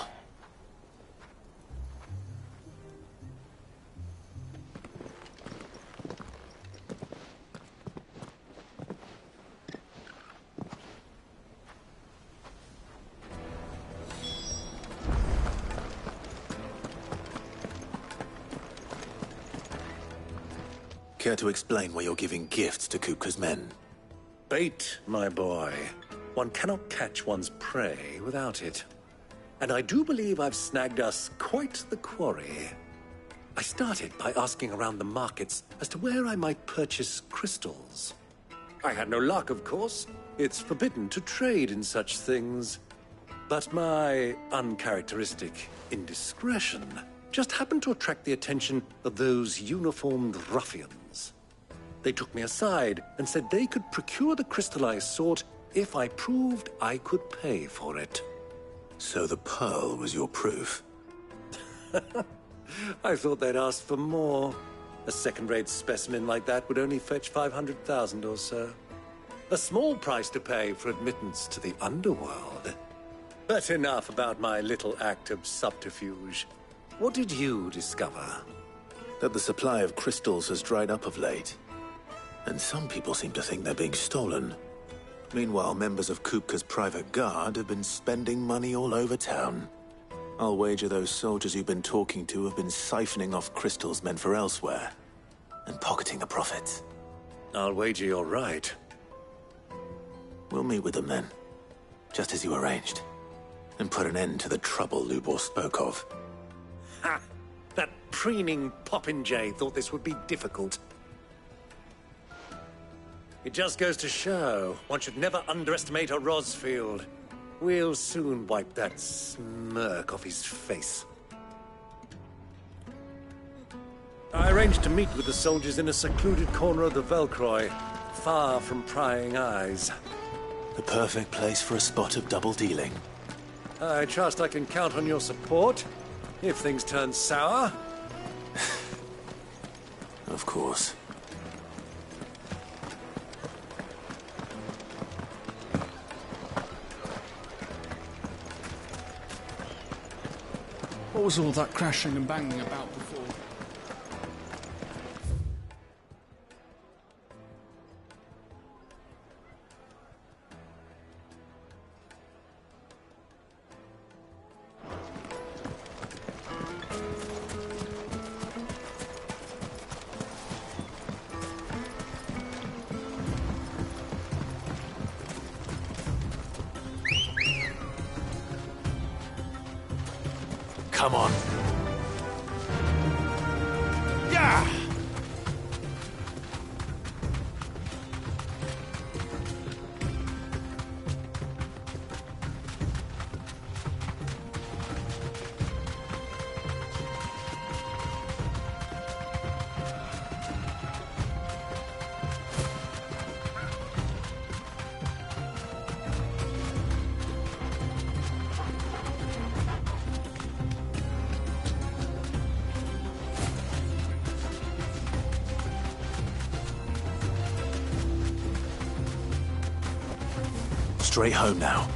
Care to explain why you're giving gifts to Kupka's men? Bait, my boy. One cannot catch one's prey without it. And I do believe I've snagged us quite the quarry. I started by asking around the markets as to where I might purchase crystals. I had no luck, of course. It's forbidden to trade in such things. But my uncharacteristic indiscretion just happened to attract the attention of those uniformed ruffians. They took me aside and said they could procure the crystal I sought if I proved I could pay for it. So the pearl was your proof? I thought they'd ask for more. A second-rate specimen like that would only fetch 500,000 or so. A small price to pay for admittance to the underworld. But enough about my little act of subterfuge. What did you discover? That the supply of crystals has dried up of late. And some people seem to think they're being stolen. Meanwhile, members of Kupka's private guard have been spending money all over town. I'll wager those soldiers you've been talking to have been siphoning off crystals meant for elsewhere, and pocketing the profits. I'll wager you're right. We'll meet with them then. just as you arranged, and put an end to the trouble Lubor spoke of. Ha! That preening popinjay thought this would be difficult. It just goes to show one should never underestimate a Rosfield. We'll soon wipe that smirk off his face. I arranged to meet with the soldiers in a secluded corner of the Velcroy, far from prying eyes. The perfect place for a spot of double dealing. I trust I can count on your support, if things turn sour. Of course. What was all that crashing and banging about before? Come on. Yeah! Straight home now.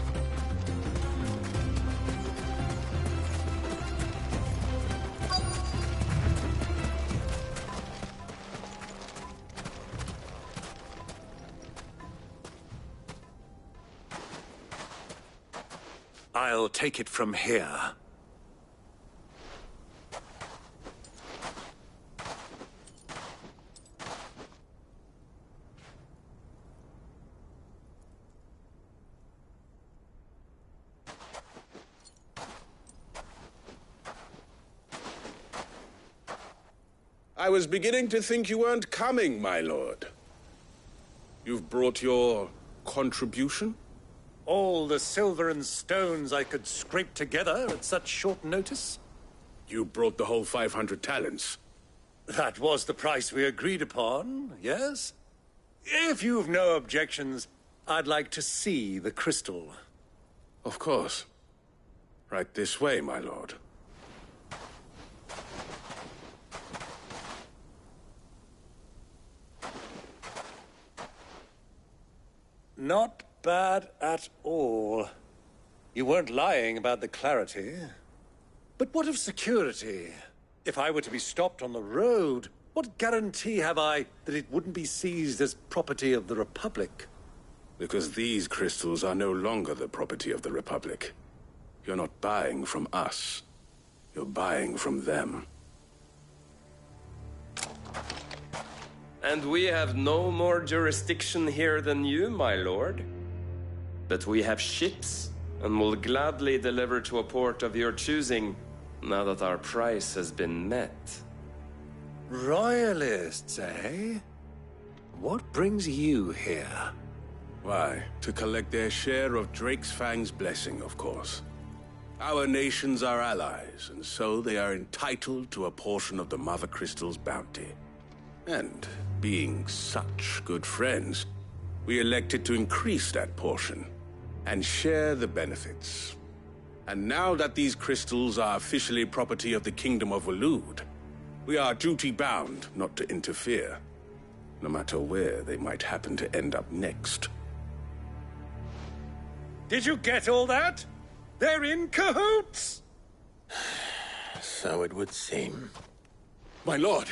I'll take it from here. I was beginning to think you weren't coming, my lord. You've brought your contribution? All the silver and stones I could scrape together at such short notice? You brought the whole 500 talents. That was the price we agreed upon, yes? If you've no objections, I'd like to see the crystal. Of course. Right this way, my lord. Not bad at all. You weren't lying about the clarity. But what of security? If I were to be stopped on the road, what guarantee have I that it wouldn't be seized as property of the Republic? Because these crystals are no longer the property of the Republic. You're not buying from us. You're buying from them. And we have no more jurisdiction here than you, my lord. But we have ships, and will gladly deliver to a port of your choosing, now that our price has been met. Royalists, eh? What brings you here? Why, to collect their share of Drake's Fang's blessing, of course. Our nations are allies, and so they are entitled to a portion of the Mother Crystal's bounty. And, being such good friends, we elected to increase that portion and share the benefits. And now that these crystals are officially property of the Kingdom of Waloed, we are duty-bound not to interfere, no matter where they might happen to end up next. Did you get all that? They're in cahoots! So it would seem. My lord!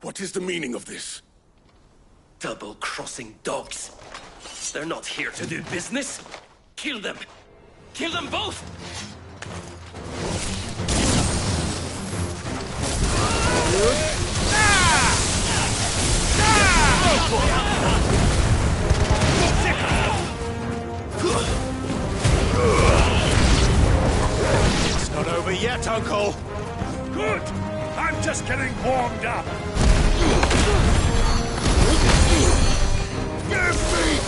What is the meaning of this? Double-crossing dogs. They're not here to do business. Kill them. Kill them both! over yet, Uncle. Good! I'm just getting warmed up. Give me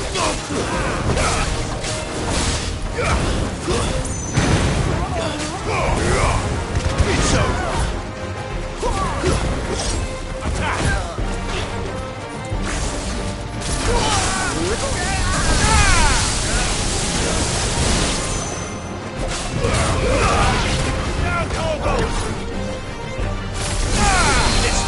It's over. Now, Colgo! This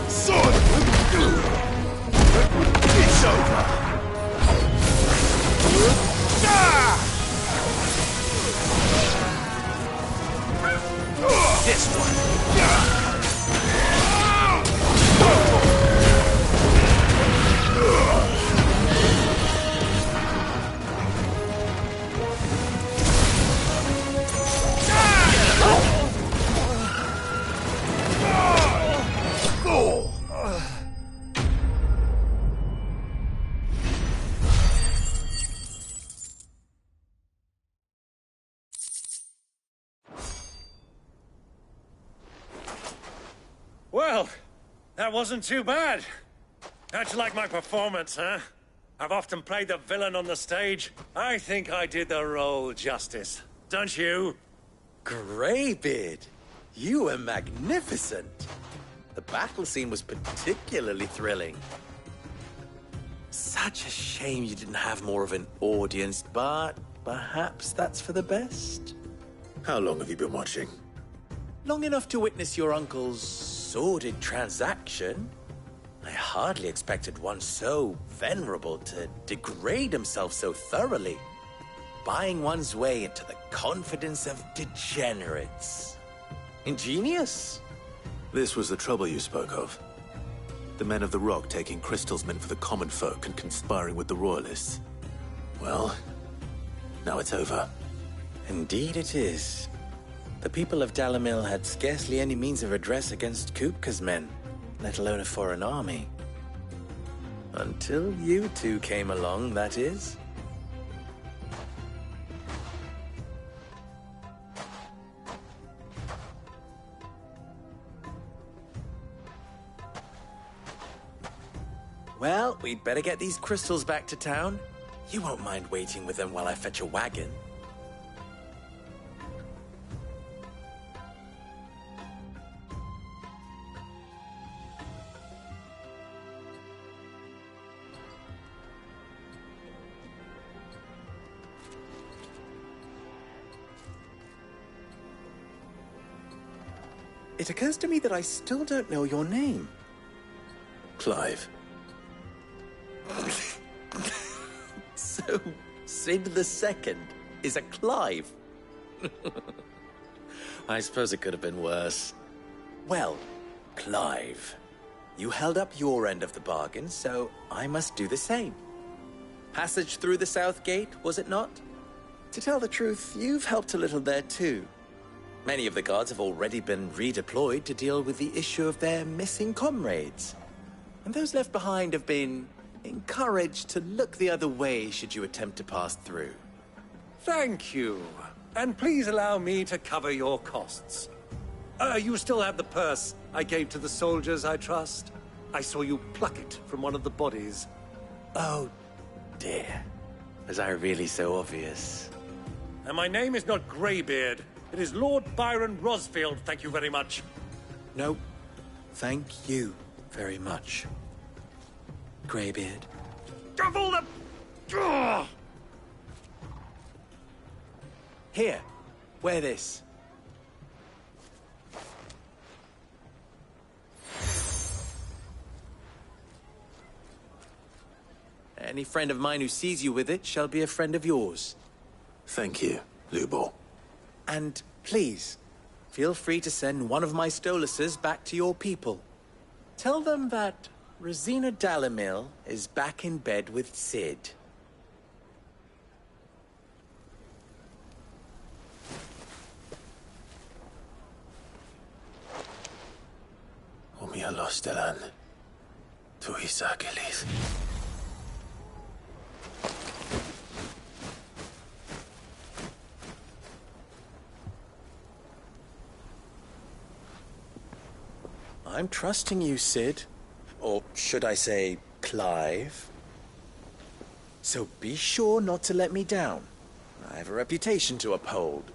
Sword! It's over! This one! Well, that wasn't too bad. How'd you like my performance, huh? I've often played the villain on the stage. I think I did the role justice. Don't you? Greybeard, you were magnificent. The battle scene was particularly thrilling. Such a shame you didn't have more of an audience, but perhaps that's for the best. How long have you been watching? Long enough to witness your uncle's sordid transaction. I hardly expected one so venerable to degrade himself so thoroughly, buying one's way into the confidence of degenerates. Ingenious. This was the trouble you spoke of. The men of the Rock taking crystals meant for the common folk and conspiring with the Royalists. Well, now it's over. Indeed it is. The people of Dalamil had scarcely any means of redress against Kupka's men, let alone a foreign army. Until you two came along, that is. Well, we'd better get these crystals back to town. You won't mind waiting with them while I fetch a wagon. It occurs to me that I still don't know your name. Clive. So, Sid the Second is a Clive? I suppose it could have been worse. Well, Clive, you held up your end of the bargain, so I must do the same. Passage through the South Gate, was it not? To tell the truth, you've helped a little there too. Many of the guards have already been redeployed to deal with the issue of their missing comrades. And those left behind have been encouraged to look the other way should you attempt to pass through. Thank you. And please allow me to cover your costs. You still have the purse I gave to the soldiers, I trust? I saw you pluck it from one of the bodies. Oh, dear. Was I really so obvious? And my name is not Greybeard. It is Lord Byron Rosfield, thank you very much. No, thank you very much, Greybeard. Devil the... Here, wear this. Any friend of mine who sees you with it shall be a friend of yours. Thank you, Lubor. And please, feel free to send one of my Stoluses back to your people. Tell them that Rosina Dalamil is back in bed with Sid. Stellan. Tu Isagelis. I'm trusting you, Sid. Or should I say, Clive? So be sure not to let me down. I have a reputation to uphold.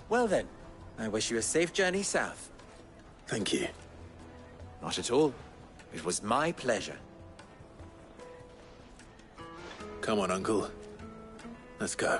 Well then, I wish you a safe journey south. Thank you. Not at all. It was my pleasure. Come on, Uncle. Let's go.